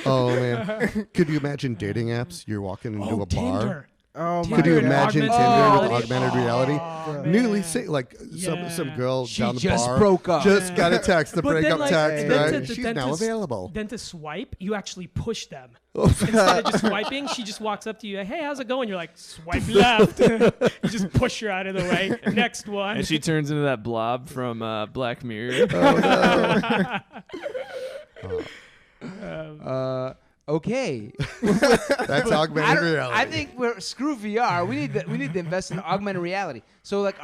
[SPEAKER 5] Oh man. Could you imagine dating apps? You're walking into a bar.
[SPEAKER 4] Tinder.
[SPEAKER 3] Oh my
[SPEAKER 5] Could you
[SPEAKER 4] Tinder and
[SPEAKER 3] God.
[SPEAKER 5] imagine
[SPEAKER 4] augmented
[SPEAKER 5] Tinder with
[SPEAKER 4] reality.
[SPEAKER 5] augmented reality?
[SPEAKER 4] Oh,
[SPEAKER 5] Newly
[SPEAKER 4] man.
[SPEAKER 5] say like some
[SPEAKER 4] Yeah.
[SPEAKER 5] girl
[SPEAKER 1] She
[SPEAKER 5] down the
[SPEAKER 1] just
[SPEAKER 5] bar
[SPEAKER 1] broke up.
[SPEAKER 5] just got a text, the
[SPEAKER 4] But then,
[SPEAKER 5] breakup
[SPEAKER 4] like,
[SPEAKER 5] text,
[SPEAKER 3] then
[SPEAKER 5] right?
[SPEAKER 4] to-
[SPEAKER 5] She's
[SPEAKER 4] then
[SPEAKER 5] now
[SPEAKER 4] to-
[SPEAKER 5] available.
[SPEAKER 4] Then to swipe, you actually push them. Instead of just swiping, she just walks up to you. Hey, how's it going? You're like, swipe left. You just push her out of the way. Next one.
[SPEAKER 2] And she turns into that blob from Black Mirror.
[SPEAKER 1] Okay.
[SPEAKER 5] That's augmented reality.
[SPEAKER 1] I think we're screw VR. We need to invest in augmented reality. So like,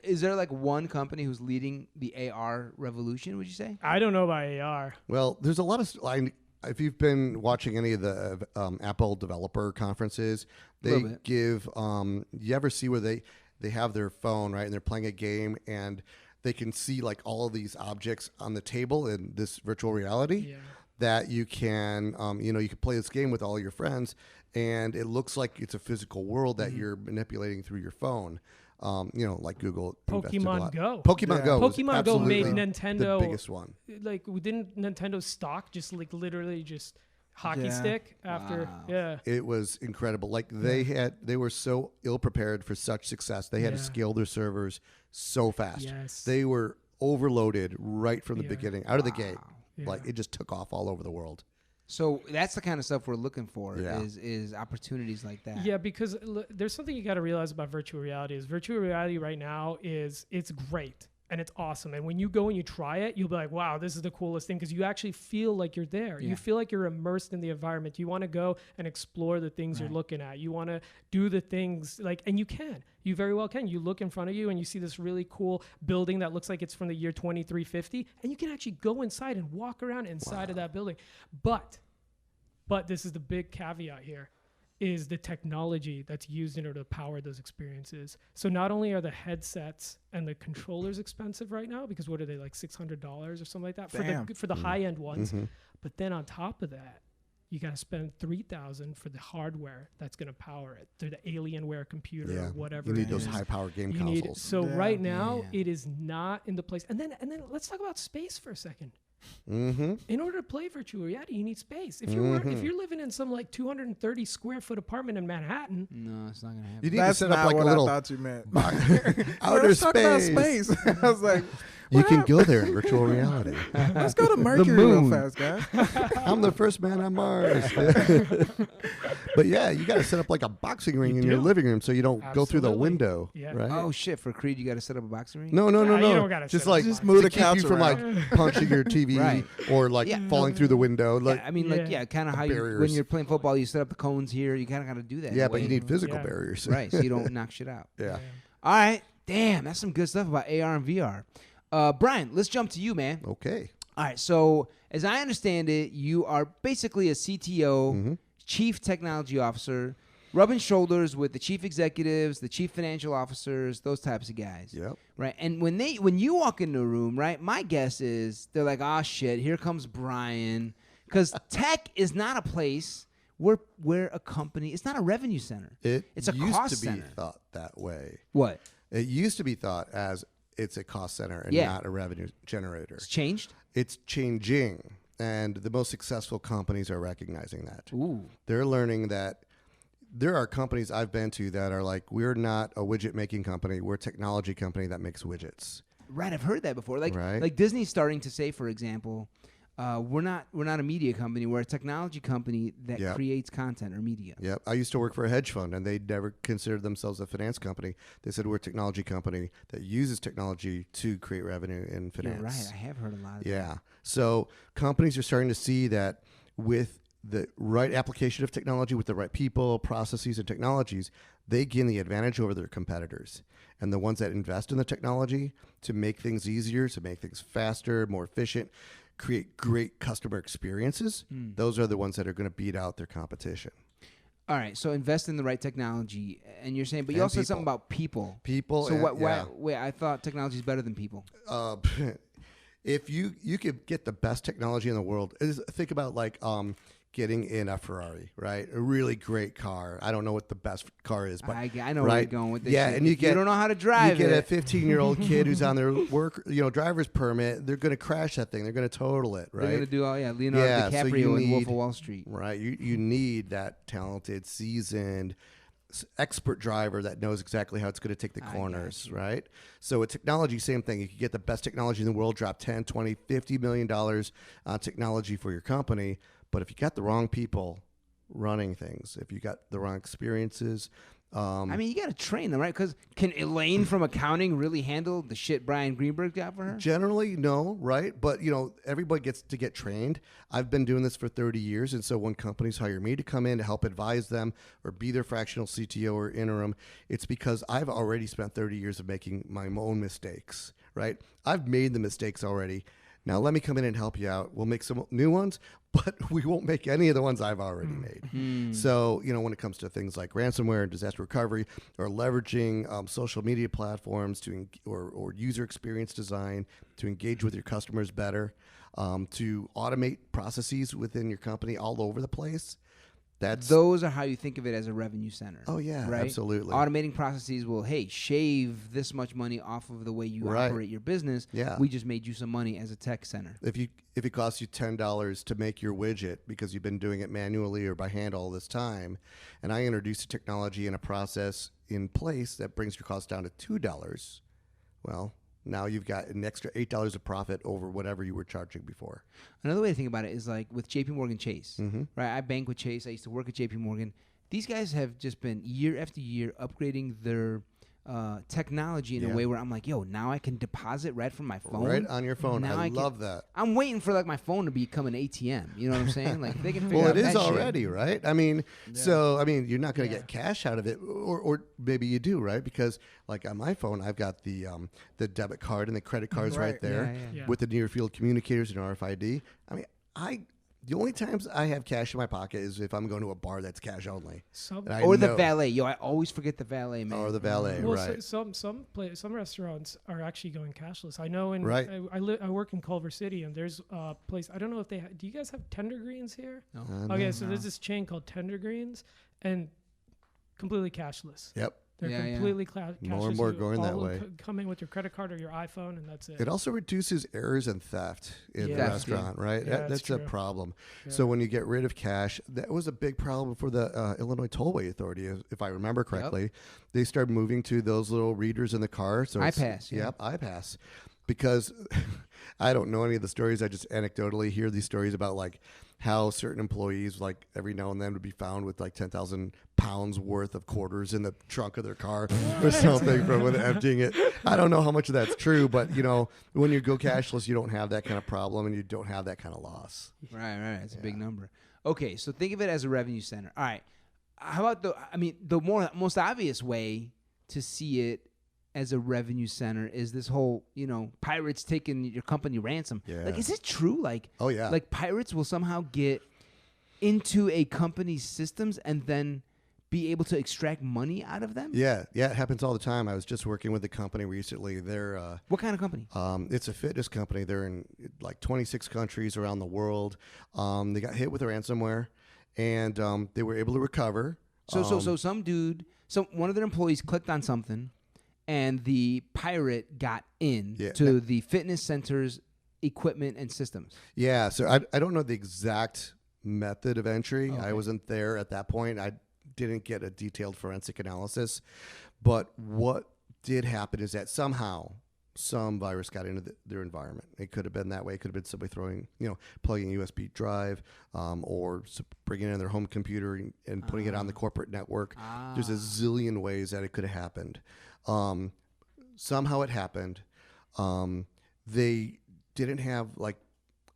[SPEAKER 1] is there like one company who's leading the AR revolution? Would you say?
[SPEAKER 4] I don't know about AR.
[SPEAKER 5] Well, there's a lot of if you've been watching any of the Apple developer conferences, they
[SPEAKER 1] Little bit.
[SPEAKER 5] give. You ever see where they have their phone, right, and they're playing a game and they can see like all of these objects on the table in this virtual reality.
[SPEAKER 4] Yeah.
[SPEAKER 5] That you can, you can play this game with all your friends, and it looks like it's a physical world that you're manipulating through your phone. Like Google invested a
[SPEAKER 4] Pokemon
[SPEAKER 5] lot.
[SPEAKER 4] Go.
[SPEAKER 5] Pokemon
[SPEAKER 3] Yeah.
[SPEAKER 5] Go. was
[SPEAKER 4] Pokemon Go made
[SPEAKER 5] absolutely
[SPEAKER 4] Nintendo
[SPEAKER 5] the biggest one.
[SPEAKER 4] Like, didn't Nintendo stock just like literally just hockey
[SPEAKER 3] Yeah.
[SPEAKER 4] stick after?
[SPEAKER 1] Wow.
[SPEAKER 4] Yeah.
[SPEAKER 5] It was incredible. Like they were so ill prepared for such success. They had to
[SPEAKER 4] Yeah.
[SPEAKER 5] scale their servers so fast.
[SPEAKER 4] Yes.
[SPEAKER 5] They were overloaded right from the
[SPEAKER 4] Yeah.
[SPEAKER 5] beginning, out of the gate.
[SPEAKER 4] Yeah.
[SPEAKER 5] Like it just took off all over the world.
[SPEAKER 1] So that's the kind of stuff we're looking for.
[SPEAKER 5] Yeah.
[SPEAKER 1] Is opportunities like that.
[SPEAKER 4] Yeah, because there's something you got to realize about virtual reality is virtual reality right now it's great and it's awesome. And when you go and you try it, you'll be like, wow, this is the coolest thing because you actually feel like you're there.
[SPEAKER 1] Yeah.
[SPEAKER 4] You feel like you're immersed in the environment. You want to go and explore the things you're
[SPEAKER 1] Right.
[SPEAKER 4] looking at. You want to do the things and you can. You very well can. You look in front of you and you see this really cool building that looks like it's from the year 2350 and you can actually go inside and walk around inside of that building. But this is the big caveat here. is the technology that's used in order to power those experiences. So not only are the headsets and the controllers expensive right now, because what are they, like $600 or something like that for the high end ones, but then on top of that, you got to spend $3,000 for the hardware that's going to power it, through the Alienware computer or whatever.
[SPEAKER 5] You need
[SPEAKER 4] it
[SPEAKER 5] those
[SPEAKER 4] is.
[SPEAKER 5] high power game
[SPEAKER 4] You
[SPEAKER 5] consoles.
[SPEAKER 4] need, so right now it is not in the place. And then let's talk about space for a second. In order to play virtual reality, you need space. If you're if you're living in some like 230 square foot apartment in Manhattan,
[SPEAKER 1] No, it's not gonna happen.
[SPEAKER 5] You need
[SPEAKER 3] That's
[SPEAKER 5] to set
[SPEAKER 3] not
[SPEAKER 5] up like
[SPEAKER 3] what
[SPEAKER 5] a little
[SPEAKER 3] I thought you meant.
[SPEAKER 5] outer
[SPEAKER 3] Let's talk about
[SPEAKER 5] space.
[SPEAKER 3] space. I was like,
[SPEAKER 5] You can go there in virtual reality.
[SPEAKER 3] let's go to Mercury real fast, guys.
[SPEAKER 5] I'm the first man on Mars. But yeah, you got to set up like a boxing ring in your
[SPEAKER 4] do.
[SPEAKER 5] living room so you don't go through the
[SPEAKER 4] Absolutely.
[SPEAKER 5] window.
[SPEAKER 4] Yeah.
[SPEAKER 5] Right?
[SPEAKER 1] Oh shit! For Creed, you got to set up a boxing ring.
[SPEAKER 5] No,
[SPEAKER 4] you don't gotta
[SPEAKER 5] Just
[SPEAKER 4] set up
[SPEAKER 5] like
[SPEAKER 4] a
[SPEAKER 3] Just move the
[SPEAKER 5] to keep
[SPEAKER 3] couch
[SPEAKER 5] you from like
[SPEAKER 3] around.
[SPEAKER 5] punching your TV
[SPEAKER 1] Right.
[SPEAKER 5] or like falling through the window. Like
[SPEAKER 1] Yeah, I mean, like,
[SPEAKER 4] Yeah.
[SPEAKER 1] kind of how you, when
[SPEAKER 5] barriers.
[SPEAKER 1] you're playing football, you set up the cones here. You kind of got to do that. in
[SPEAKER 5] yeah,
[SPEAKER 1] a
[SPEAKER 5] but you
[SPEAKER 1] way.
[SPEAKER 5] need physical
[SPEAKER 4] Yeah.
[SPEAKER 5] barriers.
[SPEAKER 1] right, so you don't knock shit out.
[SPEAKER 5] Yeah.
[SPEAKER 1] All right, damn, that's some good stuff about AR and VR. Brian, let's jump to you, man.
[SPEAKER 5] Okay.
[SPEAKER 1] All right, so as I understand it, you are basically a CTO, Chief Technology Officer, rubbing shoulders with the chief executives, the chief financial officers, those types of guys.
[SPEAKER 5] Yep.
[SPEAKER 1] Right, and when you walk into a room, right, my guess is they're like, "Oh shit, here comes Brian," because tech is not a place where a company. It's not a revenue center. It's a
[SPEAKER 5] used
[SPEAKER 1] cost
[SPEAKER 5] to be
[SPEAKER 1] center.
[SPEAKER 5] thought that way.
[SPEAKER 1] What?
[SPEAKER 5] It used to be thought as it's a cost center and
[SPEAKER 1] Yeah.
[SPEAKER 5] not a revenue generator.
[SPEAKER 1] It's changed.
[SPEAKER 5] It's changing, and the most successful companies are recognizing that.
[SPEAKER 1] Ooh.
[SPEAKER 5] They're learning that there are companies I've been to that are like, we're not a widget making company, we're a technology company that makes widgets.
[SPEAKER 1] Right, I've heard that before. Like,
[SPEAKER 5] Right.
[SPEAKER 1] like Disney's starting to say, for example, we're not a media company. We're a technology company that
[SPEAKER 5] Yep.
[SPEAKER 1] creates content or media.
[SPEAKER 5] Yep. I used to work for a hedge fund, and they never considered themselves a finance company. They said we're a technology company that uses technology to create revenue in finance.
[SPEAKER 1] You're right. I have heard a lot of that.
[SPEAKER 5] Yeah. So companies are starting to see that with the right application of technology, with the right people, processes, and technologies, they gain the advantage over their competitors. And the ones that invest in the technology to make things easier, to make things faster, more efficient, create great customer experiences, those are the ones that are going to beat out their competition.
[SPEAKER 1] All right, so invest in the right technology, and you're saying, but you
[SPEAKER 5] And
[SPEAKER 1] also said something
[SPEAKER 5] people.
[SPEAKER 1] about people.
[SPEAKER 5] People.
[SPEAKER 1] So
[SPEAKER 5] and-
[SPEAKER 1] what?
[SPEAKER 5] yeah.
[SPEAKER 1] Wait, I thought technology is better than people.
[SPEAKER 5] If you could get the best technology in the world, think about like getting in a Ferrari, right? A really great car. I don't know what the best car is, but
[SPEAKER 1] I know where you're
[SPEAKER 5] right?
[SPEAKER 1] going with this.
[SPEAKER 5] Yeah,
[SPEAKER 1] shit.
[SPEAKER 5] and you
[SPEAKER 1] If you
[SPEAKER 5] get
[SPEAKER 1] don't know how to drive
[SPEAKER 5] You get
[SPEAKER 1] it.
[SPEAKER 5] a 15-year-old kid who's on their driver's permit. They're going to crash that thing. They're going to total it, right?
[SPEAKER 1] They're gonna do Leonardo
[SPEAKER 5] Yeah, so
[SPEAKER 1] DiCaprio
[SPEAKER 5] you
[SPEAKER 1] in Wolf
[SPEAKER 5] need-
[SPEAKER 1] of Wall Street.
[SPEAKER 5] Right. You need that talented, seasoned, expert driver that knows exactly how it's going to take the
[SPEAKER 1] I
[SPEAKER 5] corners,
[SPEAKER 1] got you.
[SPEAKER 5] right? So with technology, same thing. You could get the best technology in the world, drop 10, 20, $50 million on technology for your company. But if you got the wrong people running things, if you got the wrong experiences,
[SPEAKER 1] I mean, you got to train them, right? Because can Elaine from accounting really handle the shit Brian Greenberg got for her?
[SPEAKER 5] generally, no, right? But, everybody gets to get trained. I've been doing this for 30 years. And so when companies hire me to come in to help advise them or be their fractional CTO or interim, it's because I've already spent 30 years of making my own mistakes, right? I've made the mistakes already. Now let me come in and help you out. We'll make some new ones, but we won't make any of the ones I've already made. So, when it comes to things like ransomware and disaster recovery or leveraging social media platforms or user experience design to engage with your customers better, to automate processes within your company all over the place,
[SPEAKER 1] Those are how you think of it as a revenue center.
[SPEAKER 5] Oh, yeah,
[SPEAKER 1] right?
[SPEAKER 5] absolutely.
[SPEAKER 1] Automating processes will, shave this much money off of the way you
[SPEAKER 5] Right.
[SPEAKER 1] operate your business.
[SPEAKER 5] Yeah.
[SPEAKER 1] We just made you some money as a tech center.
[SPEAKER 5] If it costs you $10 to make your widget because you've been doing it manually or by hand all this time, and I introduce a technology and a process in place that brings your cost down to $2, well, now you've got an extra $8 of profit over whatever you were charging before.
[SPEAKER 1] Another way to think about it is like with JP Morgan Chase,
[SPEAKER 5] Mm-hmm.
[SPEAKER 1] right? I bank with Chase. I used to work at JP Morgan. These guys have just been year after year upgrading their technology in
[SPEAKER 5] Yeah.
[SPEAKER 1] a way where I'm like, now I can deposit right from my phone.
[SPEAKER 5] Right on your phone.
[SPEAKER 1] Now
[SPEAKER 5] I
[SPEAKER 1] can-
[SPEAKER 5] love that.
[SPEAKER 1] I'm waiting for like my phone to become an ATM. You know what I'm saying? Like they can figure
[SPEAKER 5] Well,
[SPEAKER 1] out
[SPEAKER 5] it is
[SPEAKER 1] that shit.
[SPEAKER 5] already, right? I mean, you're not going to get cash out of it, or maybe you do, right? Because like on my phone, I've got the debit card and the credit cards right there
[SPEAKER 1] Yeah.
[SPEAKER 4] Yeah.
[SPEAKER 5] with the near field communicators and RFID. I mean, The only times I have cash in my pocket is if I'm going to a bar that's cash only. And I
[SPEAKER 1] Or the
[SPEAKER 5] know-
[SPEAKER 1] valet. Yo, I always forget the valet, man.
[SPEAKER 5] Or the valet,
[SPEAKER 4] Well,
[SPEAKER 5] right.
[SPEAKER 4] some restaurants are actually going cashless. I know
[SPEAKER 5] Right.
[SPEAKER 4] I work in Culver City, and there's a place. I don't know if they do you guys have Tender Greens here?
[SPEAKER 1] No.
[SPEAKER 4] Okay,
[SPEAKER 5] no.
[SPEAKER 4] so there's this chain called Tender Greens, and completely cashless.
[SPEAKER 5] Yep.
[SPEAKER 4] They're
[SPEAKER 1] Yeah, yeah.
[SPEAKER 4] completely cashless.
[SPEAKER 5] More and more
[SPEAKER 4] You
[SPEAKER 5] going that
[SPEAKER 4] all
[SPEAKER 5] way.
[SPEAKER 4] Come in with your credit card or your iPhone, and that's it.
[SPEAKER 5] It also reduces errors and theft in the
[SPEAKER 4] Yeah.
[SPEAKER 5] restaurant, right?
[SPEAKER 4] Yeah,
[SPEAKER 5] That's
[SPEAKER 4] that's
[SPEAKER 5] a
[SPEAKER 4] true.
[SPEAKER 5] problem.
[SPEAKER 4] Yeah.
[SPEAKER 5] So when you get rid of cash, that was a big problem for the Illinois Tollway Authority, if I remember correctly. They started moving to those little readers in the car. So it's-
[SPEAKER 1] iPass, yeah.
[SPEAKER 5] Yep, iPass. Because I don't know any of the stories. I just anecdotally hear these stories about like how certain employees, like every now and then, would be found with like 10,000 pounds worth of quarters in the trunk of their car or something from when emptying it. I don't know how much of that's true, but you know, when you go cashless, you don't have that kind of problem and you don't have that kind of loss.
[SPEAKER 1] Right. It's a big number. Okay, so think of it as a revenue center. All right. How about the most obvious way to see it as a revenue center is this whole, pirates taking your company ransom.
[SPEAKER 5] Yeah.
[SPEAKER 1] Like, is it true? Like,
[SPEAKER 5] Oh yeah.
[SPEAKER 1] like pirates will somehow get into a company's systems and then be able to extract money out of them?
[SPEAKER 5] Yeah, it happens all the time. I was just working with a company recently. They're
[SPEAKER 1] What kind of company?
[SPEAKER 5] it's a fitness company. They're in like 26 countries around the world. They got hit with a ransomware, and they were able to recover.
[SPEAKER 1] So one of their employees clicked on something, and the pirate got in
[SPEAKER 5] Yeah.
[SPEAKER 1] to the fitness center's equipment and systems.
[SPEAKER 5] Yeah, so I don't know the exact method of entry.
[SPEAKER 1] Okay.
[SPEAKER 5] I wasn't there at that point. I didn't get a detailed forensic analysis. But what did happen is that somehow some virus got into their environment. It could have been that way. It could have been somebody plugging a USB drive or bringing it in their home computer and putting it on the corporate network. There's a zillion ways that it could have happened. Somehow it happened. They didn't have like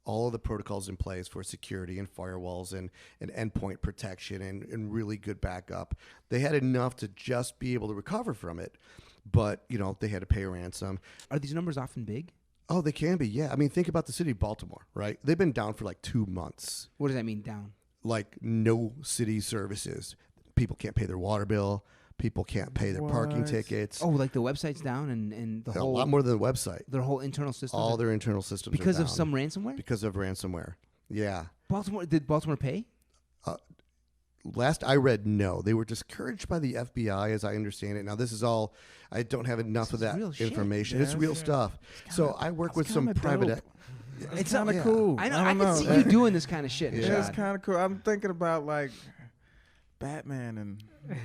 [SPEAKER 5] all of the protocols in place for security and firewalls and endpoint protection and really good backup. They had enough to just be able to recover from it, but they had to pay a ransom.
[SPEAKER 1] Are these numbers often big?
[SPEAKER 5] Oh, they can be, yeah. I mean, think about the city of Baltimore, right? They've been down for like 2 months.
[SPEAKER 1] What does that mean, down?
[SPEAKER 5] Like no city services. People can't pay their water bill. People can't pay their parking
[SPEAKER 3] What?
[SPEAKER 5] tickets.
[SPEAKER 1] Oh, like the website's down and the
[SPEAKER 5] a
[SPEAKER 1] whole
[SPEAKER 5] lot more than the website.
[SPEAKER 1] their whole internal system.
[SPEAKER 5] All their internal systems
[SPEAKER 1] because
[SPEAKER 5] are
[SPEAKER 1] of
[SPEAKER 5] down
[SPEAKER 1] some ransomware?
[SPEAKER 5] because of ransomware. Yeah.
[SPEAKER 1] Did Baltimore pay?
[SPEAKER 5] Last I read, no. They were discouraged by the FBI, as I understand it. Now, this is all, I don't have enough
[SPEAKER 1] This
[SPEAKER 5] of
[SPEAKER 1] is
[SPEAKER 5] that
[SPEAKER 1] real shit.
[SPEAKER 5] information.
[SPEAKER 3] Yeah,
[SPEAKER 5] It's real
[SPEAKER 3] it's-
[SPEAKER 5] stuff. So I work with some private.
[SPEAKER 3] It's kind of cool.
[SPEAKER 1] I know.
[SPEAKER 3] don't
[SPEAKER 1] I can
[SPEAKER 3] know.
[SPEAKER 1] see you doing this kind of shit.
[SPEAKER 5] Yeah.
[SPEAKER 3] Yeah, it's
[SPEAKER 1] Nashad.
[SPEAKER 3] kind of cool. I'm thinking about like Batman and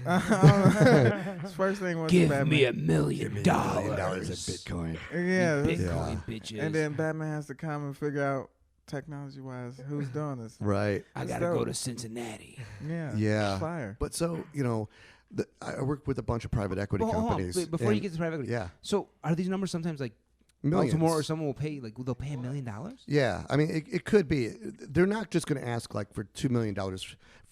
[SPEAKER 3] I don't know. His first thing was
[SPEAKER 1] Give
[SPEAKER 3] Batman.
[SPEAKER 1] me $1 million.
[SPEAKER 5] $1 million in Bitcoin.
[SPEAKER 3] Yeah,
[SPEAKER 1] Bitcoin, bitches.
[SPEAKER 3] and then Batman has to come and figure out technology-wise who's doing this.
[SPEAKER 5] Right.
[SPEAKER 1] I
[SPEAKER 3] That's
[SPEAKER 1] gotta go
[SPEAKER 3] dope.
[SPEAKER 1] to Cincinnati.
[SPEAKER 3] Yeah,
[SPEAKER 5] Yeah.
[SPEAKER 3] fire.
[SPEAKER 5] But so, I work with a bunch of private equity
[SPEAKER 1] Well, hold on.
[SPEAKER 5] companies.
[SPEAKER 1] Wait, before you
[SPEAKER 5] and-
[SPEAKER 1] get to private equity.
[SPEAKER 5] Yeah.
[SPEAKER 1] So are these numbers sometimes like
[SPEAKER 5] Millions.
[SPEAKER 1] Baltimore or someone will pay they'll pay $1 million?
[SPEAKER 5] Yeah, I mean, it could be. They're not just going to ask like for $2 million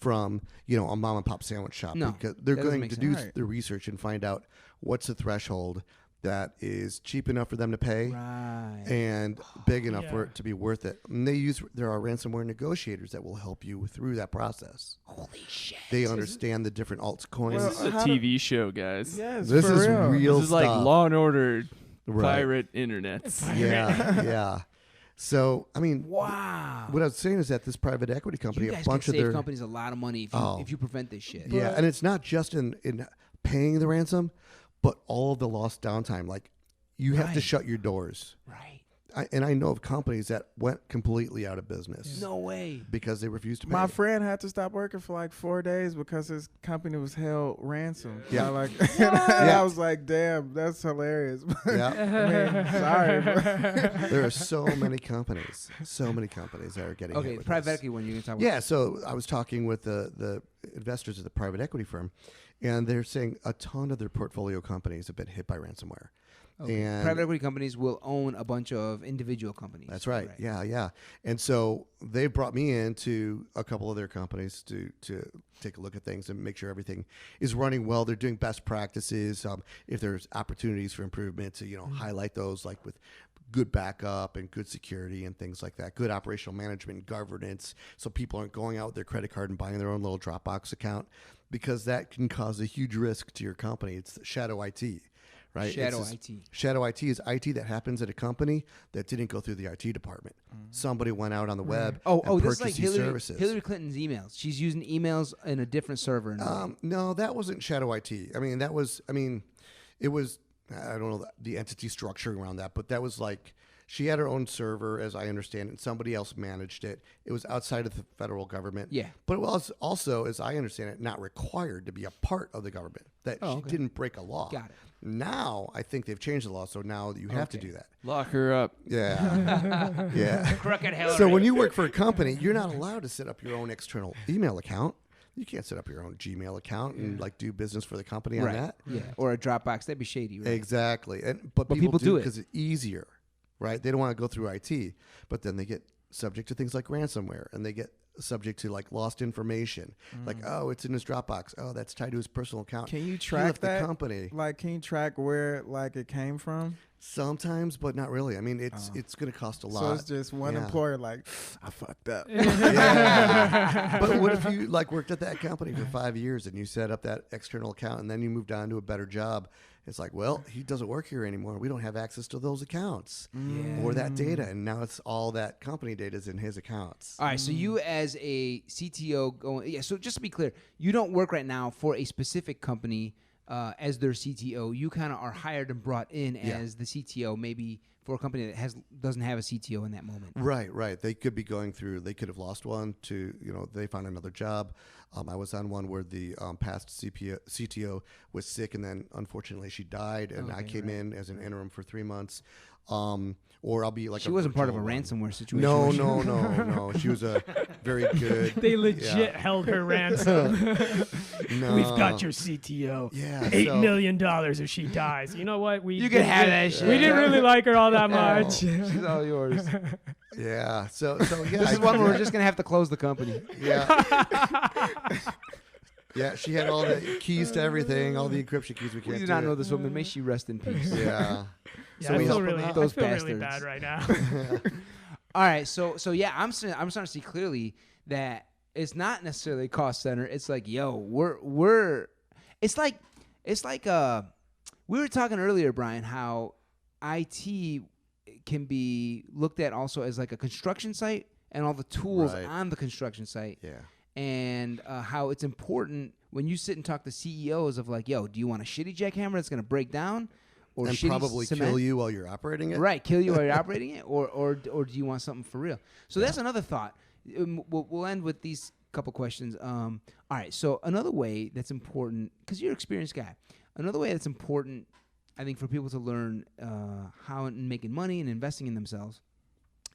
[SPEAKER 5] from a mom and pop sandwich shop.
[SPEAKER 1] No,
[SPEAKER 5] because they're
[SPEAKER 1] that doesn't
[SPEAKER 5] going
[SPEAKER 1] make
[SPEAKER 5] to
[SPEAKER 1] sense.
[SPEAKER 5] do
[SPEAKER 3] Right.
[SPEAKER 5] the research and find out what's the threshold that is cheap enough for them to pay
[SPEAKER 1] Right.
[SPEAKER 5] and big enough for
[SPEAKER 4] Yeah.
[SPEAKER 5] it to be worth it. And there are ransomware negotiators that will help you through that process.
[SPEAKER 1] Holy shit.
[SPEAKER 5] They understand the different altcoins.
[SPEAKER 3] Well,
[SPEAKER 2] This is a
[SPEAKER 3] how
[SPEAKER 2] TV show, guys.
[SPEAKER 3] Yes,
[SPEAKER 5] This
[SPEAKER 3] for
[SPEAKER 5] is
[SPEAKER 3] real.
[SPEAKER 5] real
[SPEAKER 2] This is like
[SPEAKER 5] stuff.
[SPEAKER 2] Law and Order
[SPEAKER 5] Right.
[SPEAKER 2] pirate internet.
[SPEAKER 5] Yeah. So, I mean,
[SPEAKER 1] Wow.
[SPEAKER 5] what I was saying is that this private equity company,
[SPEAKER 1] You
[SPEAKER 5] a
[SPEAKER 1] guys
[SPEAKER 5] bunch
[SPEAKER 1] can
[SPEAKER 5] of
[SPEAKER 1] save
[SPEAKER 5] their
[SPEAKER 1] companies a lot of money if you prevent this shit.
[SPEAKER 5] Yeah, and it's not just in paying the ransom, but all of the lost downtime. Like you have to
[SPEAKER 1] Right.
[SPEAKER 5] shut your doors.
[SPEAKER 1] Right.
[SPEAKER 5] I know of companies that went completely out of business
[SPEAKER 1] No way.
[SPEAKER 5] because they refused to pay.
[SPEAKER 3] My friend had to stop working for like 4 days because his company was held ransom.
[SPEAKER 5] Yeah.
[SPEAKER 3] And I was like, damn, that's hilarious.
[SPEAKER 5] Yeah,
[SPEAKER 3] I mean, sorry. Bro.
[SPEAKER 5] there are so many companies that are getting hit
[SPEAKER 1] Okay,
[SPEAKER 5] with
[SPEAKER 1] private
[SPEAKER 5] this.
[SPEAKER 1] equity one you're gonna talk about.
[SPEAKER 5] Yeah, so I was talking with the investors of the private equity firm, and they're saying a ton of their portfolio companies have been hit by ransomware.
[SPEAKER 1] Okay.
[SPEAKER 5] And
[SPEAKER 1] Private equity companies will own a bunch of individual companies.
[SPEAKER 5] That's right. Yeah. And so they brought me into a couple of their companies to take a look at things and make sure everything is running well. They're doing best practices. If there's opportunities for improvement, to highlight those, like with good backup and good security and things like that, good operational management and governance, so people aren't going out with their credit card and buying their own little Dropbox account, because that can cause a huge risk to your company. It's shadow IT, right?
[SPEAKER 1] Shadow
[SPEAKER 5] IT.
[SPEAKER 1] IT.
[SPEAKER 5] Shadow IT is IT that happens at a company that didn't go through the IT department. Somebody went out on the web and
[SPEAKER 1] This is
[SPEAKER 5] purchased
[SPEAKER 1] like
[SPEAKER 5] these services.
[SPEAKER 1] Hillary Clinton's emails. She's using emails in a different server.
[SPEAKER 5] No, that wasn't shadow IT. It was, I don't know the entity structure around that, but that was like, she had her own server, as I understand it, and somebody else managed it. It was outside of the federal government.
[SPEAKER 1] Yeah.
[SPEAKER 5] But it was also, as I understand it, not required to be a part of the government. That she didn't break a law.
[SPEAKER 1] Got it.
[SPEAKER 5] Now, I think they've changed the law, so now you have to do that.
[SPEAKER 2] Lock her up.
[SPEAKER 5] Yeah. Yeah.
[SPEAKER 1] Crooked Hillary.
[SPEAKER 5] So when you work for a company, you're not allowed to set up your own external email account. You can't set up your own Gmail account and like do business for the company on that.
[SPEAKER 1] Yeah, or a Dropbox. That'd be shady, right?
[SPEAKER 5] Exactly. But people do it because it's easier, right? They don't want to go through IT, but then they get subject to things like ransomware, and they get subject to like lost information. Like, oh, it's in his Dropbox. Oh, that's tied to his personal account.
[SPEAKER 3] Can you
[SPEAKER 5] He
[SPEAKER 3] track
[SPEAKER 5] left
[SPEAKER 3] that?
[SPEAKER 5] the company?
[SPEAKER 3] Like, can you track where like it came from?
[SPEAKER 5] Sometimes, but not really. I mean, it's going to cost a lot.
[SPEAKER 3] So it's just one
[SPEAKER 5] Yeah.
[SPEAKER 3] employer like, I fucked up.
[SPEAKER 5] Yeah. But what if you like worked at that company for 5 years and you set up that external account and then you moved on to a better job? It's like, well, he doesn't work here anymore. We don't have access to those accounts or that data. And now it's all that company data is in his accounts.
[SPEAKER 1] All right, so you as a CTO going, so just to be clear, you don't work right now for a specific company as their CTO. You kind of are hired and brought in as the CTO, maybe for a company that doesn't have a CTO in that moment.
[SPEAKER 5] Right. They could be going through, they could have lost one to, they found another job. I was on one where the past CTO was sick, and then unfortunately she died, and I came in as an interim for 3 months. Or I'll be like,
[SPEAKER 1] She wasn't part of a ransomware situation.
[SPEAKER 5] No. She was a very good.
[SPEAKER 4] They legit held her ransom.
[SPEAKER 5] No.
[SPEAKER 4] We've got your CTO.
[SPEAKER 5] Yeah,
[SPEAKER 4] $8 million if she dies. You know what?
[SPEAKER 1] You can have that shit.
[SPEAKER 4] We didn't really like her all that much.
[SPEAKER 1] She's all yours.
[SPEAKER 5] Yeah. So yeah.
[SPEAKER 1] This is one where we're just gonna have to close the company.
[SPEAKER 5] Yeah. Yeah, she had all the keys to everything, all the encryption keys. We
[SPEAKER 1] We
[SPEAKER 5] can't
[SPEAKER 1] do
[SPEAKER 5] do
[SPEAKER 1] not
[SPEAKER 5] it.
[SPEAKER 1] know this woman. May she rest in peace.
[SPEAKER 5] Yeah.
[SPEAKER 4] Yeah,
[SPEAKER 1] So
[SPEAKER 4] I
[SPEAKER 1] we
[SPEAKER 4] feel
[SPEAKER 1] help
[SPEAKER 4] really,
[SPEAKER 1] out
[SPEAKER 4] I
[SPEAKER 1] those
[SPEAKER 4] feel really
[SPEAKER 1] bastards.
[SPEAKER 4] bad right now.
[SPEAKER 1] All right, so yeah, I'm starting to see clearly that it's not necessarily a cost center. It's like, yo, it's like we were talking earlier, Brian, how IT can be looked at also as like a construction site and all the tools
[SPEAKER 5] Right.
[SPEAKER 1] on the construction site.
[SPEAKER 5] Yeah.
[SPEAKER 1] And how it's important when you sit and talk to CEOs of like, yo, do you want a shitty jackhammer that's going to break down? Or
[SPEAKER 5] And
[SPEAKER 1] shitty
[SPEAKER 5] probably
[SPEAKER 1] cement?
[SPEAKER 5] kill you while you're operating it.
[SPEAKER 1] Right, kill you while you're operating it, or do you want something for real? So that's another thought. We'll end with these couple questions. All right, so another way that's important, because you're an experienced guy, another way that's important, I think, for people to learn how making money and investing in themselves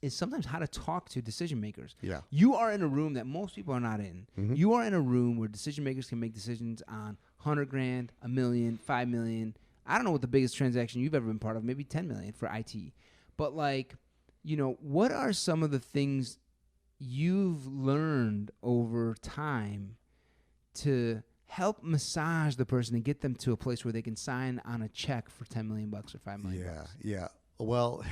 [SPEAKER 1] is sometimes how to talk to decision makers.
[SPEAKER 5] Yeah.
[SPEAKER 1] You are in a room that most people are not in.
[SPEAKER 5] Mhm.
[SPEAKER 1] You are in a room where decision makers can make decisions on $100,000, $1 million, $5 million. I don't know what the biggest transaction you've ever been part of, maybe 10 million for IT. But like, what are some of the things you've learned over time to help massage the person and get them to a place where they can sign on a check for $10 million or $5 million?
[SPEAKER 5] Yeah. Well,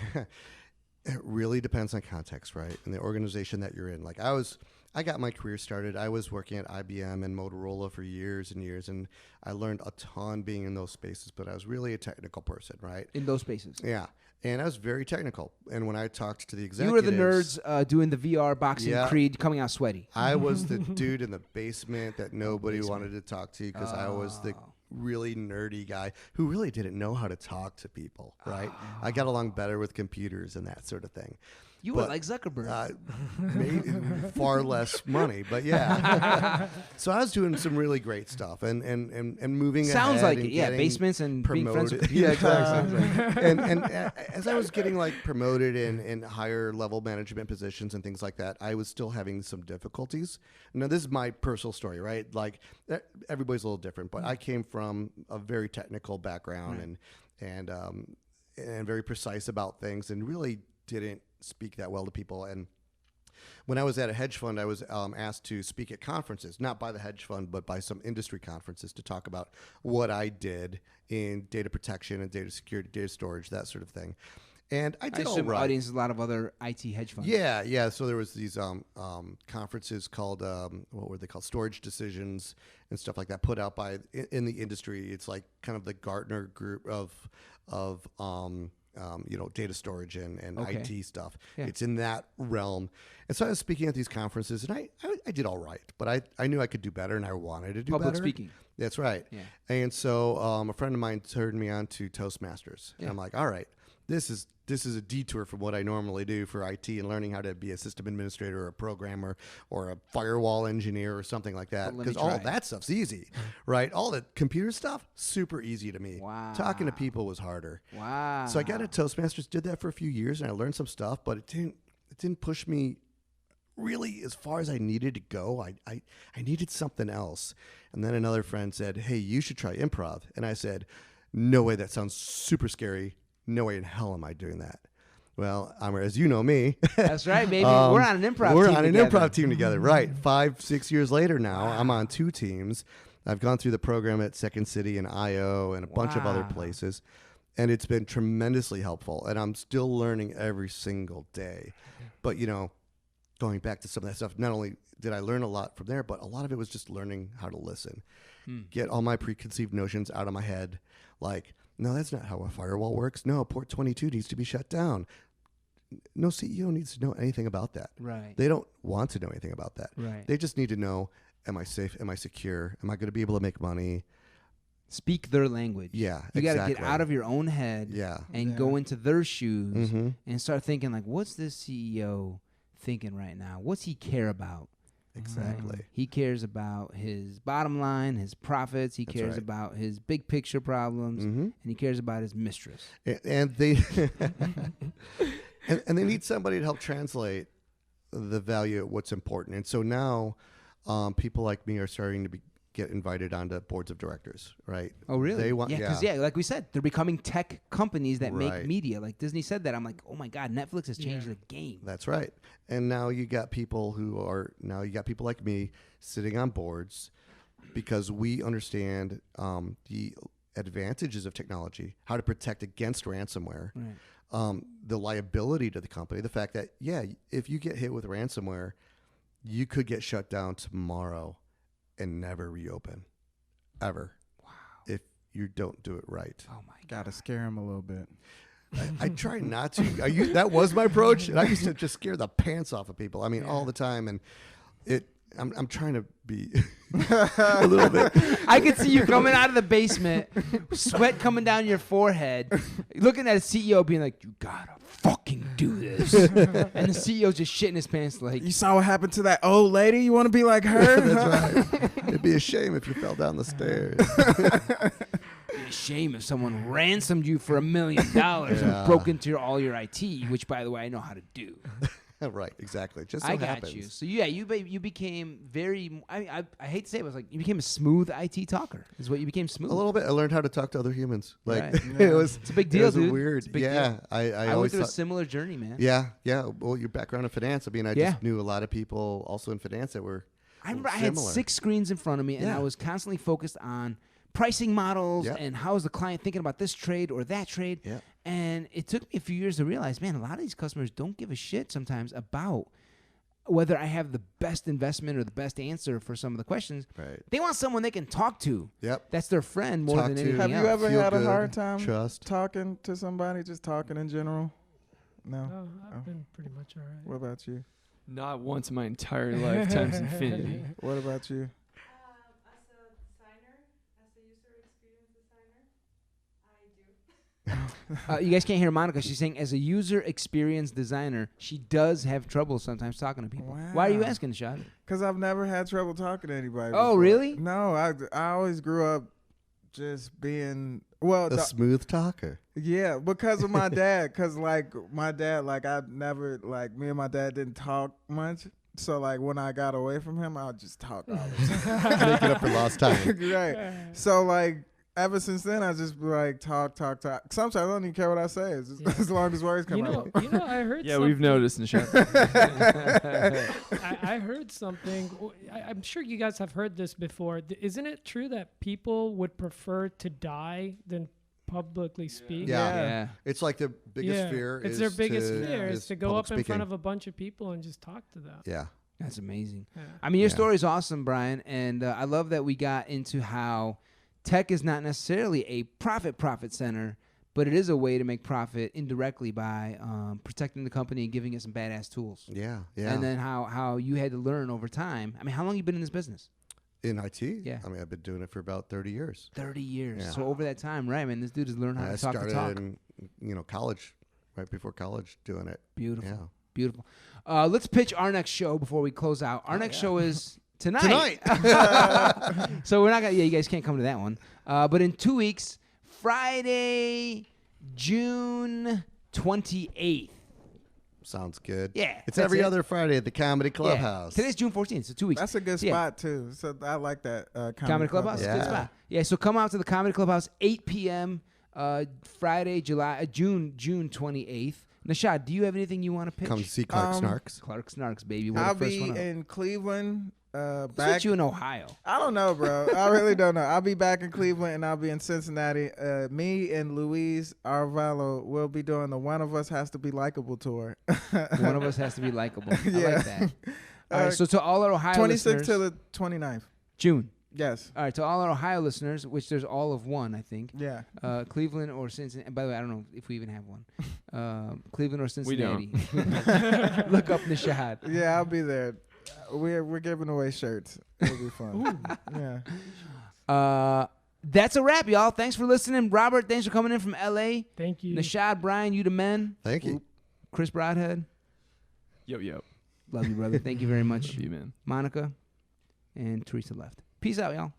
[SPEAKER 5] it really depends on context, right? And the organization that you're in. Like I got my career started. I was working at IBM and Motorola for years and years, and I learned a ton being in those spaces, but I was really a technical person, right?
[SPEAKER 1] In those spaces.
[SPEAKER 5] Yeah. And I was very technical. And when I talked to the
[SPEAKER 1] You
[SPEAKER 5] executives...
[SPEAKER 1] were the nerds doing the VR boxing Creed, coming out sweaty.
[SPEAKER 5] I was the dude in the basement that nobody wanted to talk to because I was the really nerdy guy who really didn't know how to talk to people, right? I got along better with computers and that sort of thing.
[SPEAKER 1] You were like Zuckerberg.
[SPEAKER 5] Maybe far less money, but yeah. So I was doing some really great stuff and moving
[SPEAKER 1] Sounds
[SPEAKER 5] ahead
[SPEAKER 1] like
[SPEAKER 5] and
[SPEAKER 1] it, yeah.
[SPEAKER 5] getting
[SPEAKER 1] Basements and being friends with
[SPEAKER 5] promoted.
[SPEAKER 1] computers.
[SPEAKER 5] Yeah, exactly. and as I was getting like promoted in higher level management positions and things like that, I was still having some difficulties. Now this is my personal story, right? Like everybody's a little different, but I came from a very technical background and very precise about things, and really didn't speak that well to people. And when I was at a hedge fund, I was asked to speak at conferences, not by the hedge fund, but by some industry conferences, to talk about what I did in data protection and data security, data storage, that sort of thing. And I
[SPEAKER 1] I
[SPEAKER 5] did all
[SPEAKER 1] assume
[SPEAKER 5] right.
[SPEAKER 1] audience is a lot of other IT hedge funds.
[SPEAKER 5] Yeah. So there was these conferences called what were they called? Storage Decisions and stuff like that, put out by in the industry. It's like kind of the Gartner group of data storage and
[SPEAKER 1] Okay.
[SPEAKER 5] IT stuff.
[SPEAKER 1] Yeah.
[SPEAKER 5] It's in that realm. And so I was speaking at these conferences, and I did all right, but I knew I could do better, and I wanted to do
[SPEAKER 1] Public
[SPEAKER 5] better.
[SPEAKER 1] speaking.
[SPEAKER 5] That's right.
[SPEAKER 1] Yeah.
[SPEAKER 5] And so a friend of mine turned me on to Toastmasters, and
[SPEAKER 1] Yeah.
[SPEAKER 5] I'm like, all right, this is a detour from what I normally do for IT and learning how to be a system administrator or a programmer or a firewall engineer or something like that.
[SPEAKER 1] But let me
[SPEAKER 5] Because all
[SPEAKER 1] try.
[SPEAKER 5] that stuff's easy, right? All the computer stuff, super easy to me.
[SPEAKER 1] Wow.
[SPEAKER 5] Talking to people was harder.
[SPEAKER 1] Wow.
[SPEAKER 5] So I got at Toastmasters, did that for a few years, and I learned some stuff, but it didn't push me really as far as I needed to go. I needed something else. And then another friend said, hey, you should try improv. And I said, no way, that sounds super scary. No way in hell am I doing that. Well, as you know me.
[SPEAKER 1] That's right, baby. We're on an improv
[SPEAKER 5] We're
[SPEAKER 1] team
[SPEAKER 5] on an
[SPEAKER 1] together.
[SPEAKER 5] improv team together, right. 5-6 years later now, I'm on 2 teams. I've gone through the program at Second City and IO and a bunch of other
[SPEAKER 1] Wow.
[SPEAKER 5] places. And it's been tremendously helpful. And I'm still learning every single day. But, going back to some of that stuff, not only did I learn a lot from there, but a lot of it was just learning how to listen. Get all my preconceived notions out of my head. Like, no, that's not how a firewall works. No, port 22 needs to be shut down. No CEO needs to know anything about that.
[SPEAKER 1] Right.
[SPEAKER 5] They don't want to know anything about that.
[SPEAKER 1] Right.
[SPEAKER 5] They just need to know, am I safe? Am I secure? Am I going to be able to make money?
[SPEAKER 1] Speak their language.
[SPEAKER 5] Yeah,
[SPEAKER 1] You got to
[SPEAKER 5] exactly.
[SPEAKER 1] get out of your own head
[SPEAKER 5] Yeah.
[SPEAKER 1] and
[SPEAKER 3] Yeah.
[SPEAKER 1] go into their shoes
[SPEAKER 5] Mhm.
[SPEAKER 1] and start thinking like, what's this CEO thinking right now? What's he care about?
[SPEAKER 5] Exactly.
[SPEAKER 1] He cares about his bottom line, his profits. He
[SPEAKER 5] That's
[SPEAKER 1] cares
[SPEAKER 5] right.
[SPEAKER 1] about his big picture problems,
[SPEAKER 5] Mhm.
[SPEAKER 1] and he cares about his mistress.
[SPEAKER 5] And they and they need somebody to help translate the value of what's important. And so now people like me are starting to get invited onto boards of directors, right?
[SPEAKER 1] Oh, really?
[SPEAKER 5] They want,
[SPEAKER 1] because like we said, they're becoming tech companies that make
[SPEAKER 5] Right.
[SPEAKER 1] media. Like Disney said that. I'm like, oh my God, Netflix has changed
[SPEAKER 4] Yeah.
[SPEAKER 1] the game.
[SPEAKER 5] That's right. And now you got people like me sitting on boards because we understand the advantages of technology, how to protect against ransomware,
[SPEAKER 1] Right.
[SPEAKER 5] the liability to the company, the fact that, if you get hit with ransomware, you could get shut down tomorrow and never reopen, ever.
[SPEAKER 1] Wow.
[SPEAKER 5] If you don't do it right.
[SPEAKER 1] Oh my God.
[SPEAKER 3] Gotta scare him a little bit.
[SPEAKER 5] I try not to. That was my approach, and I used to just scare the pants off of people. I mean, all the time, and I'm trying to be a little bit.
[SPEAKER 1] I could see you coming out of the basement, sweat coming down your forehead, looking at a CEO being like, you gotta fucking do this. And the CEO's just shitting his pants like,
[SPEAKER 3] You saw what happened to that old lady? You want to be like her?
[SPEAKER 5] That's right. It'd be a shame if you fell down the stairs.
[SPEAKER 1] it'd be a shame if someone ransomed you for $1 million and broke into all your IT, which, by the way, I know how to do.
[SPEAKER 5] Right, exactly. Just so
[SPEAKER 1] I got
[SPEAKER 5] happens.
[SPEAKER 1] you. So yeah, you became very. I hate to say it, but you became a smooth IT talker. Is what you became smooth.
[SPEAKER 5] A little bit. I learned how to talk to other humans. Like
[SPEAKER 1] Right.
[SPEAKER 5] it's
[SPEAKER 1] a big deal,
[SPEAKER 5] it was
[SPEAKER 1] dude.
[SPEAKER 5] Weird.
[SPEAKER 1] It's a big
[SPEAKER 5] yeah,
[SPEAKER 1] deal.
[SPEAKER 5] I
[SPEAKER 1] I went
[SPEAKER 5] always
[SPEAKER 1] through a
[SPEAKER 5] thought.
[SPEAKER 1] similar journey, man.
[SPEAKER 5] Yeah. Well, your background in finance. I mean, I
[SPEAKER 1] Yeah.
[SPEAKER 5] just knew a lot of people also in finance that were.
[SPEAKER 1] I remember I had
[SPEAKER 5] similar.
[SPEAKER 1] 6 screens in front of me, and
[SPEAKER 5] Yeah.
[SPEAKER 1] I was constantly focused on pricing models
[SPEAKER 5] Yep.
[SPEAKER 1] and how is the client thinking about this trade or that trade.
[SPEAKER 5] Yep.
[SPEAKER 1] And it took me a few years to realize, man, a lot of these customers don't give a shit sometimes about whether I have the best investment or the best answer for some of the questions.
[SPEAKER 5] Right.
[SPEAKER 1] They want someone they can talk to.
[SPEAKER 5] Yep.
[SPEAKER 1] That's their friend more
[SPEAKER 5] Talk
[SPEAKER 1] than
[SPEAKER 5] to.
[SPEAKER 1] anything
[SPEAKER 3] Have you
[SPEAKER 1] else.
[SPEAKER 3] ever
[SPEAKER 5] Feel
[SPEAKER 3] had a
[SPEAKER 5] good,
[SPEAKER 3] hard time
[SPEAKER 5] trust.
[SPEAKER 3] talking to somebody, just talking in general? No.
[SPEAKER 4] Oh, I've been pretty much all right.
[SPEAKER 3] What about you?
[SPEAKER 2] Not once in my entire life times infinity.
[SPEAKER 3] What about you?
[SPEAKER 6] As a designer, as a user experience designer, I do.
[SPEAKER 1] You guys can't hear Monica. She's saying, as a user experience designer, she does have trouble sometimes talking to people. Why are you
[SPEAKER 3] Wow.
[SPEAKER 1] asking, Nashad?
[SPEAKER 3] Because I've never had trouble talking to anybody.
[SPEAKER 1] Oh,
[SPEAKER 3] before.
[SPEAKER 1] really?
[SPEAKER 3] No, I always grew up just being
[SPEAKER 5] A smooth talker.
[SPEAKER 3] yeah, because of my dad. Because my dad, I never me and my dad didn't talk much. So when I got away from him, I'd just talk all the time.
[SPEAKER 5] Make it up for lost time.
[SPEAKER 3] Right. So ever since then, I just talk. Sometimes I don't even care what I say. It's just,
[SPEAKER 4] Yeah.
[SPEAKER 3] as long as words come
[SPEAKER 4] You
[SPEAKER 3] out.
[SPEAKER 4] know, I heard.
[SPEAKER 2] Yeah, we've
[SPEAKER 4] something-
[SPEAKER 2] noticed, Nashad.
[SPEAKER 4] I heard something. I'm sure you guys have heard this before. Isn't it true that people would prefer to die than publicly speak.
[SPEAKER 5] Yeah. It's like their biggest fear.
[SPEAKER 4] It's
[SPEAKER 5] is
[SPEAKER 4] their biggest
[SPEAKER 5] to,
[SPEAKER 4] fear is to go
[SPEAKER 5] public
[SPEAKER 4] up in
[SPEAKER 5] speaking.
[SPEAKER 4] front of a bunch of people and just talk to them.
[SPEAKER 5] Yeah.
[SPEAKER 1] That's amazing.
[SPEAKER 4] Yeah.
[SPEAKER 1] I mean, your
[SPEAKER 5] Yeah.
[SPEAKER 1] story is awesome, Brian, and I love that we got into how tech is not necessarily a profit center, but it is a way to make profit indirectly by protecting the company and giving it some badass tools.
[SPEAKER 5] Yeah. Yeah.
[SPEAKER 1] And then how you had to learn over time. I mean, how long you been in this business?
[SPEAKER 5] In IT?
[SPEAKER 1] Yeah.
[SPEAKER 5] I mean, I've been doing it for about 30 years.
[SPEAKER 1] 30 years.
[SPEAKER 5] Yeah.
[SPEAKER 1] So over that time, right, man, this dude has learned how
[SPEAKER 5] I
[SPEAKER 1] to talk
[SPEAKER 5] started
[SPEAKER 1] the talk.
[SPEAKER 5] in college, right before college, doing it.
[SPEAKER 1] Beautiful.
[SPEAKER 5] Yeah.
[SPEAKER 1] Beautiful. Let's pitch our next show before we close out. Our next show is tonight. So we're not gonna. Yeah, you guys can't come to that one. But in 2 weeks, Friday, June 28th.
[SPEAKER 5] Sounds good.
[SPEAKER 1] Yeah,
[SPEAKER 5] It's
[SPEAKER 1] that's
[SPEAKER 5] every
[SPEAKER 1] it.
[SPEAKER 5] other Friday at the Comedy Clubhouse.
[SPEAKER 1] Today's June 14th, so 2 weeks.
[SPEAKER 3] That's a good
[SPEAKER 1] Yeah.
[SPEAKER 3] spot too. So I like that
[SPEAKER 1] Comedy Clubhouse.
[SPEAKER 5] Yeah.
[SPEAKER 1] Good spot. Yeah, so come out to the Comedy Clubhouse, 8 p.m. Friday, June 28th. Nashad, do you have anything you want to pitch?
[SPEAKER 5] Come see Clark Snarks.
[SPEAKER 1] Clark Snarks, baby. We're
[SPEAKER 3] I'll
[SPEAKER 1] the first
[SPEAKER 3] be
[SPEAKER 1] one up.
[SPEAKER 3] in Cleveland.
[SPEAKER 1] What's
[SPEAKER 3] Back.
[SPEAKER 1] with you in Ohio?
[SPEAKER 3] I don't know, bro. I really don't know. I'll be back in Cleveland and I'll be in Cincinnati. Me and Luis Arvalo will be doing the One of Us Has to Be Likeable tour.
[SPEAKER 1] One of us has to be likable. I
[SPEAKER 3] Yeah.
[SPEAKER 1] like that. All right, so to all our Ohio
[SPEAKER 3] 26th
[SPEAKER 1] listeners,
[SPEAKER 3] to the 29th.
[SPEAKER 1] June.
[SPEAKER 3] Yes.
[SPEAKER 1] All right, to all our Ohio listeners, which there's all of one, I think.
[SPEAKER 3] Yeah.
[SPEAKER 1] Cleveland or Cincinnati. By the way, I don't know if we even have one. Cleveland or
[SPEAKER 2] We
[SPEAKER 1] Cincinnati. Look up Nashad.
[SPEAKER 3] Yeah, I'll be there. We're giving away shirts. It'll be fun. Yeah.
[SPEAKER 1] That's a wrap, y'all. Thanks for listening. Robert, thanks for coming in from L.A.
[SPEAKER 4] Thank you.
[SPEAKER 1] Nashad, Brian, you the men.
[SPEAKER 5] Thank you.
[SPEAKER 1] Chris Broadhead.
[SPEAKER 2] Yo.
[SPEAKER 1] Love you, brother. Thank you very much.
[SPEAKER 2] Love you, man.
[SPEAKER 1] Monica and Teresa left. Peace out, y'all.